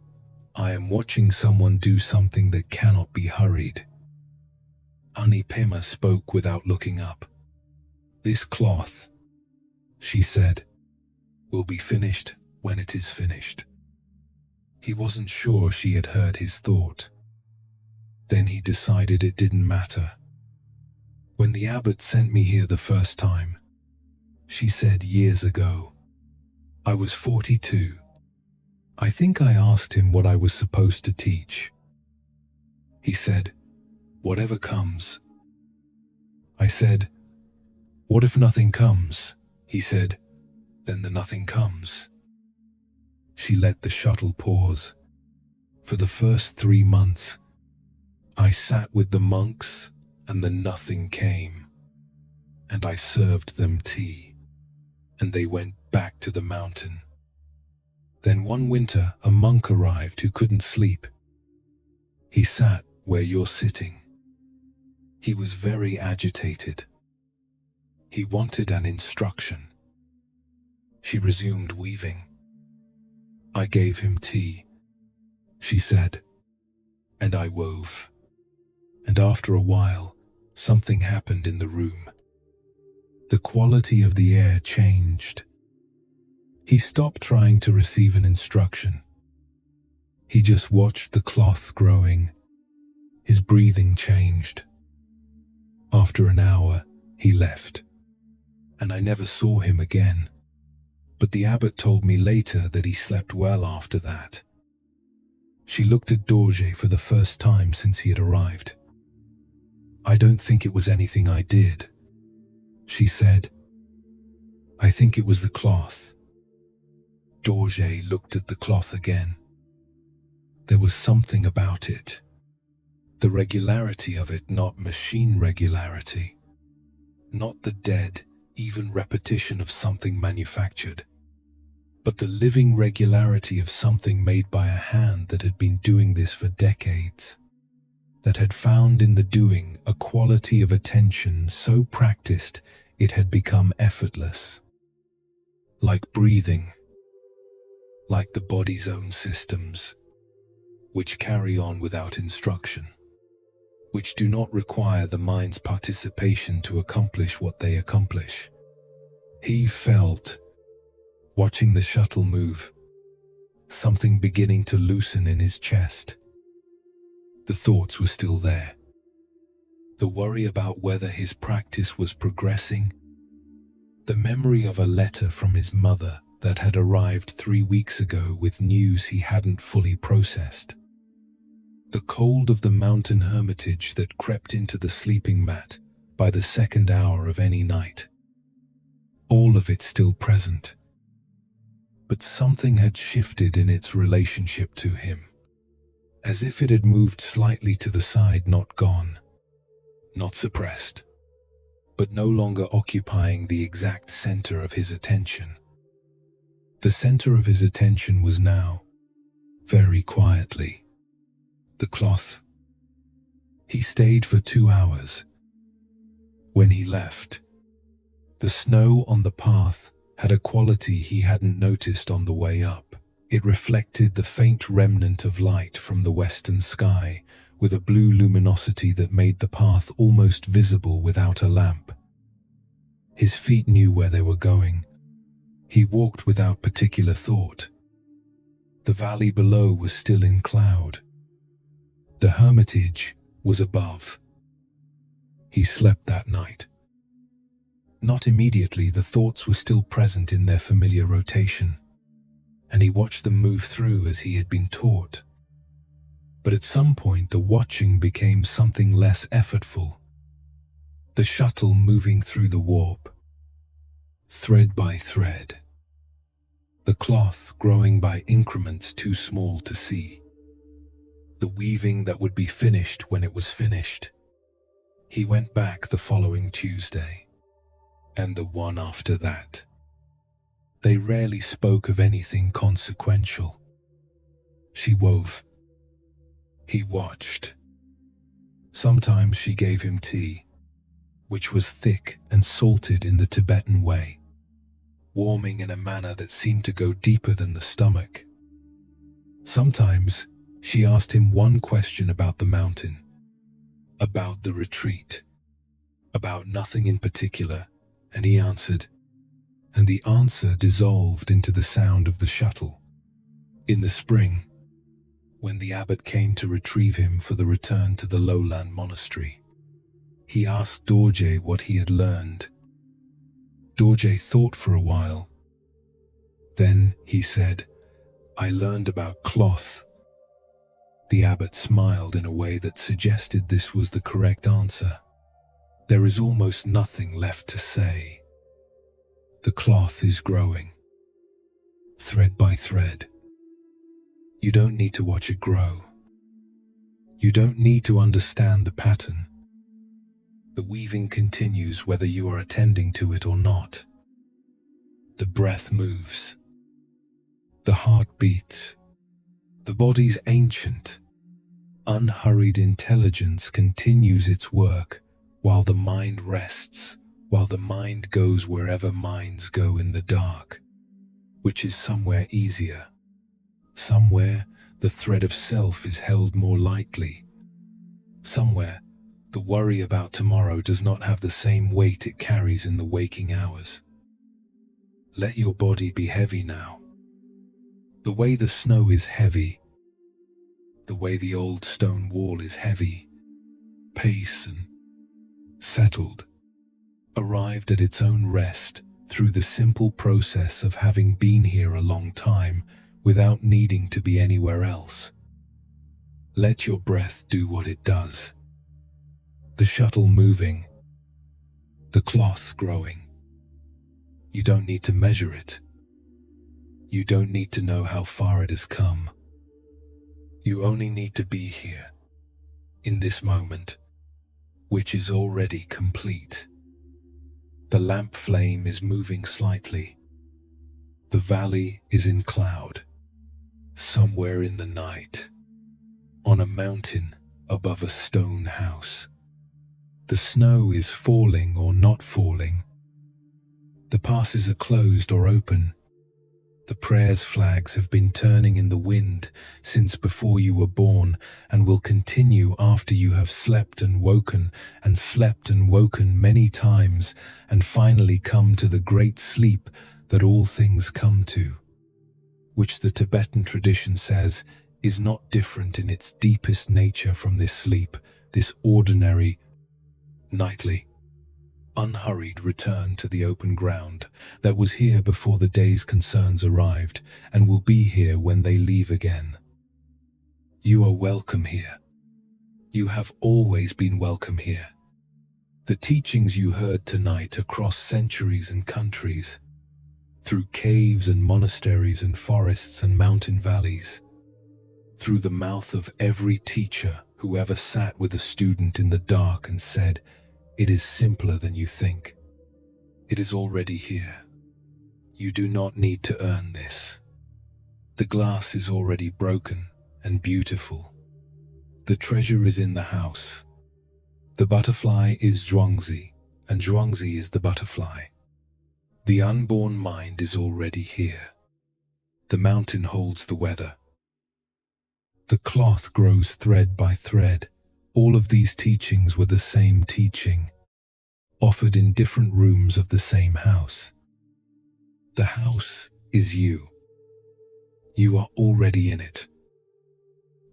"I am watching someone do something that cannot be hurried." Ani Pema spoke without looking up. "This cloth," she said, "will be finished when it is finished." He wasn't sure she had heard his thought. Then he decided it didn't matter. "When the abbot sent me here the first time," she said years ago, "I was 42. I think I asked him what I was supposed to teach. He said, 'Whatever comes.' I said, 'What if nothing comes?' He said, 'Then the nothing comes.'" She let the shuttle pause. "For the first 3 months, I sat with the monks and the nothing came. And I served them tea, and they went back to the mountain. Then one winter a monk arrived who couldn't sleep. He sat where you're sitting. He was very agitated. He wanted an instruction." She resumed weaving. "I gave him tea," she said, "and I wove. And after a while, something happened in the room. The quality of the air changed. He stopped trying to receive an instruction. He just watched the cloth growing. His breathing changed. After an hour, he left, and I never saw him again. But the abbot told me later that he slept well after that. She looked at Dorje for the first time since he had arrived. "I don't think it was anything I did," she said. "I think it was the cloth." Dorje looked at the cloth again. There was something about it. The regularity of it, not machine regularity. Not the dead, even repetition of something manufactured. But the living regularity of something made by a hand that had been doing this for decades. That had found in the doing a quality of attention so practiced it had become effortless. Like breathing. Like the body's own systems, which carry on without instruction, which do not require the mind's participation to accomplish what they accomplish. He felt, watching the shuttle move, something beginning to loosen in his chest. The thoughts were still there. The worry about whether his practice was progressing. The memory of a letter from his mother that had arrived 3 weeks ago with news he hadn't fully processed. The cold of the mountain hermitage that crept into the sleeping mat by the second hour of any night. All of it still present. But something had shifted in its relationship to him, as if it had moved slightly to the side, not gone, not suppressed, but no longer occupying the exact center of his attention. The center of his attention was now, very quietly, the cloth. He stayed for 2 hours. When he left, the snow on the path had a quality he hadn't noticed on the way up. It reflected the faint remnant of light from the western sky with a blue luminosity that made the path almost visible without a lamp. His feet knew where they were going. He walked without particular thought. The valley below was still in cloud. The hermitage was above. He slept that night. Not immediately, the thoughts were still present in their familiar rotation, and he watched them move through as he had been taught. But at some point the watching became something less effortful. The shuttle moving through the warp, thread by thread. The cloth growing by increments too small to see. The weaving that would be finished when it was finished. He went back the following Tuesday, and the one after that. They rarely spoke of anything consequential. She wove. He watched. Sometimes she gave him tea, which was thick and salted in the Tibetan way, warming in a manner that seemed to go deeper than the stomach. Sometimes she asked him one question about the mountain, about the retreat, about nothing in particular, and he answered, and the answer dissolved into the sound of the shuttle. In the spring, when the abbot came to retrieve him for the return to the lowland monastery, he asked Dorje what he had learned. Dorje thought for a while. Then he said, "I learned about cloth." The abbot smiled in a way that suggested this was the correct answer. There is almost nothing left to say. The cloth is growing, thread by thread. You don't need to watch it grow. You don't need to understand the pattern. The weaving continues whether you are attending to it or not. The breath moves. The heart beats. The body's ancient, unhurried intelligence continues its work while the mind rests, while the mind goes wherever minds go in the dark, which is somewhere easier. Somewhere the thread of self is held more lightly. Somewhere the worry about tomorrow does not have the same weight it carries in the waking hours. Let your body be heavy now. The way the snow is heavy, the way the old stone wall is heavy, pace and settled, arrived at its own rest through the simple process of having been here a long time without needing to be anywhere else. Let your breath do what it does. The shuttle moving, the cloth growing. You don't need to measure it. You don't need to know how far it has come. You only need to be here, in this moment, which is already complete. The lamp flame is moving slightly. The valley is in cloud, somewhere in the night, on a mountain above a stone house. The snow is falling or not falling. The passes are closed or open. The prayers flags have been turning in the wind since before you were born and will continue after you have slept and woken many times and finally come to the great sleep that all things come to, which the Tibetan tradition says is not different in its deepest nature from this sleep, this ordinary, nightly, unhurried return to the open ground that was here before the day's concerns arrived and will be here when they leave again. You are welcome here. You have always been welcome here. The teachings you heard tonight across centuries and countries, through caves and monasteries and forests and mountain valleys, through the mouth of every teacher who ever sat with a student in the dark and said, "It is simpler than you think. It is already here. You do not need to earn this. The glass is already broken and beautiful. The treasure is in the house. The butterfly is Zhuangzi, and Zhuangzi is the butterfly. The unborn mind is already here. The mountain holds the weather. The cloth grows thread by thread. All of these teachings were the same teaching, offered in different rooms of the same house. The house is you. You are already in it.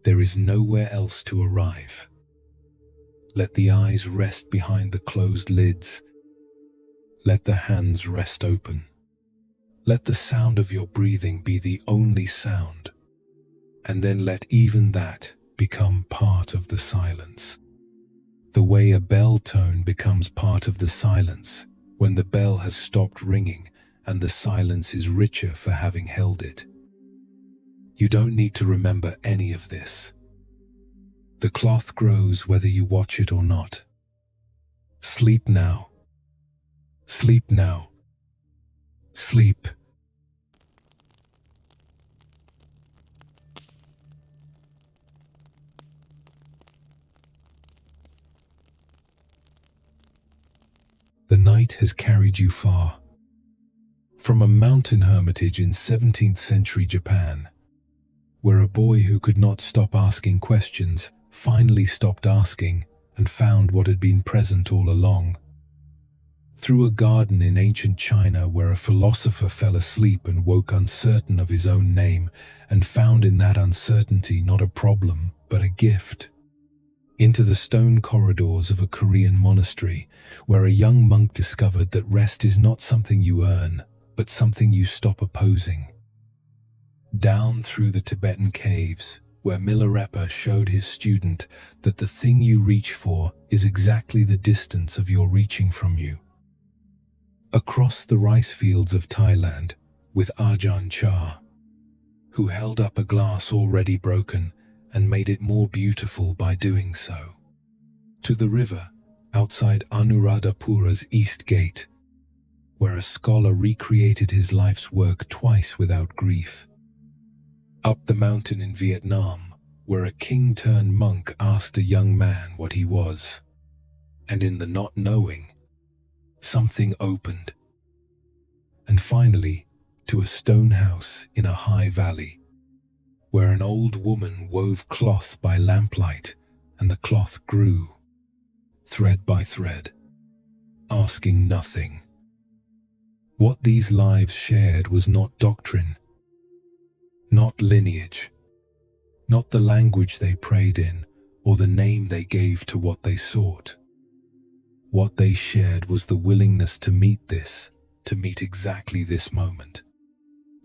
There is nowhere else to arrive. Let the eyes rest behind the closed lids. Let the hands rest open. Let the sound of your breathing be the only sound, and then let even that become part of the silence. The way a bell tone becomes part of the silence when the bell has stopped ringing and the silence is richer for having held it. You don't need to remember any of this. The cloth grows whether you watch it or not. Sleep now. Sleep now. Sleep. The night has carried you far. From a mountain hermitage in 17th century Japan, where a boy who could not stop asking questions finally stopped asking and found what had been present all along. Through a garden in ancient China where a philosopher fell asleep and woke uncertain of his own name and found in that uncertainty not a problem but a gift. Into the stone corridors of a Korean monastery where a young monk discovered that rest is not something you earn, but something you stop opposing. Down through the Tibetan caves where Milarepa showed his student that the thing you reach for is exactly the distance of your reaching from you. Across the rice fields of Thailand with Ajahn Chah, who held up a glass already broken and made it more beautiful by doing so. To the river outside Anuradhapura's East Gate, where a scholar recreated his life's work twice without grief. Up the mountain in Vietnam, where a king-turned-monk asked a young man what he was, and in the not knowing, something opened. And finally, to a stone house in a high valley, where an old woman wove cloth by lamplight, and the cloth grew, thread by thread, asking nothing. What these lives shared was not doctrine, not lineage, not the language they prayed in, or the name they gave to what they sought. What they shared was the willingness to meet this, to meet exactly this moment,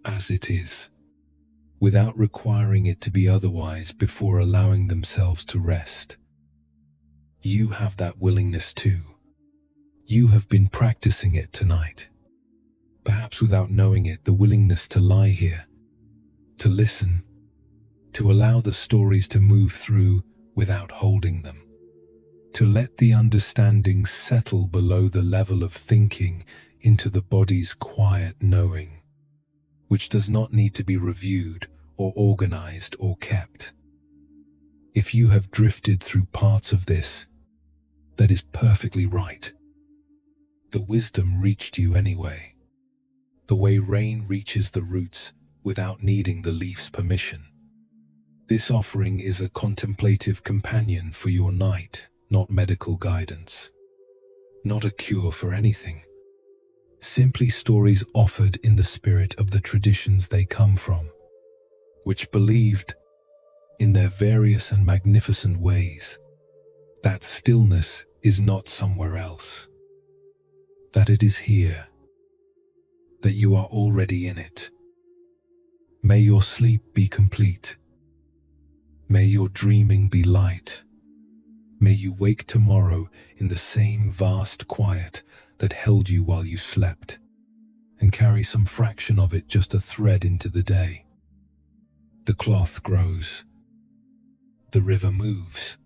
as it is, without requiring it to be otherwise before allowing themselves to rest. You have that willingness too. You have been practicing it tonight. Perhaps without knowing it, the willingness to lie here, to listen, to allow the stories to move through without holding them, to let the understanding settle below the level of thinking into the body's quiet knowing, which does not need to be reviewed or organized or kept. If you have drifted through parts of this, that is perfectly right. The wisdom reached you anyway, the way rain reaches the roots without needing the leaf's permission. This offering is a contemplative companion for your night, not medical guidance, not a cure for anything. Simply stories offered in the spirit of the traditions they come from, which believed, in their various and magnificent ways, that stillness is not somewhere else, that it is here, that you are already in it. May your sleep be complete. May your dreaming be light. May you wake tomorrow in the same vast quiet that held you while you slept, and carry some fraction of it just a thread into the day. The cloth grows. The river moves.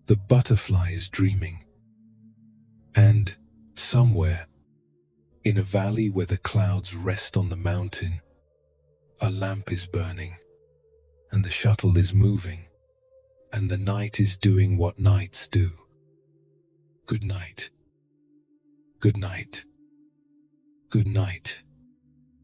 The butterfly is dreaming. And somewhere, in a valley where the clouds rest on the mountain, a lamp is burning, and the shuttle is moving, and the night is doing what nights do. Good night. Good night. Good night.